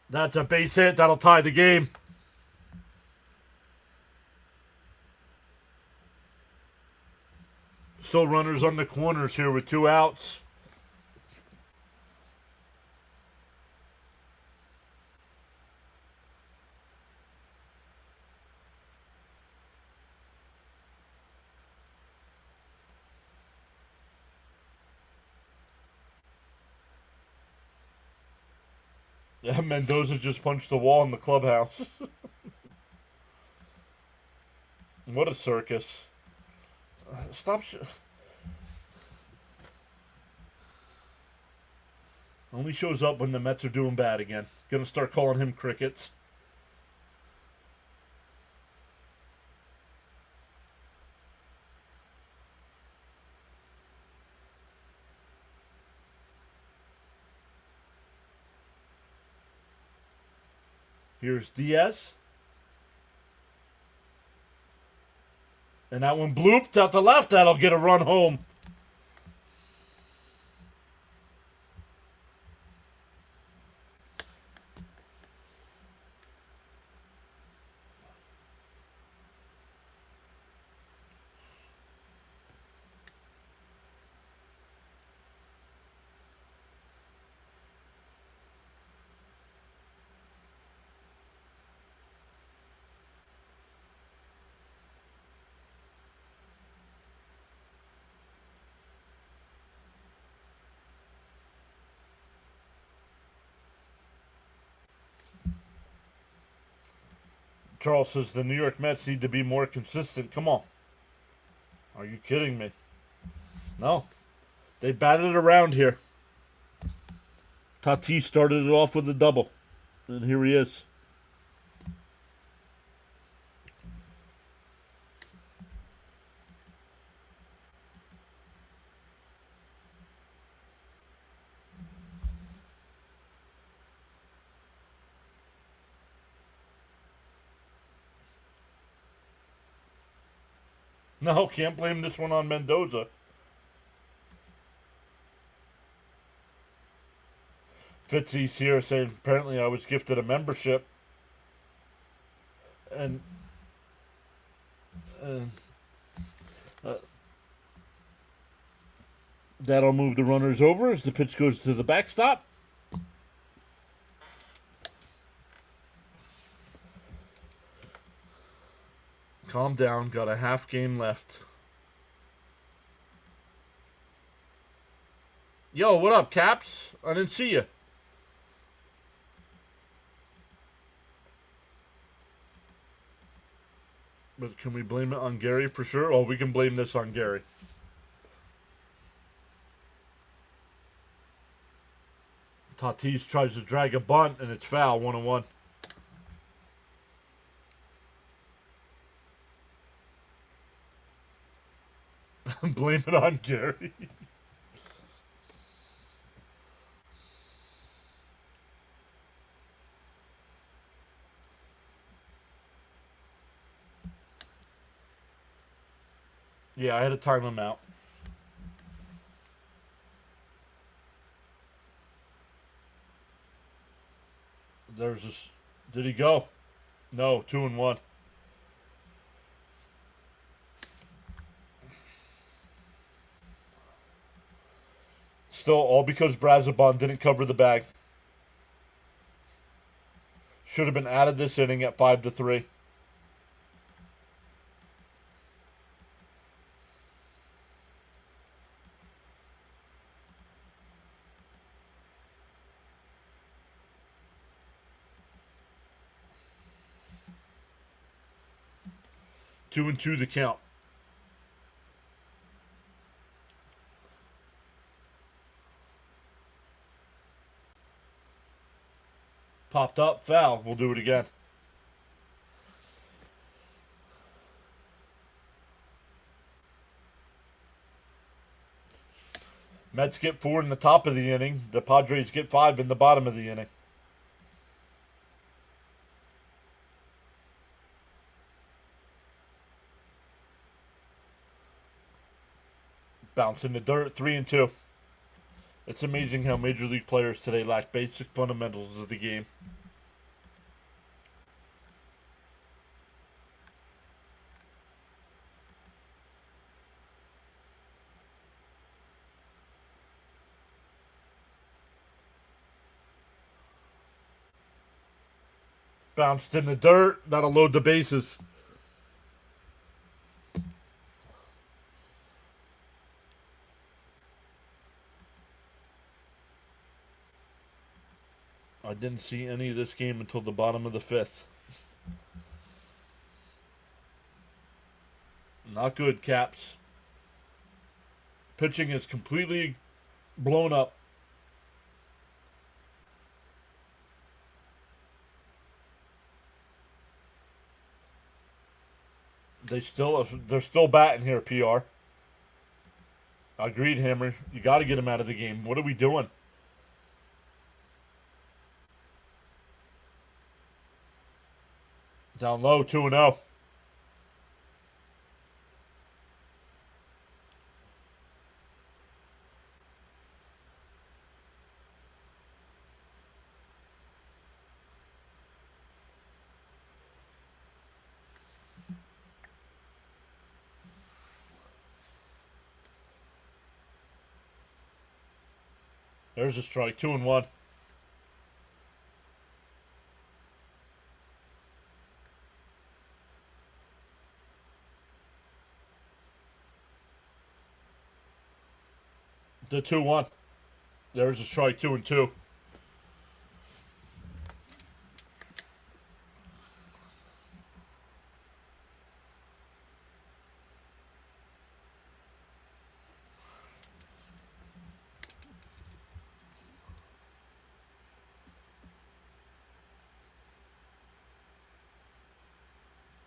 That's a base hit. That'll tie the game. Still runners on the corners here with 2 outs. Yeah, Mendoza just punched the wall in the clubhouse. What a circus. Stop. Only shows up when the Mets are doing bad again. Gonna start calling him crickets. Here's Diaz. And that one blooped out to left. That'll get a run home. Charles says the New York Mets need to be more consistent. Come on. Are you kidding me? No. They batted it around here. Tatis started it off with a double. And here he is. No, can't blame this one on Mendoza. Fitzy's here saying apparently I was gifted a membership. And uh, that'll move the runners over as the pitch goes to the backstop. Calm down, got a half game left. Yo, what up, Caps? I didn't see you. But can we blame it on Gary for sure? Oh, we can blame this on Gary. Tatis tries to drag a bunt, and it's foul, 1-1. Blame it on Gary. Yeah, I had to time him out. There's this. Did he go? No, 2-1. Still, all because Brazabon didn't cover the bag. Should have been added this inning at 5-3. Two and two the count. Popped up, foul. We'll do it again. Mets get 4 in the top of the inning. The Padres get 5 in the bottom of the inning. Bounce in the dirt, 3-2. It's amazing how Major League players today lack basic fundamentals of the game. Bounced in the dirt. That'll load the bases. I didn't see any of this game until the bottom of the 5th. Not good, Caps. Pitching is completely blown up. They're still batting here, PR. Agreed, Hammer. You got to get him out of the game. What are we doing? Down low, 2-0. There's a strike, 2-1. The 2-1. There's a strike, 2-2.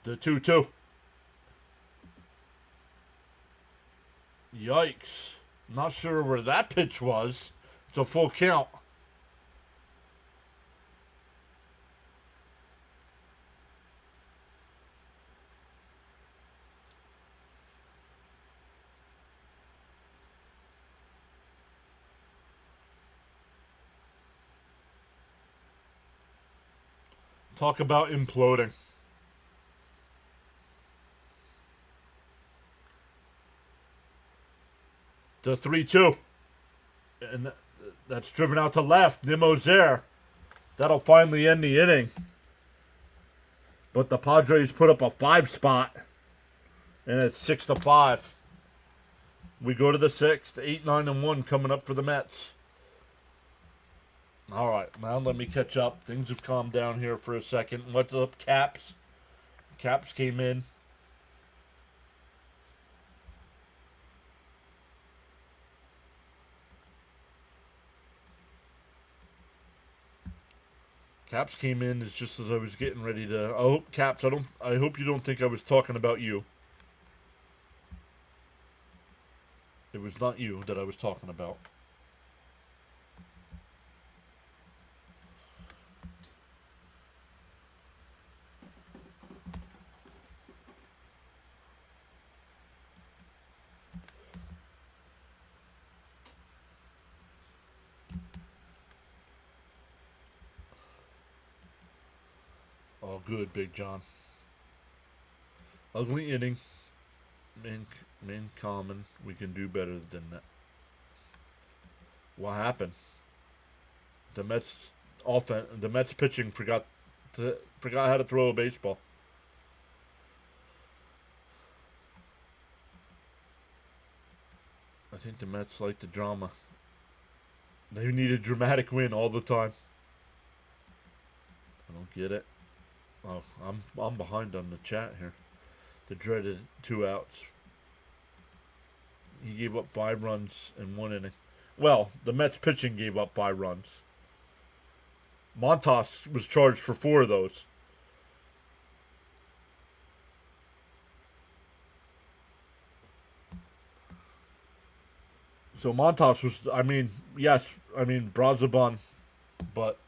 The 2-2. Yikes. Not sure where that pitch was. It's a full count. Talk about imploding. The 3-2. And that's driven out to left. Nimmo's there. That'll finally end the inning. But the Padres put up a 5 spot. And it's 6-5. We go to the 6th. 8-9-1 coming up for the Mets. All right, now let me catch up. Things have calmed down here for a second. What's up, Caps? Caps came in. Caps came in as just as I was getting ready to. I hope Caps. I hope you don't think I was talking about you. It was not you that I was talking about. All good, Big John. Ugly inning. Main common. We can do better than that. What happened? The Mets offense. The Mets pitching forgot how to throw a baseball. I think the Mets like the drama. They need a dramatic win all the time. I don't get it. Oh, I'm behind on the chat here. The dreaded 2 outs. He gave up 5 runs in 1 inning. Well, the Mets pitching gave up 5 runs. Montas was charged for 4 of those. So Montas was, Brazoban, but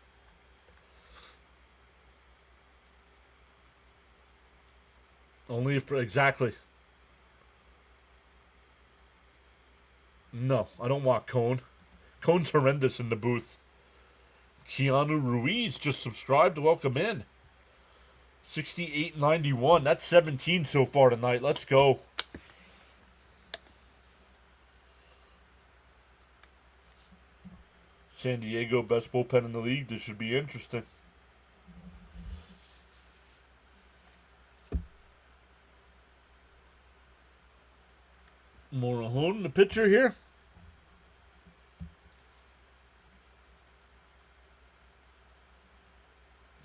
only if, exactly. No, I don't want Cone. Cone's horrendous in the booth. Keanu Ruiz just subscribed. Welcome in. 68.91. That's 17 so far tonight. Let's go. San Diego, best bullpen in the league. This should be interesting. Morejon, the pitcher here.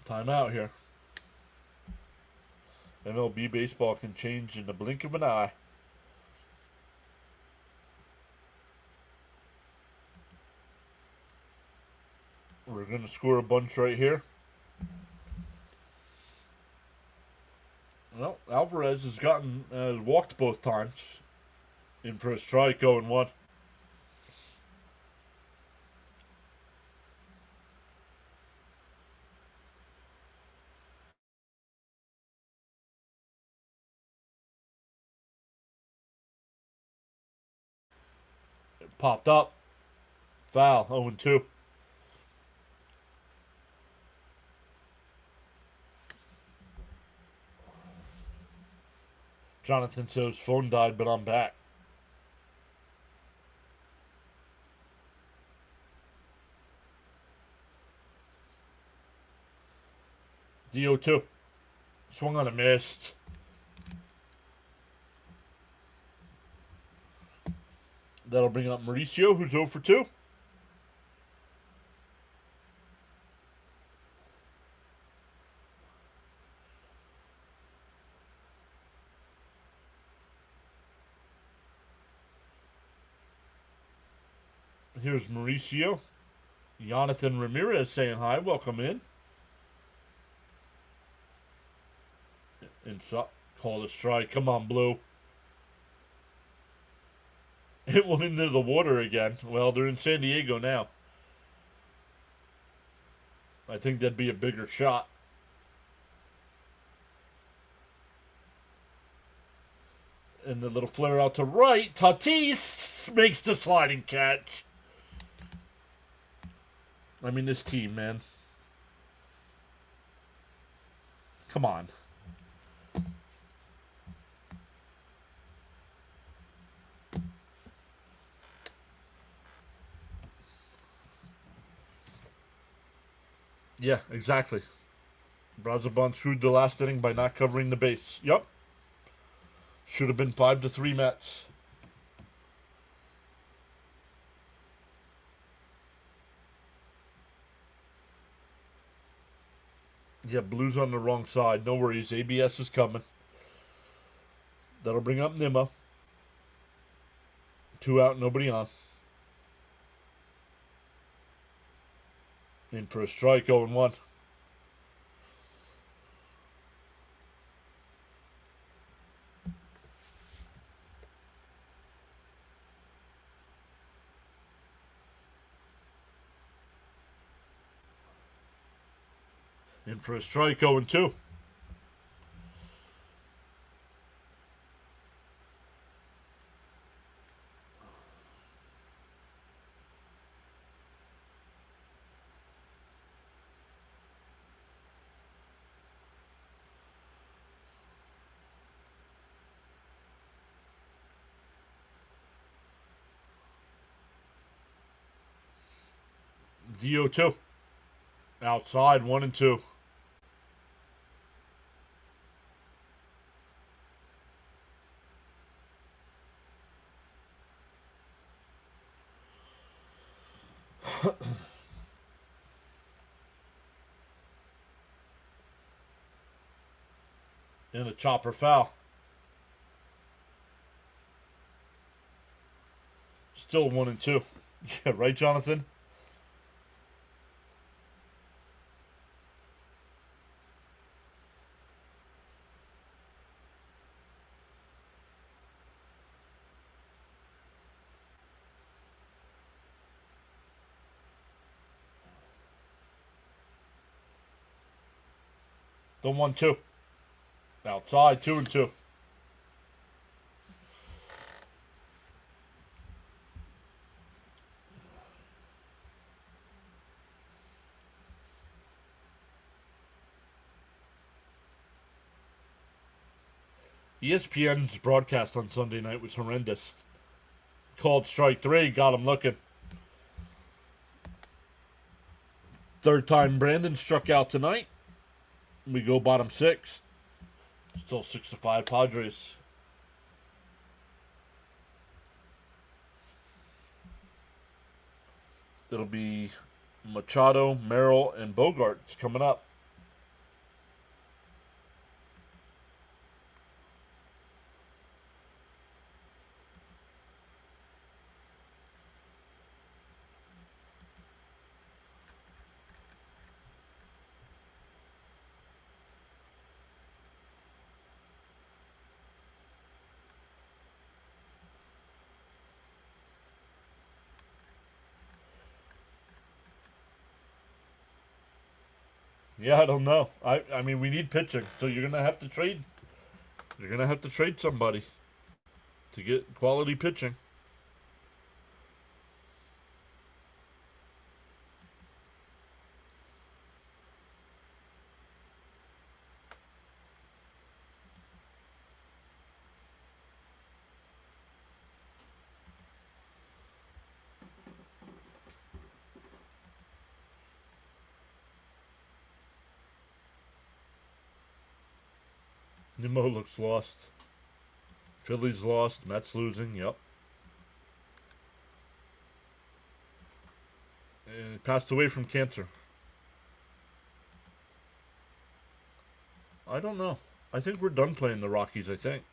Timeout here. MLB baseball can change in the blink of an eye. We're going to score a bunch right here. Well, Alvarez has walked both times. In for a strike, 0-1. It popped up. Foul, 0-2. Jonathan says phone died, but I'm back. DO2. Swung on a missed. That'll bring up Mauricio, who's 0 for 2. Here's Mauricio. Jonathan Ramirez saying hi. Welcome in. Inside. Call a strike. Come on, Blue. It went into the water again. Well, they're in San Diego now. I think that'd be a bigger shot. And the little flare out to right. Tatis makes the sliding catch. I mean, this team, man. Come on. Yeah, exactly. Brazzabon screwed the last inning by not covering the base. Yep. Should have been 5-3 Mets. Yeah, Blue's on the wrong side. No worries. ABS is coming. That'll bring up Nima. 2 out, nobody on. In for a strike, 0-1. In for a strike, 0-2. DO2. Outside, 1-2. And a chopper foul. Still 1-2. Yeah, right, Jonathan? The 1-2. Outside, 2-2. ESPN's broadcast on Sunday night was horrendous. Called strike 3, got him looking. Third time Brandon struck out tonight. We go bottom 6. Still 6-5 Padres. It'll be Machado, Merrill, and Bogarts coming up. Yeah, I don't know. I mean, we need pitching, so you're gonna have to trade. You're gonna have to trade somebody to get quality pitching. Nimmo looks lost. Phillies lost. Mets losing. Yep. And passed away from cancer. I don't know. I think we're done playing the Rockies, I think.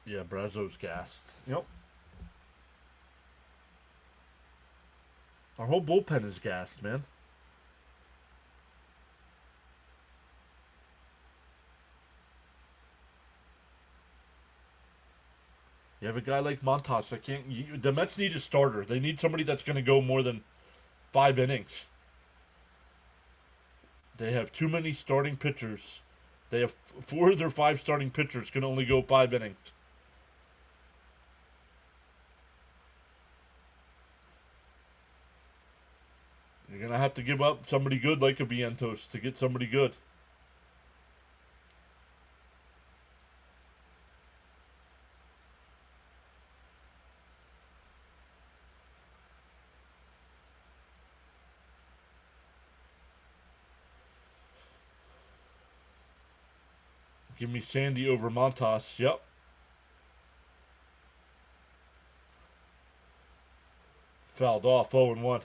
Yeah, Brazo's gassed. Yep. Our whole bullpen is gassed, man. You have a guy like Montas. The Mets need a starter. They need somebody that's going to go more than 5 innings. They have too many starting pitchers. They have 4 of their 5 starting pitchers can only go 5 innings. You're going to have to give up somebody good like a Vientos to get somebody good. Give me Sandy over Montas. Yep. Fouled off 0-1.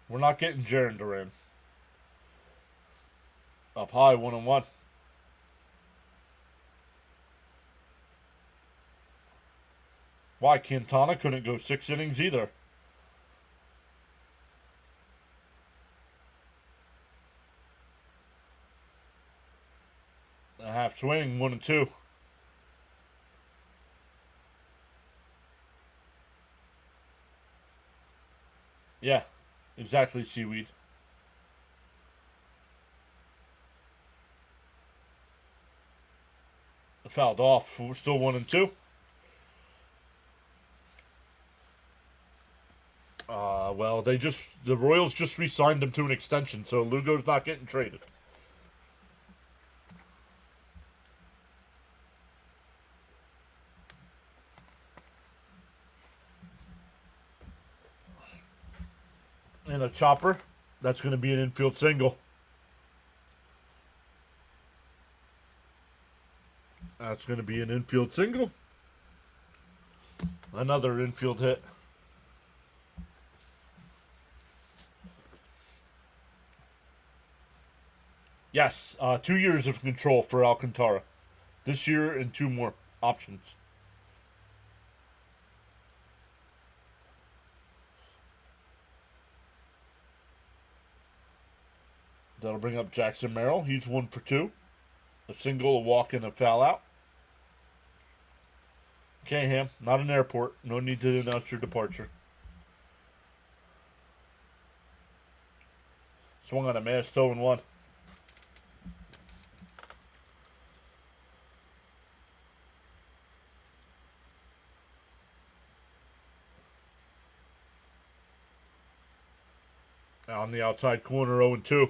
We're not getting Jarren Duran. Up high 1-1. Why? Quintana couldn't go 6 innings either. A half swing, 1-2. Yeah, exactly, Seaweed. Fouled off. We're still 1-2. Well, the Royals just re-signed him to an extension, so Lugo's not getting traded. And a chopper. That's going to be an infield single. That's going to be an infield single. Another infield hit. Yes, 2 years of control for Alcantara. This year and 2 more options. That'll bring up Jackson Merrill. He's 1 for 2. A single, a walk, and a foul out. Okay, Ham. Not an airport. No need to announce your departure. Swung on a mass 0-1. On the outside corner, 0-2.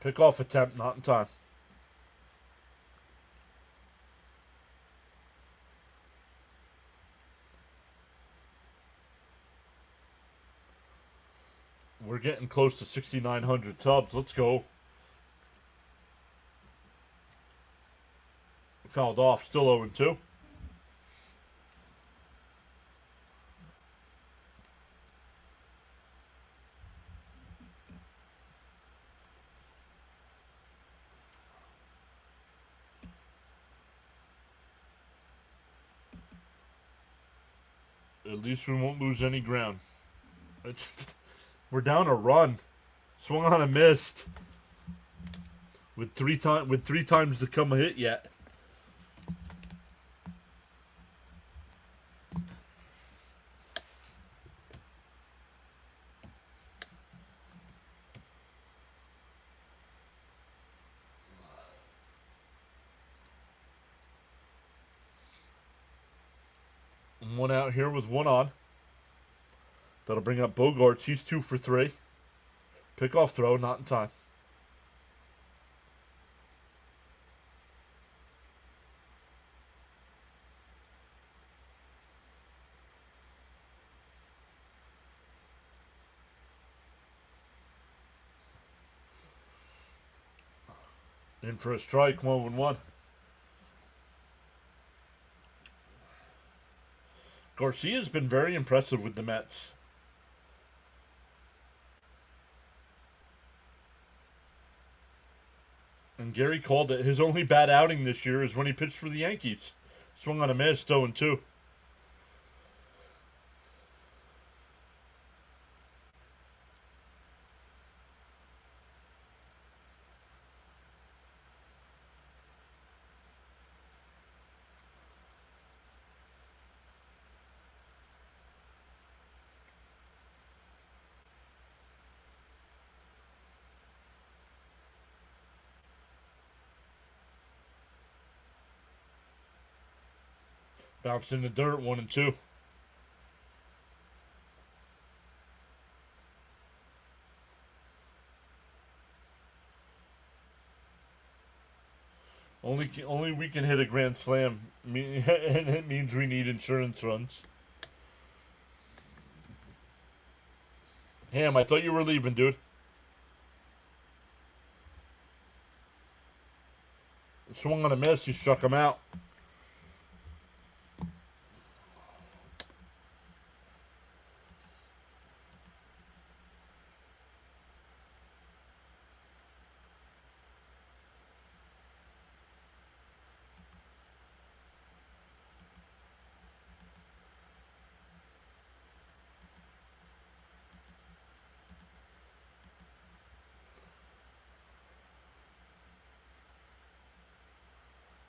Pick-off attempt, not in time. We're getting close to 6,900 subs. Let's go. Fouled off, still 0-2. At least we won't lose any ground. We're down a run. Swung on a missed. With three times to come a hit yet. And 1 out here with 1 on. That'll bring up Bogarts. He's 2 for 3. Pick-off throw, not in time. In for a strike, 1-1. Garcia's been very impressive with the Mets. And Gary called it. His only bad outing this year is when he pitched for the Yankees. Swung on a miss, 0-2. Bounced in the dirt, 1-2. Only we can hit a grand slam, and it means we need insurance runs. Ham, I thought you were leaving, dude. Swung on a miss, he struck him out.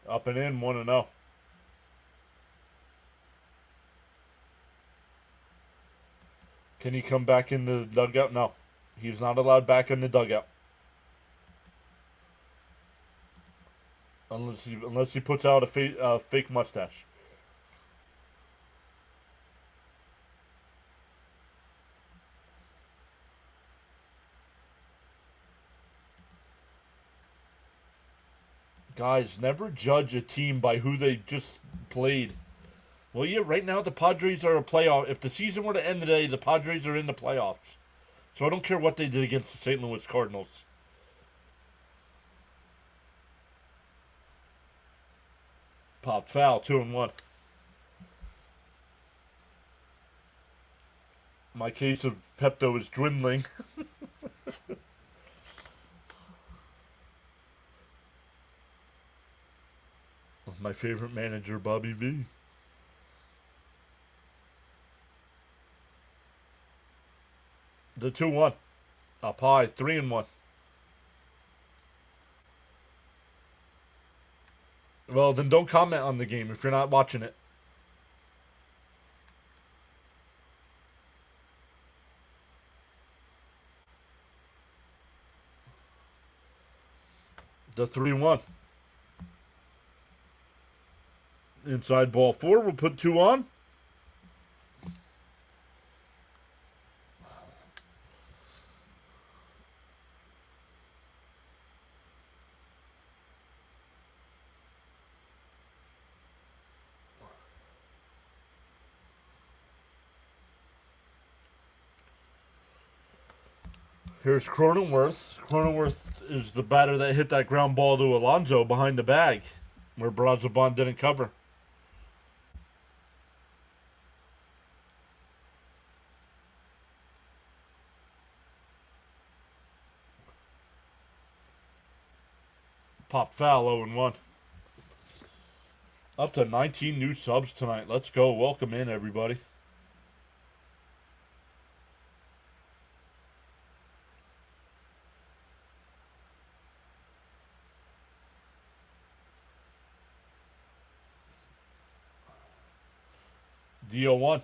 Up and in, 1-0. Can he come back in the dugout? No. He's not allowed back in the dugout. Unless he puts out a fake mustache. Guys, never judge a team by who they just played. Well, yeah, right now the Padres are a playoff. If the season were to end today, the Padres are in the playoffs. So I don't care what they did against the St. Louis Cardinals. Popped foul, 2-1. My case of Pepto is dwindling. My favorite manager, Bobby V. The 2-1. Up high, 3-1. Well, then don't comment on the game if you're not watching it. The 3-1. Inside ball 4. We'll put 2 on. Here's Cronenworth. Cronenworth is the batter that hit that ground ball to Alonso behind the bag, where Brazoban didn't cover. Pop foul, 0-1. Up to 19 new subs tonight. Let's go. Welcome in, everybody. D-0-1.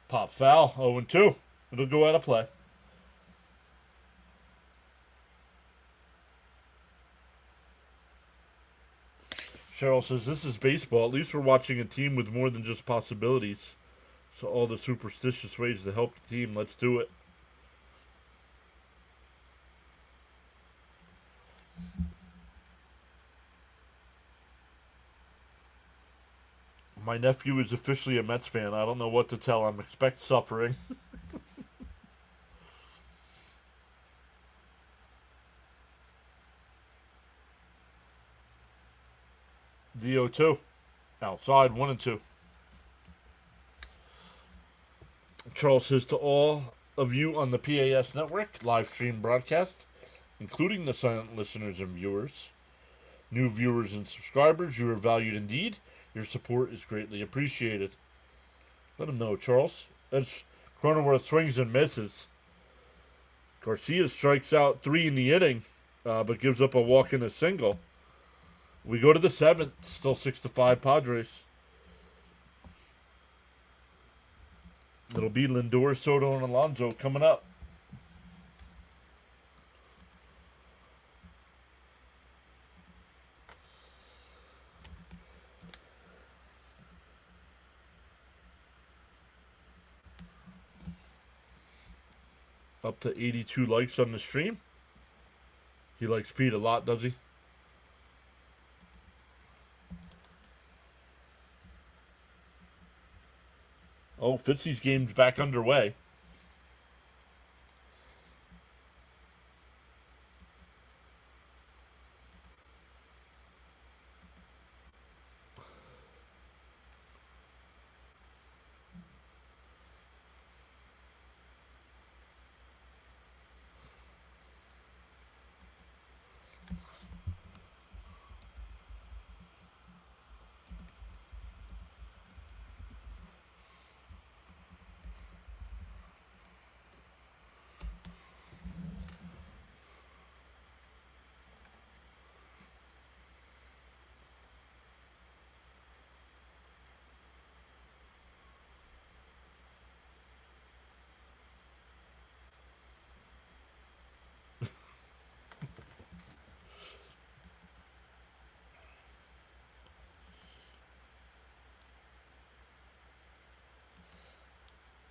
Pop foul, 0-2. It'll go out of play. Cheryl says, this is baseball. At least we're watching a team with more than just possibilities. So all the superstitious ways to help the team. Let's do it. My nephew is officially a Mets fan. I don't know what to tell him. Expect suffering. D-0-2. Outside, 1-2. Charles says to all of you on the PAS network, live stream broadcast, including the silent listeners and viewers, new viewers and subscribers, you are valued indeed. Your support is greatly appreciated. Let him know, Charles. As Cronenworth swings and misses. Garcia strikes out 3 in the inning, but gives up a walk and a single. We go to the 7th, still 6-5 Padres. It'll be Lindor, Soto, and Alonso coming up. Up to 82 likes on the stream. He likes Pete a lot, does he? Oh, Fitzy's game's back underway.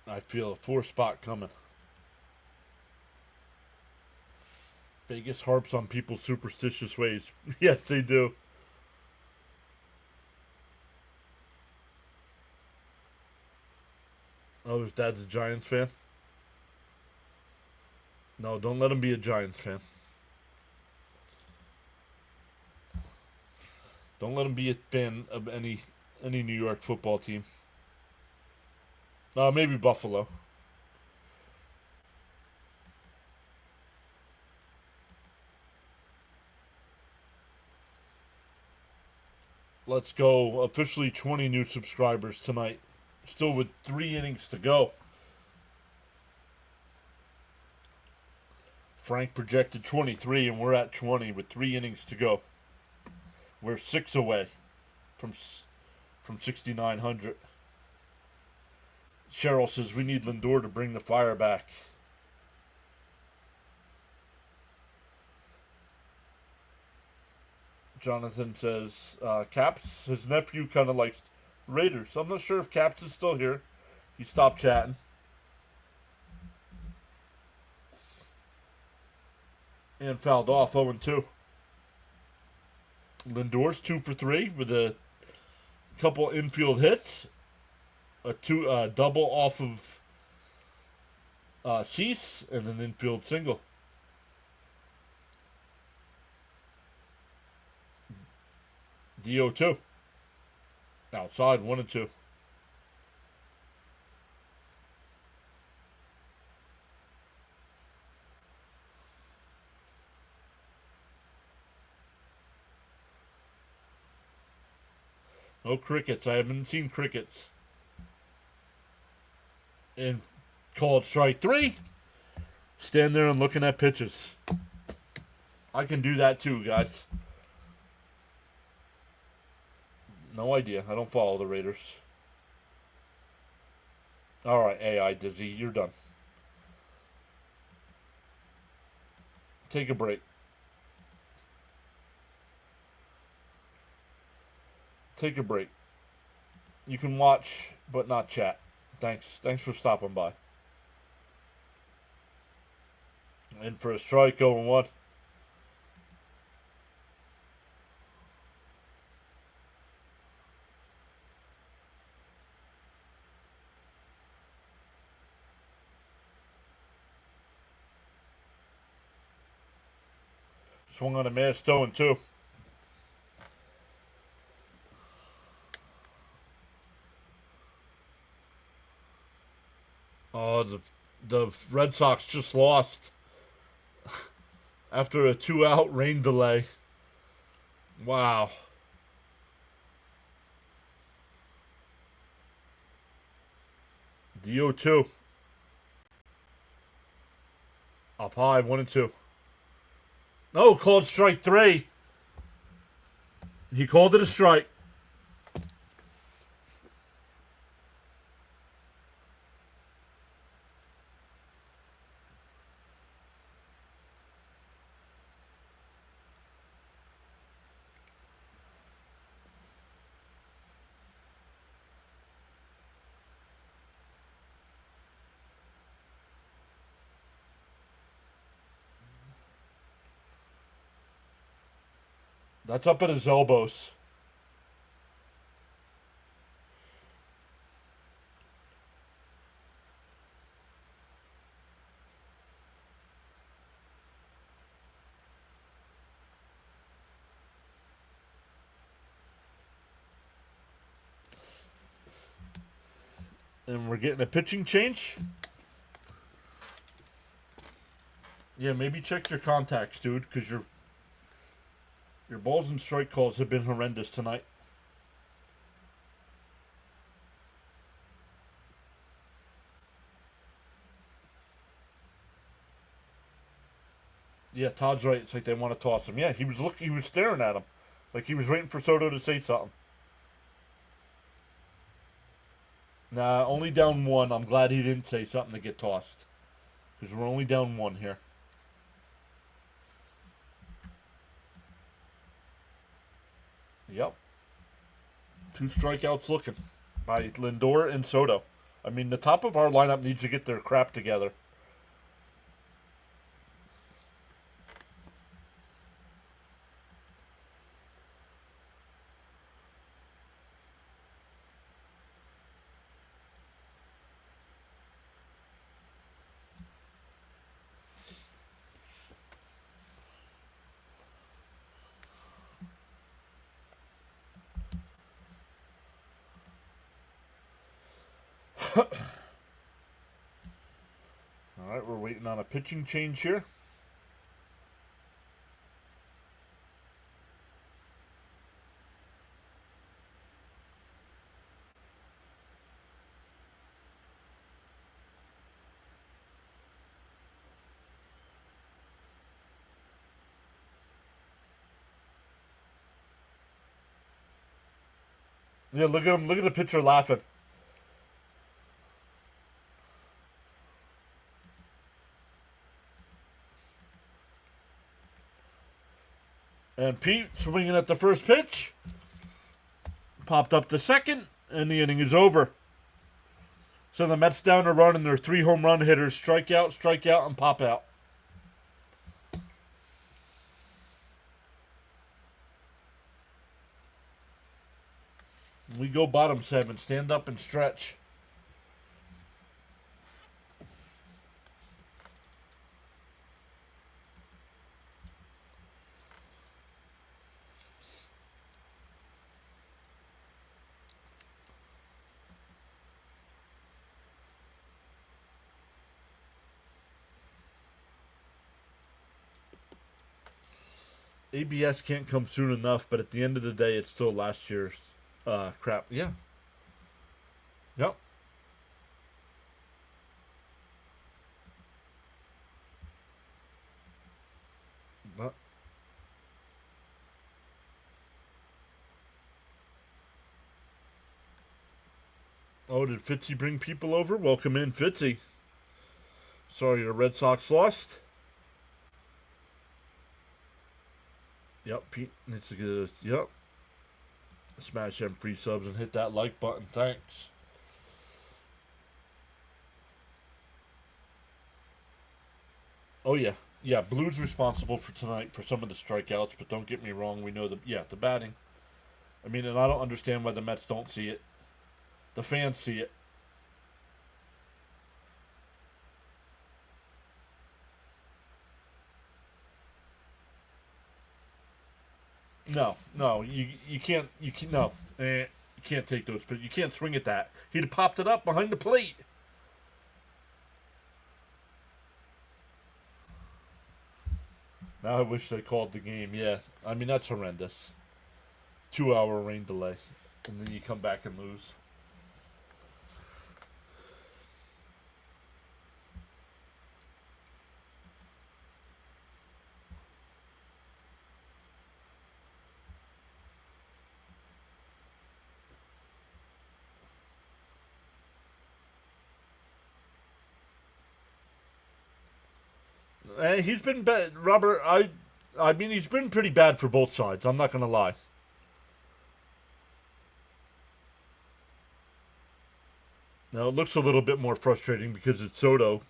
I feel a 4 spot coming. Vegas harps on people's superstitious ways. Yes, they do. Oh, his dad's a Giants fan? No, don't let him be a Giants fan. Don't let him be a fan of any New York football team. Maybe Buffalo. Let's go. Officially 20 new subscribers tonight. Still with 3 innings to go. Frank projected 23, and we're at 20 with 3 innings to go. We're 6 away from 6,900. Cheryl says we need Lindor to bring the fire back. Jonathan says Caps, his nephew kind of likes Raiders. I'm not sure if Caps is still here. He stopped chatting. And fouled off 0-2. Lindor's 2 for 3 with a couple infield hits. A double off of Cease and an infield single. DO2. Outside 1-2. No crickets. I haven't seen crickets. And called strike 3. Stand there and looking at pitches. I can do that too, guys. No idea. I don't follow the Raiders. Alright, AI Dizzy, you're done. Take a break. Take a break. You can watch, but not chat. Thanks for stopping by. And for a strike, 0-1. Swung on a miss, 0-2. The Red Sox just lost after a 2-out rain delay. Wow. DO2. Up high, 1-2. No, called strike 3. He called it a strike. That's up at his elbows. And we're getting a pitching change. Yeah, maybe check your contacts, dude, because your balls and strike calls have been horrendous tonight. Yeah, Todd's right. It's like they want to toss him. Yeah, he was staring at him, like he was waiting for Soto to say something. Nah, only down 1. I'm glad he didn't say something to get tossed, because we're only down 1 here. Yep. 2 strikeouts looking by Lindor and Soto. I mean, the top of our lineup needs to get their crap together. Alright, we're waiting on a pitching change here. Yeah, look at him. Look at the pitcher laughing. And Pete swinging at the first pitch. Popped up the second, and the inning is over. So the Mets down to run, and their 3 home run hitters strike out, and pop out. We go bottom 7. Stand up and stretch. ABS can't come soon enough, but at the end of the day, it's still last year's crap. Yeah. Yep. But oh, did Fitzy bring people over? Welcome in, Fitzy. Sorry, the Red Sox lost. Yep, Pete needs to get a, yep. Smash them free subs and hit that like button. Thanks. Oh, yeah. Yeah, Blue's responsible for tonight for some of the strikeouts, but don't get me wrong. We know the batting. I mean, and I don't understand why the Mets don't see it. The fans see it. No, you can't, no, you can't take those, but you can't swing at that. He'd have popped it up behind the plate. Now I wish they called the game. Yeah, I mean that's horrendous. 2-hour rain delay, and then you come back and lose. He's been bad, Robert. I mean, he's been pretty bad for both sides. I'm not gonna lie. Now it looks a little bit more frustrating because it's Soto.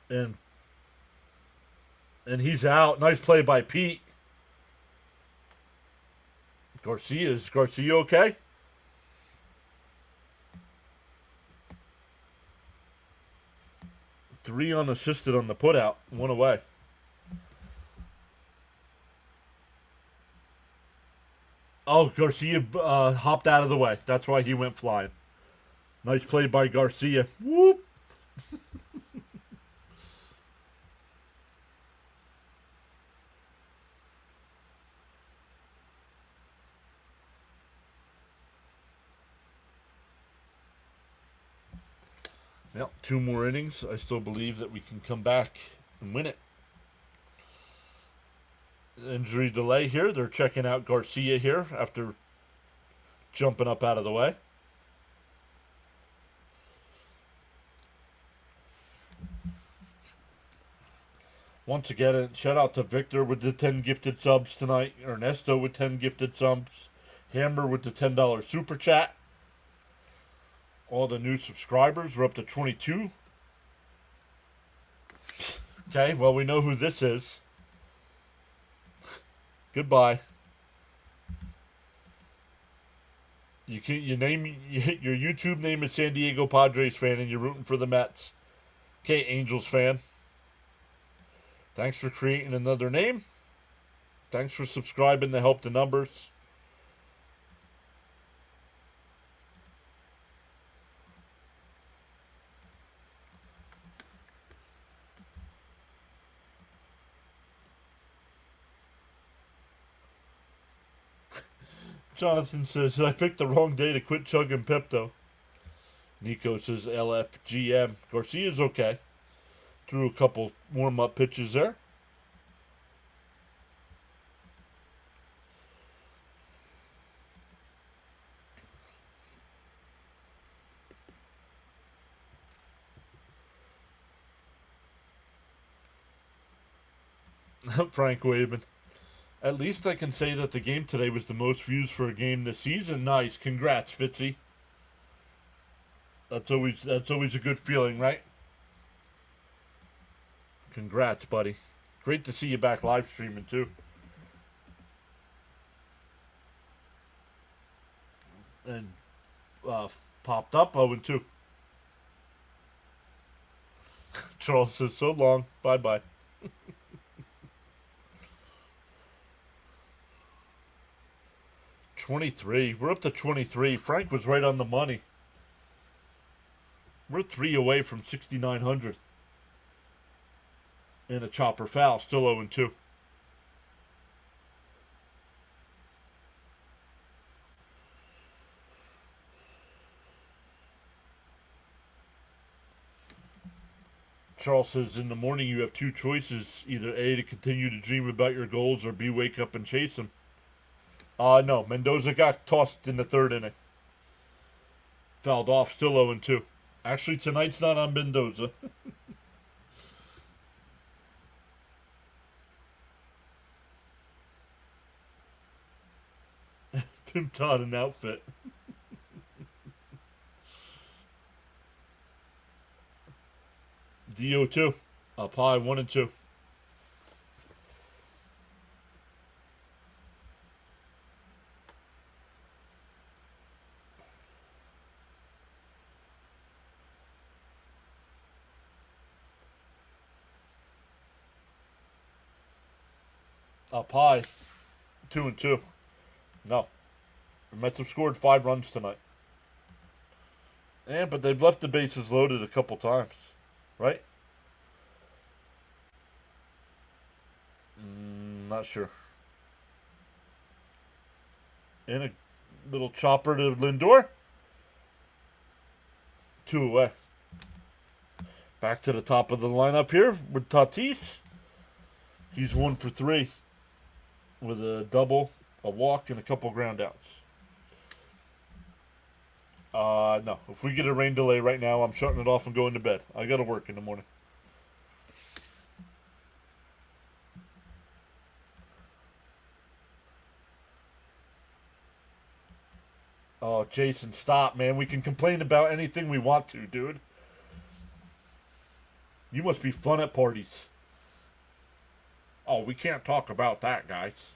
And he's out. Nice play by Pete. Is Garcia okay? Three unassisted on the putout. One away. Oh, Garcia hopped out of the way. That's why he went flying. Nice play by Garcia. Whoop. Well, 2 more innings. I still believe that we can come back and win it. Injury delay here. They're checking out Garcia here after jumping up out of the way. Once again, shout out to Victor with the 10 gifted subs tonight. Ernesto with 10 gifted subs. Hammer with the $10 super chat. All the new subscribers. We're up to 22. Okay, well, we know who this is. Goodbye. Your YouTube name is San Diego Padres fan, and you're rooting for the Mets. Okay, Angels fan. Thanks for creating another name. Thanks for subscribing to help the numbers. Jonathan says, I picked the wrong day to quit chugging Pepto. Nico says, LFGM. Garcia's okay. Threw a couple warm-up pitches there. Frank waving. At least I can say that the game today was the most views for a game this season. Nice. Congrats, Fitzy. That's always a good feeling, right? Congrats, buddy. Great to see you back live streaming too. And popped up 0-2. Charles says so long. Bye-bye. 23. We're up to 23. Frank was right on the money. We're 3 away from 6,900. And a chopper foul. Still 0-2. Charles says, in the morning you have 2 choices. Either A, to continue to dream about your goals, or B, wake up and chase them. No. Mendoza got tossed in the 3rd inning. Fouled off. Still 0-2. Actually, tonight's not on Mendoza. Pim Todd an outfit. DO2. Up high, 1-2. Up high, 2-2. No. The Mets have scored 5 runs tonight. Yeah, but they've left the bases loaded a couple times, right? Not sure. And a little chopper to Lindor. 2 away. Back to the top of the lineup here with Tatis. He's 1 for 3 with a double, a walk, and a couple ground outs. No. If we get a rain delay right now, I'm shutting it off and going to bed. I got to work in the morning. Oh, Jason, stop, man. We can complain about anything we want to, dude. You must be fun at parties. Oh, we can't talk about that, guys.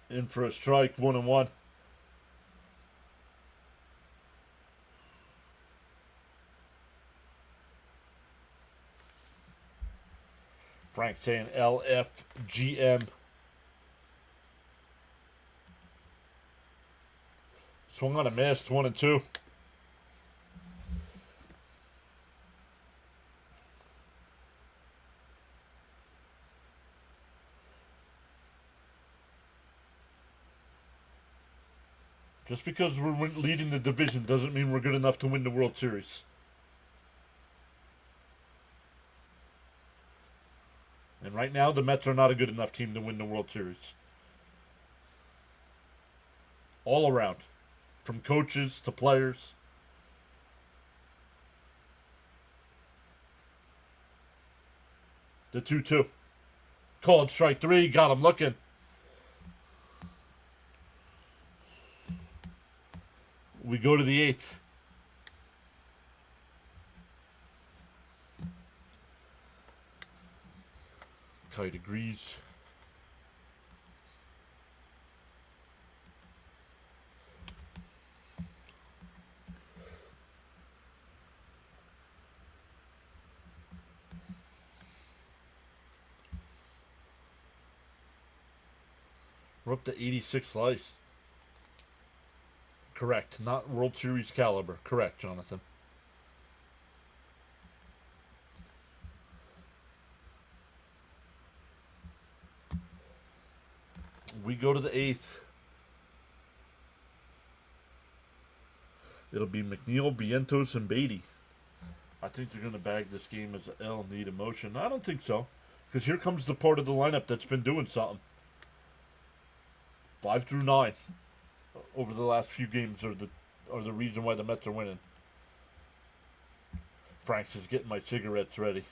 In for a strike, 1-1. Frank saying LFGM. Swung on a miss, 1-2. Just because we're leading the division doesn't mean we're good enough to win the World Series. And right now, the Mets are not a good enough team to win the World Series. All around. From coaches to players. The 2-2. Called strike 3. Got him looking. We go to the 8th. Kite agrees. We're up to 86 lives. Correct. Not World Series caliber. Correct, Jonathan. We go to the 8th. It'll be McNeil, Vientos, and Beatty. I think they're going to bag this game as an L, need emotion. I don't think so. Because here comes the part of the lineup that's been doing something. 5 through 9 over the last few games are the reason why the Mets are winning. Franks is getting my cigarettes ready.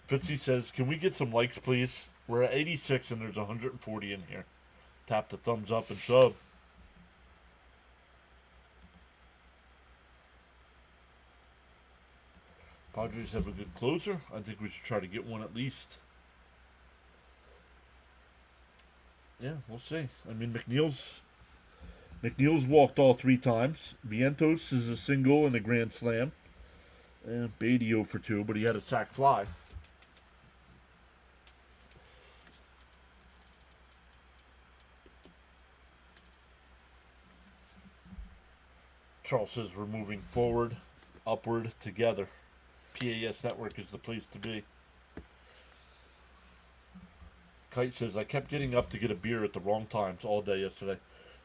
Fitzy says, can we get some likes, please? We're at 86 and there's 140 in here. Tap the thumbs up and sub. Padres have a good closer. I think we should try to get one at least. Yeah, we'll see. I mean, McNeil's walked all 3 times. Vientos is a single and a grand slam. And Beatty 0 for 2, but he had a sac fly. Charles says we're moving forward, upward, together. PAS Network is the place to be. Kite says, I kept getting up to get a beer at the wrong times all day yesterday.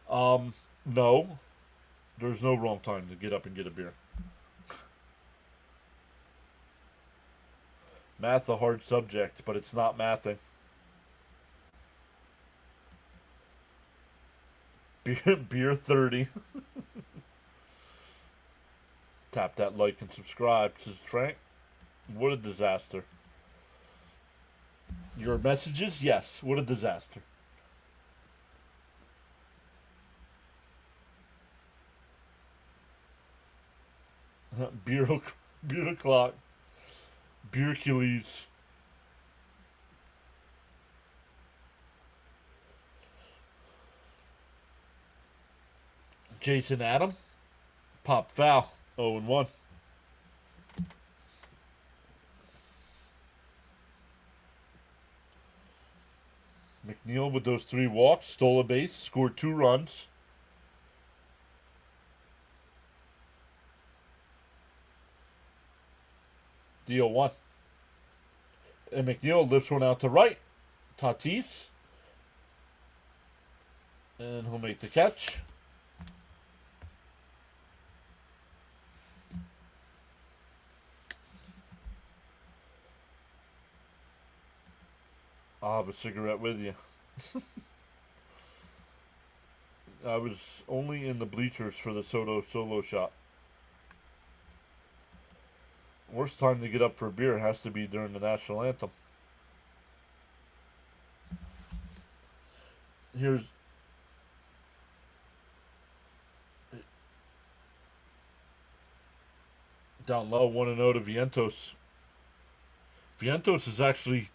No. There's no wrong time to get up and get a beer. Math a hard subject, but it's not mathing. Beer 30. Tap that like and subscribe, says Frank. What a disaster. Your messages? Yes. What a disaster. Beer o'clock. Beer Achilles. Jason Adam. Pop foul. 0-1. McNeil with those 3 walks, stole a base, scored 2 runs. Deal 1. And McNeil lifts one out to right. Tatis. And he'll make the catch. I'll have a cigarette with you. I was only in the bleachers for the Soto solo shot. Worst time to get up for a beer has to be during the national anthem. Here's down low, 1-0 to Vientos. Vientos has actually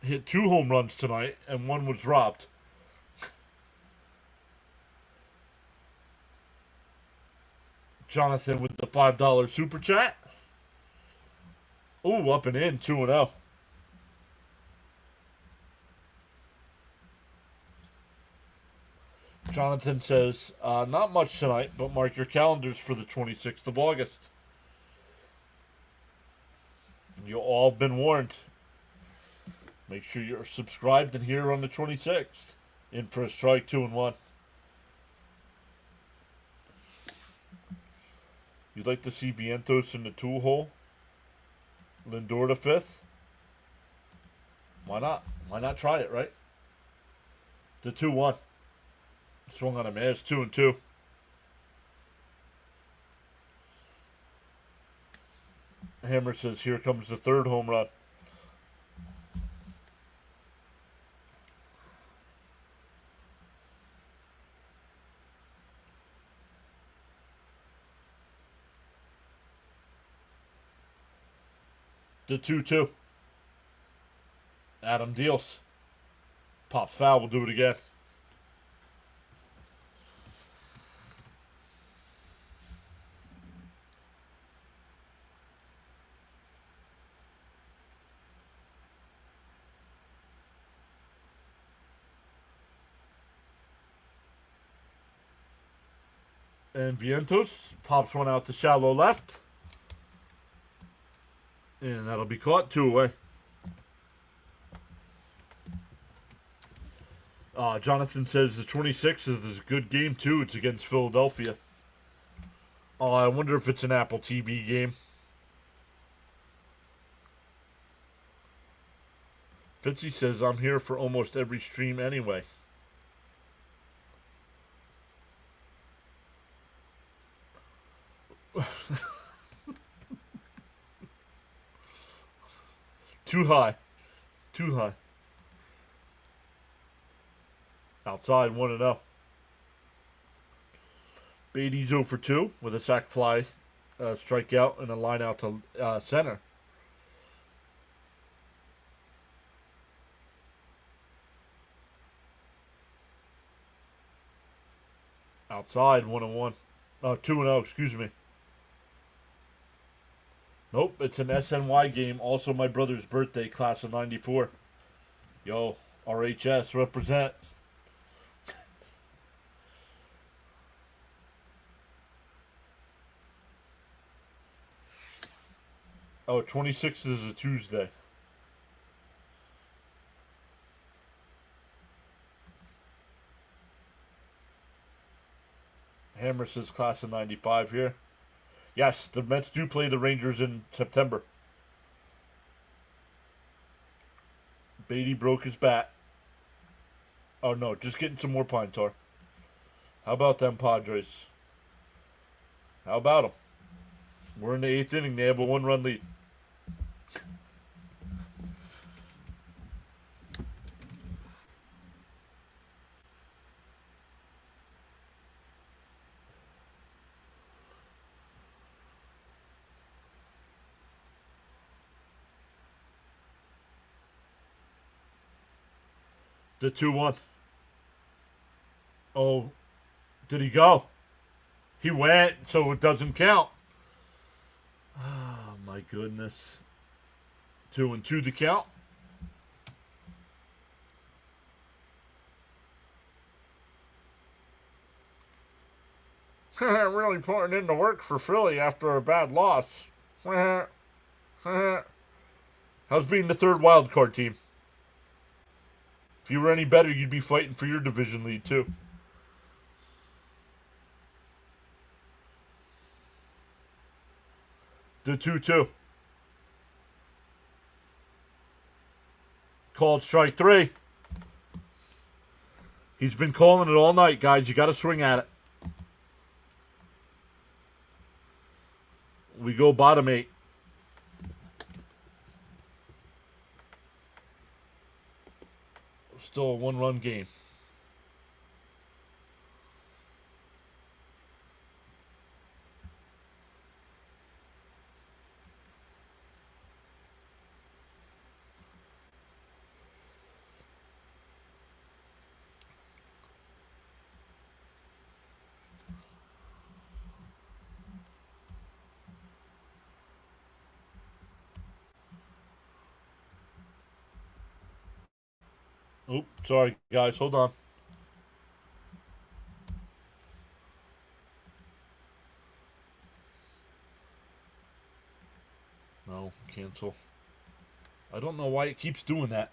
hit 2 home runs tonight, and 1 was robbed. Jonathan with the $5 super chat. Ooh, up and in, 2-0. Jonathan says, not much tonight, but mark your calendars for the 26th of August. You've all been warned. Make sure you're subscribed and here on the 26th. In for a strike, 2-1. You'd like to see Vientos in the 2 hole? Lindor to 5th? Why not? Why not try it, right? The 2-1. Swung on him. It's 2-2. Hammer says, here comes the 3rd home run. The 2-2. Adam deals. Pop foul. We'll do it again. And Vientos pops one out to shallow left. And that'll be caught. 2 away. Jonathan says the 26th is a good game, too. It's against Philadelphia. Oh, I wonder if it's an Apple TV game. Fitzy says, I'm here for almost every stream anyway. Too high. Too high. Outside, 1-0. Beatty's 0 for 2 with a sac fly, strikeout, and a line out to center. Outside, 1-1. 2-0, excuse me. Nope, it's an SNY game. Also my brother's birthday, class of 94. Yo, RHS, represent. Oh, 26th is a Tuesday. Hammer says class of 95 here. Yes, the Mets do play the Rangers in September. Beatty broke his bat. Oh no, just getting some more pine tar. How about them Padres? How about them? We're in the 8th inning. They have a 1-run lead. The 2-1. Oh, did he go? He went, so it doesn't count. Oh, my goodness. 2-2 to count. Really putting in the work for Philly after a bad loss. How's being the third wild card team? If you were any better, you'd be fighting for your division lead, too. The 2-2. Called strike 3. He's been calling it all night, guys. You got to swing at it. We go bottom 8. Still a one-run game. Oop, sorry, guys. Hold on. No, cancel. I don't know why it keeps doing that.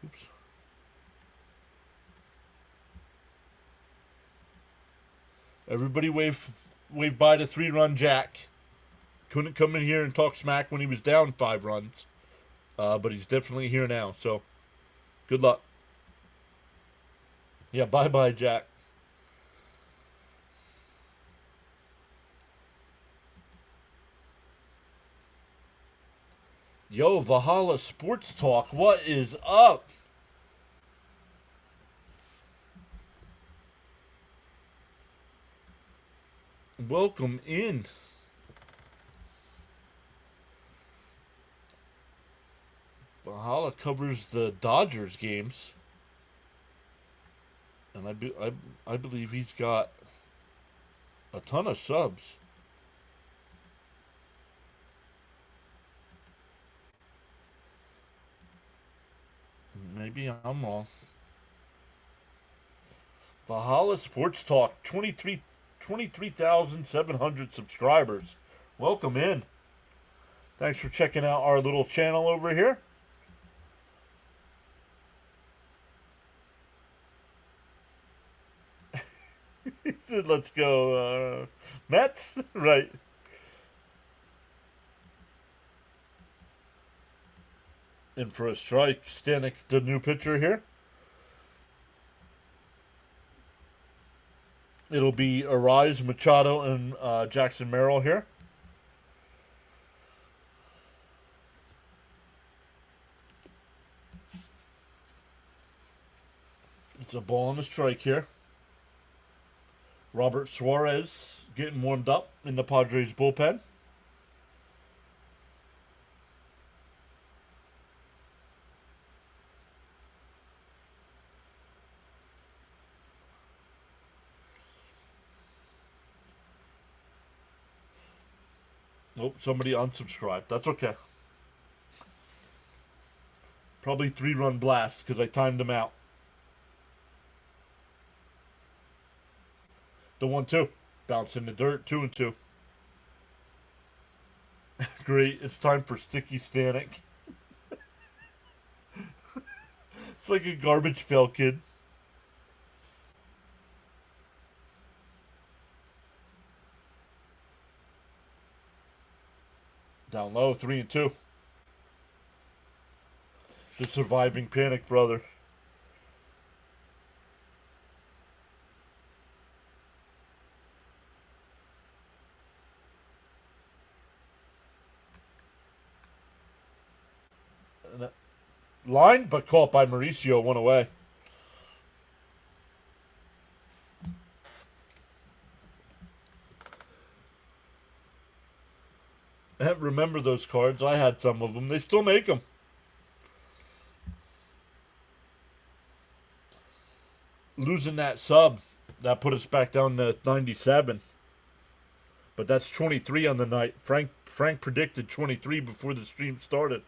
Oops. Everybody wave by the 3-run Jack. Couldn't come in here and talk smack when he was down 5 runs. But he's definitely here now, so good luck. Yeah, bye-bye, Jack. Yo, Valhalla Sports Talk, what is up? Welcome in. Valhalla covers the Dodgers games. And I believe he's got a ton of subs. Maybe I'm wrong. Valhalla Sports Talk, 23,700 subscribers. Welcome in. Thanks for checking out our little channel over here. He said, let's go, Mets? Right. In for a strike. Stanek, the new pitcher here. It'll be Arise, Machado, and Jackson Merrill here. It's a ball and a strike here. Robert Suarez getting warmed up in the Padres bullpen. Nope, somebody unsubscribed. That's okay. Probably 3-run blast because I timed them out. The 1-2. Bounce in the dirt. 2-2. Great. It's time for Sticky Stanek. It's like a garbage pail kid. Down low. 3-2. The surviving panic brother. Line, but caught by Mauricio, 1 away. Remember those cards? I had some of them. They still make them. Losing that sub That put us back down to 97. But that's 23 on the night. Frank predicted 23 before the stream started.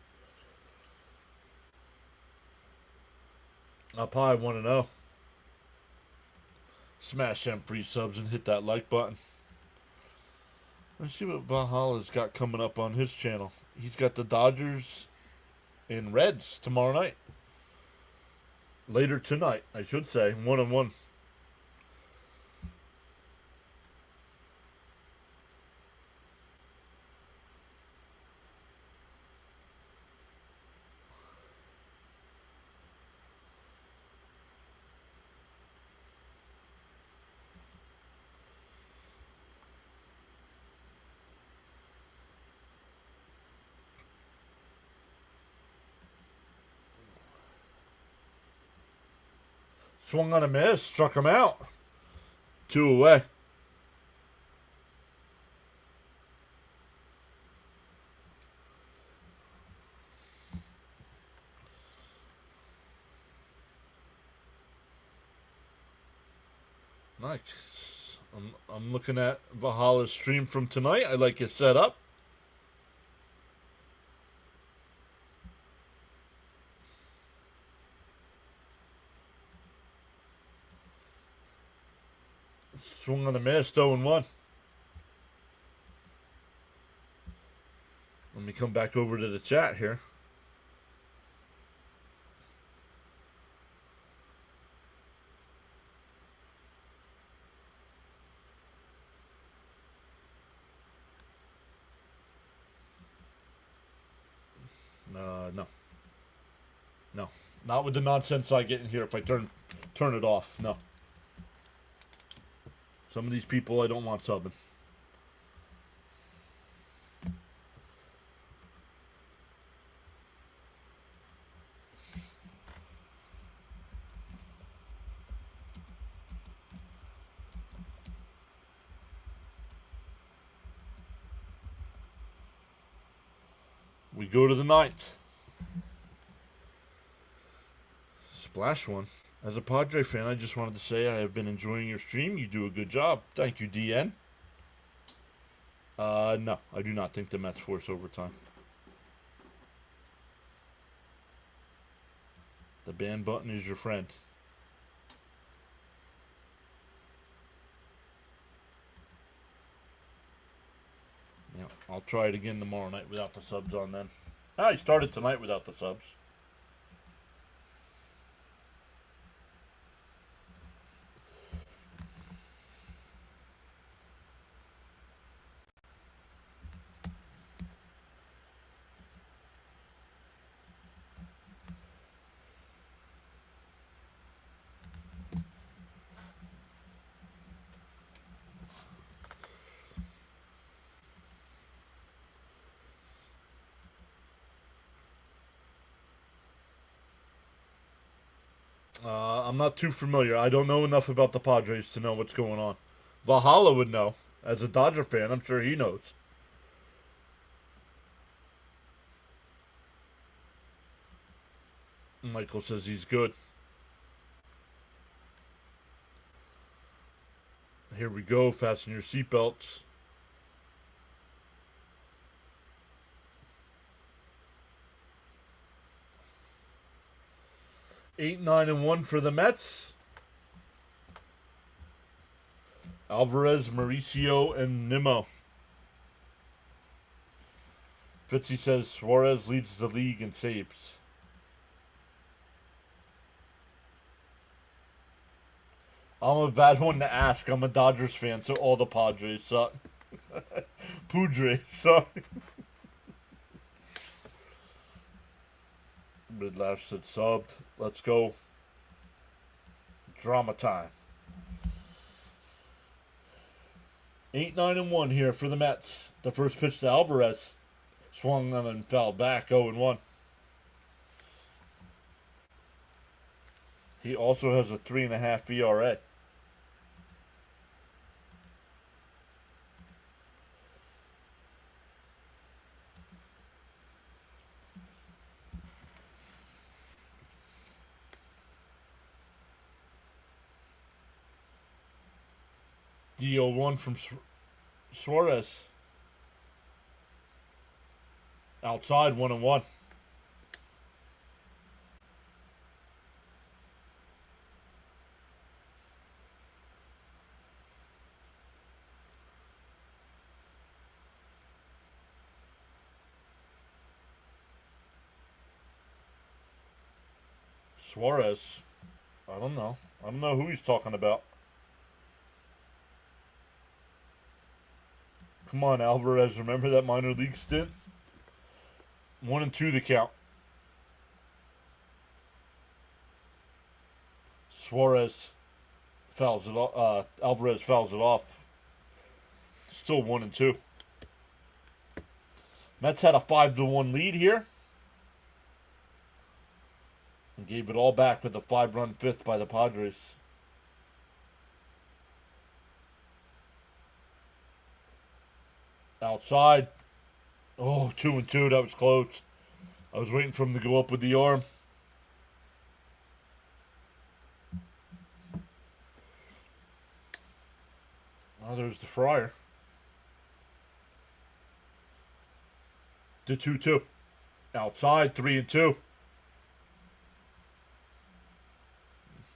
Up high, 1-0. Smash them free subs and hit that like button. Let's see what Valhalla's got coming up on his channel. He's got the Dodgers and Reds tomorrow night. Later tonight, I should say. 1-1. Swung on a miss, struck him out. 2 away. Nice. I'm looking at Valhalla's stream from tonight. I like his setup. Swung on a miss, 0-1. Let me come back over to the chat here. No. No. Not with the nonsense I get in here if I turn it off. No. Some of these people I don't want subbing. We go to the 9th. Splash one. As a Padre fan, I just wanted to say I have been enjoying your stream. You do a good job. Thank you, DN. No, I do not think the Mets force overtime. The ban button is your friend. Yeah, I'll try it again tomorrow night without the subs on then. I started tonight without the subs. I'm not too familiar. I don't know enough about the Padres to know what's going on. Valhalla would know. As a Dodger fan, I'm sure he knows. Michael says he's good. Here we go. Fasten your seatbelts. Eight, 9-1 for the Mets. Alvarez, Mauricio, and Nimmo. Fitzy says Suarez leads the league in saves. I'm a bad one to ask. I'm a Dodgers fan, so all the Padres suck. Padres, sorry. Midlash said subbed. Let's go. Drama time. 8, 9-1 here for the Mets. The first pitch to Alvarez. Swung on and fouled back. 0-1. He also has a 3.5 ERA. The 0-1 from Suarez. Outside, 1-1. Suarez. I don't know. I don't know who he's talking about. Come on, Alvarez. Remember that minor league stint? 1-2 the count. Suarez fouls it off. Alvarez fouls it off. Still 1-2. Mets had a 5-1 lead here. And gave it all back with a 5-run fifth by the Padres. Outside. Oh, 2-2. That was close. I was waiting for him to go up with the arm. Oh, there's the Friar. The 2-2. Outside, 3-2.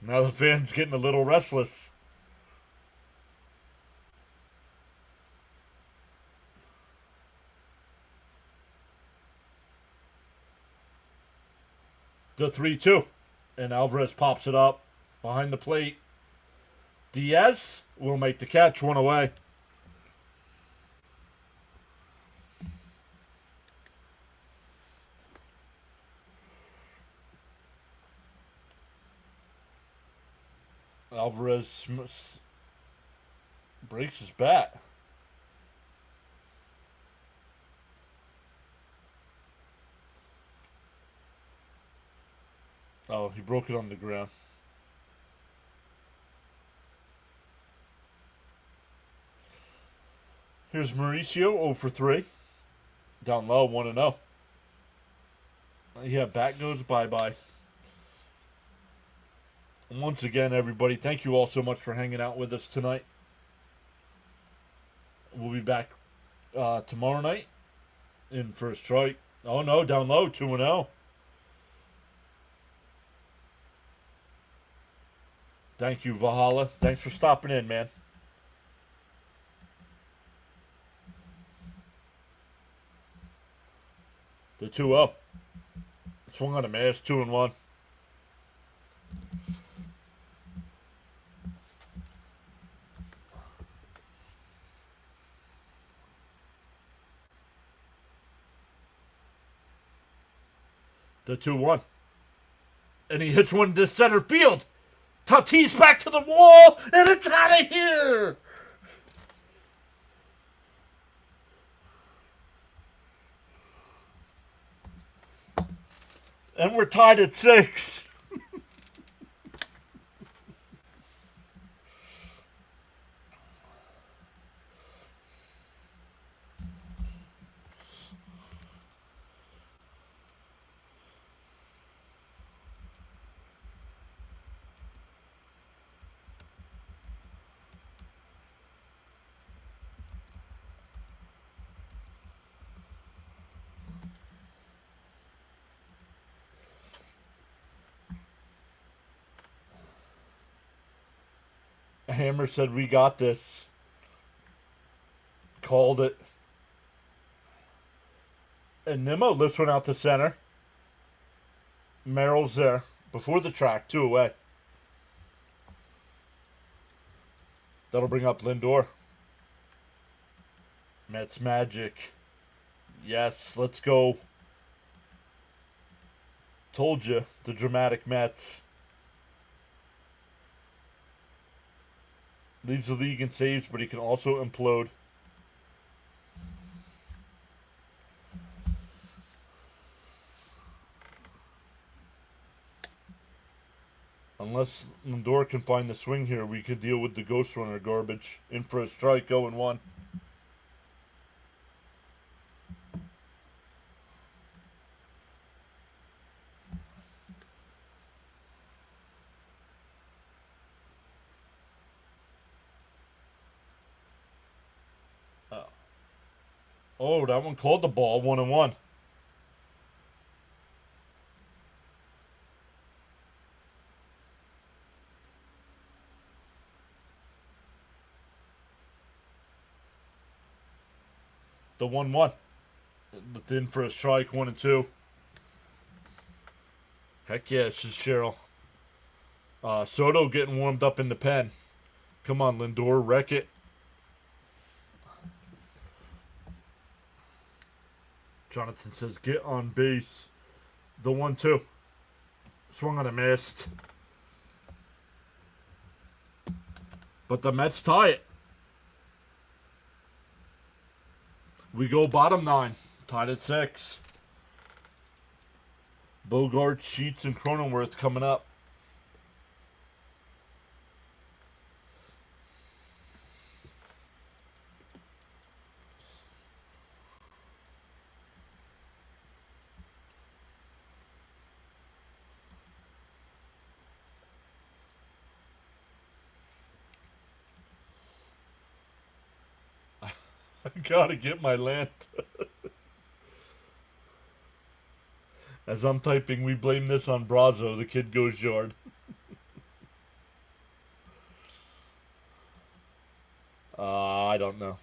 Now the fans getting a little restless. The 3-2. And Alvarez pops it up behind the plate. Diaz will make the catch, one away. Alvarez breaks his bat. Oh, he broke it on the ground. Here's Mauricio, 0 for 3. Down low, 1-0. Yeah, bat goes bye-bye. And once again, everybody, thank you all so much for hanging out with us tonight. We'll be back tomorrow night in First Strike. Oh, no, down low, 2-0. Thank you, Valhalla. Thanks for stopping in, man. The 2-0. Swung on a miss, 2-1. The 2-1. And he hits one to center field. Tatis back to the wall, and it's out of here. And we're tied at 6. Hammer said, "We got this." Called it. And Nimmo lifts one out to center. Merrill's there. Before the track, 2 away. That'll bring up Lindor. Mets magic. Yes, let's go. Told you, the dramatic Mets. Leads the league in saves, but he can also implode. Unless Lindor can find the swing here, we could deal with the ghost runner garbage. In for a strike, 0-1. Oh, that one called the ball 1-1. The 1-1. Within for a strike, 1-2. Heck yeah, this is Cheryl. Soto getting warmed up in the pen. Come on, Lindor, wreck it. Jonathan says, get on base. The 1-2. Swung on a missed. But the Mets tie it. We go bottom 9. Tied at 6. Bogart, Sheets, and Cronenworth coming up. I gotta get my land. As I'm typing, we blame this on Brazo. The kid goes yard. I don't know.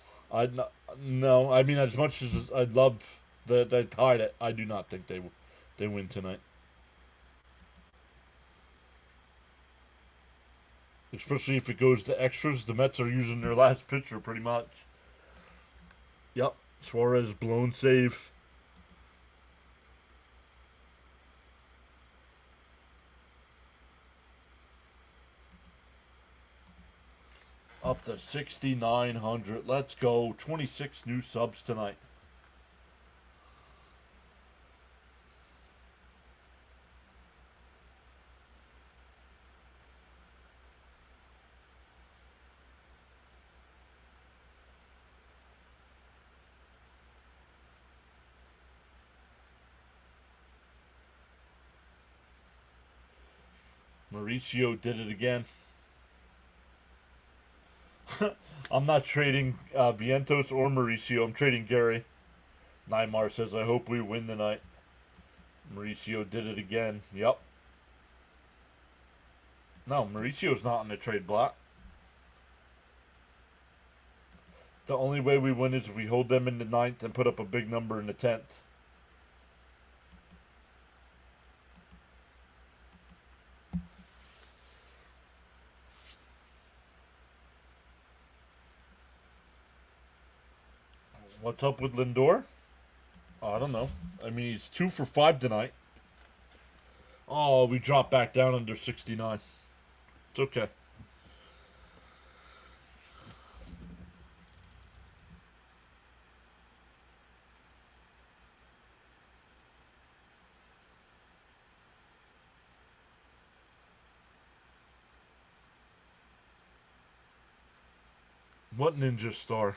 No. I mean, as much as I'd love that they tied it, I do not think they win tonight. Especially if it goes to extras. The Mets are using their last pitcher pretty much. Yep. Suarez blown save. Up to 6,900. Let's go. 26 new subs tonight. Mauricio did it again. I'm not trading Vientos or Mauricio. I'm trading Gary. Neymar says, I hope we win tonight. Mauricio did it again. Yep. No, Mauricio's not on the trade block. The only way we win is if we hold them in the 9th and put up a big number in the 10th. What's up with Lindor? I don't know. I mean, he's 2 for 5 tonight. Oh, we dropped back down under 69. It's okay. What ninja star?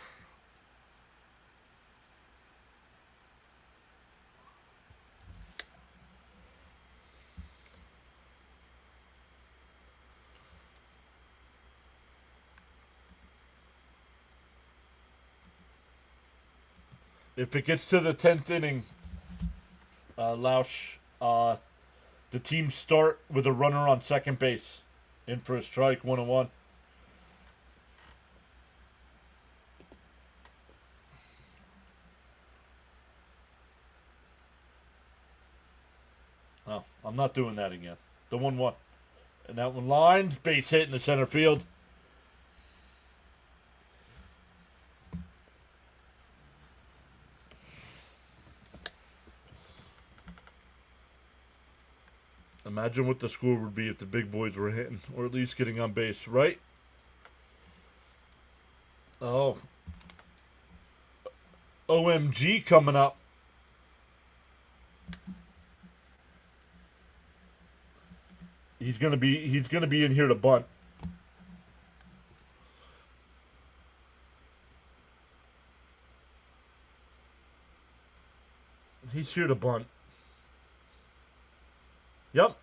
If it gets to the 10th inning, Lausch, the team start with a runner on second base. In for a strike, 1-1. Oh, I'm not doing that again. The 1-1. And that one lined, base hit in the center field. Imagine what the score would be if the big boys were hitting, or at least getting on base, right? Oh. OMG coming up. He's gonna be in here to bunt. He's here to bunt. Yep.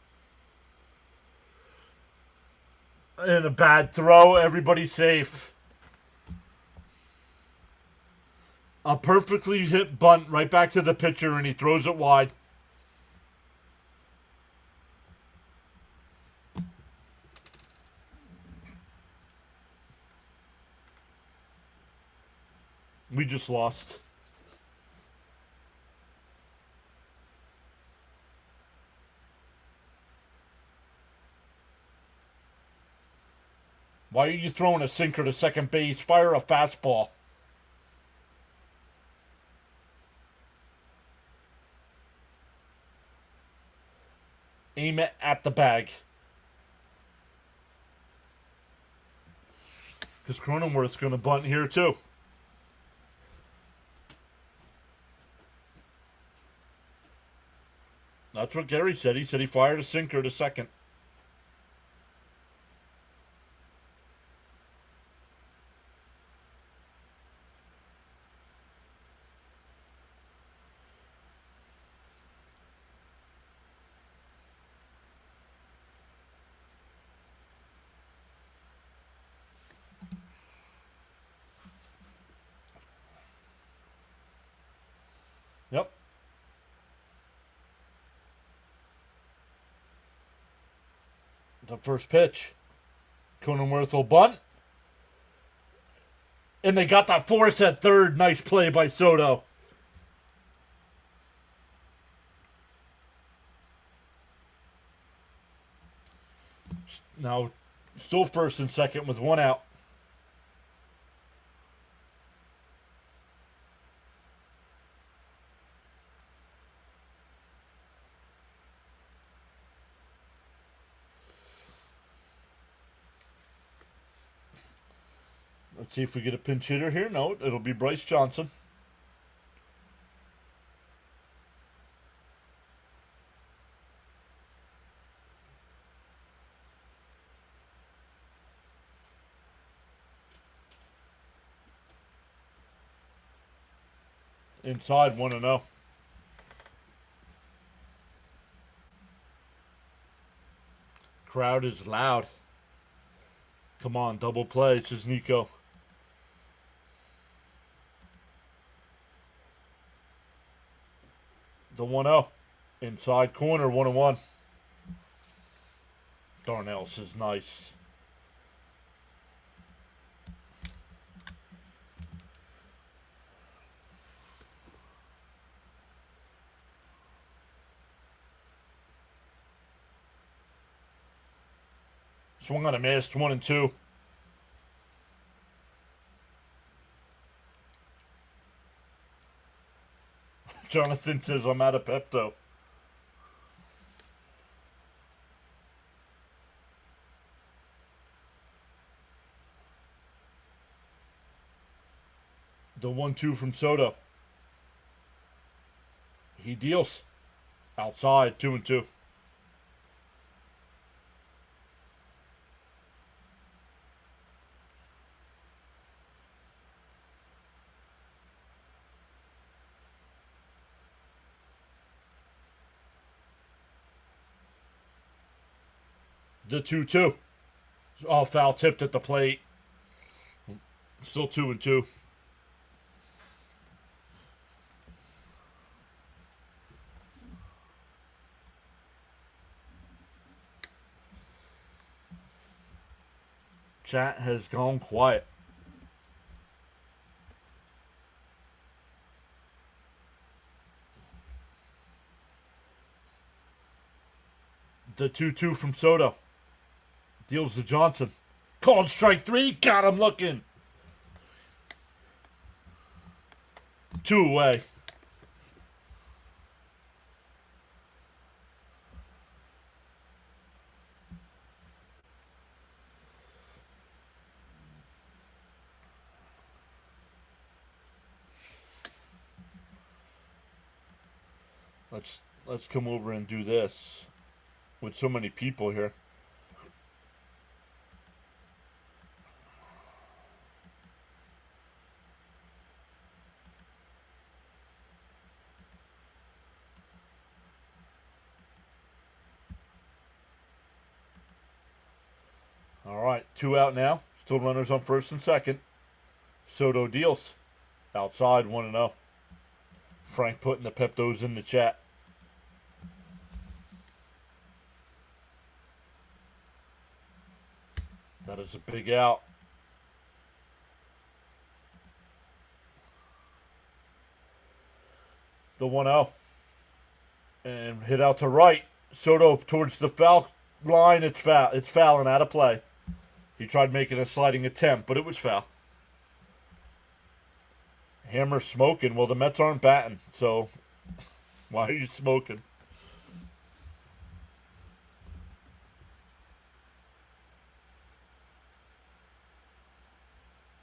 And a bad throw. Everybody's safe. A perfectly hit bunt right back to the pitcher, and he throws it wide. We just lost. Why are you throwing a sinker to second base? Fire a fastball. Aim it at the bag. Because Cronenworth's going to bunt here too. That's what Gary said. He said he fired a sinker to second. Yep. The first pitch. Cronenworth will bunt. And they got that force at third. Nice play by Soto. Now, still first and second with one out. Let's see if we get a pinch hitter here. No, it'll be Bryce Johnson. Inside 1-0. Crowd is loud. Come on, double play, says Nico. The 1-0. Inside corner, 1-1. Darnell says nice. Swung on a miss, 1-2. Jonathan says I'm out of Pepto. The 1-2 from Soto. He deals. Outside, 2-2. The 2-2. Oh, foul tipped at the plate. Still 2-2. Chat has gone quiet. The 2-2 from Soto. Deals to Johnson. Called strike 3. Got him looking. 2 away. Let's come over and do this with so many people here. All right, 2 out now. Still runners on first and second. Soto deals. Outside 1-0. Frank putting the Peptos in the chat. That is a big out. The 1-0. And hit out to right. Soto towards the foul line. It's foul. It's foul and out of play. He tried making a sliding attempt, but it was foul. Hammer smoking. Well, the Mets aren't batting, so why are you smoking?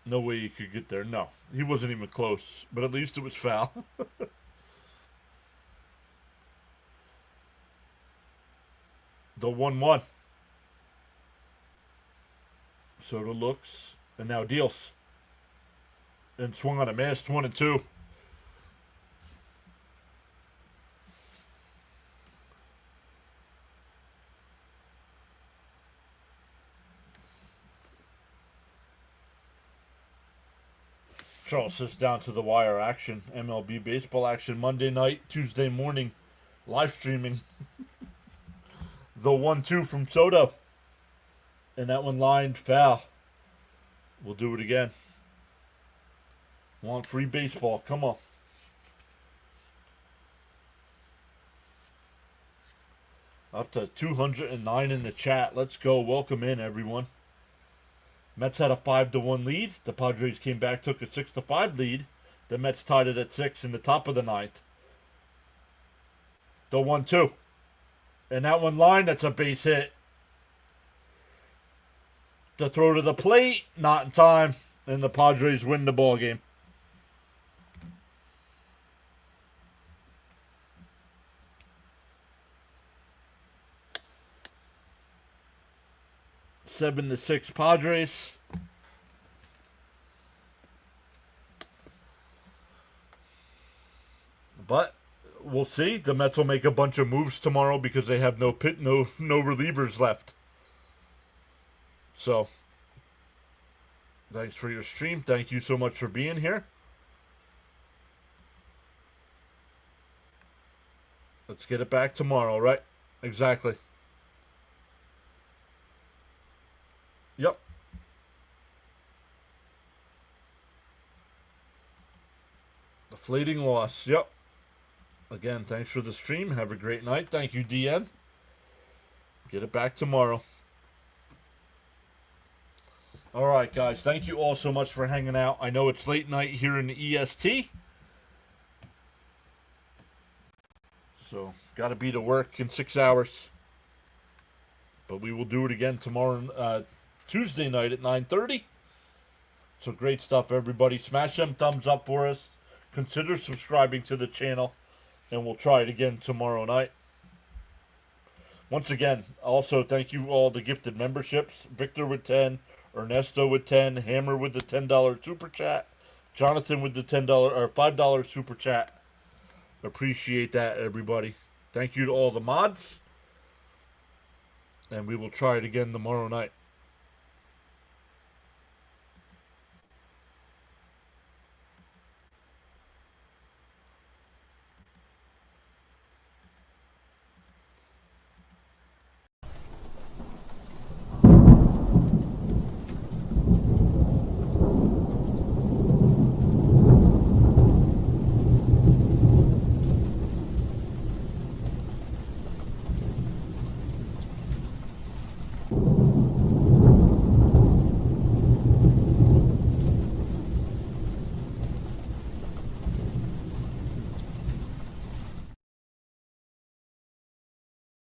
No way you could get there. No, he wasn't even close, but at least it was foul. The 1-1. Soto looks, and now deals. And swung on a miss, 1-2. Charles sits down to the wire action. MLB baseball action Monday night, Tuesday morning. Live streaming. The 1-2 from Soto. And that one lined foul. We'll do it again. Want free baseball. Come on. Up to 209 in the chat. Let's go. Welcome in, everyone. Mets had a 5-1 lead. The Padres came back, took a 6-5 lead. The Mets tied it at 6 in the top of the ninth. The 1-2. And that one line, that's a base hit. The throw to the plate, not in time. And the Padres win the ball game. Seven to 6 Padres. But we'll see. The Mets will make a bunch of moves tomorrow because they have no relievers left. So, thanks for your stream. Thank you so much for being here. Let's get it back tomorrow, right? Exactly. Yep. The fleeting loss. Yep. Again, thanks for the stream. Have a great night. Thank you, DN. Get it back tomorrow. All right, guys. Thank you all so much for hanging out. I know it's late night here in the EST. So, got to be to work in 6 hours. But we will do it again tomorrow, Tuesday night at 9:30. So great stuff, everybody. Smash them thumbs up for us. Consider subscribing to the channel. And we'll try it again tomorrow night. Once again, also thank you all the gifted memberships. Victor with 10. Ernesto with 10. Hammer with the $10 super chat. Jonathan with the $10 or $5 super chat. Appreciate that, everybody. Thank you to all the mods. And we will try it again tomorrow night.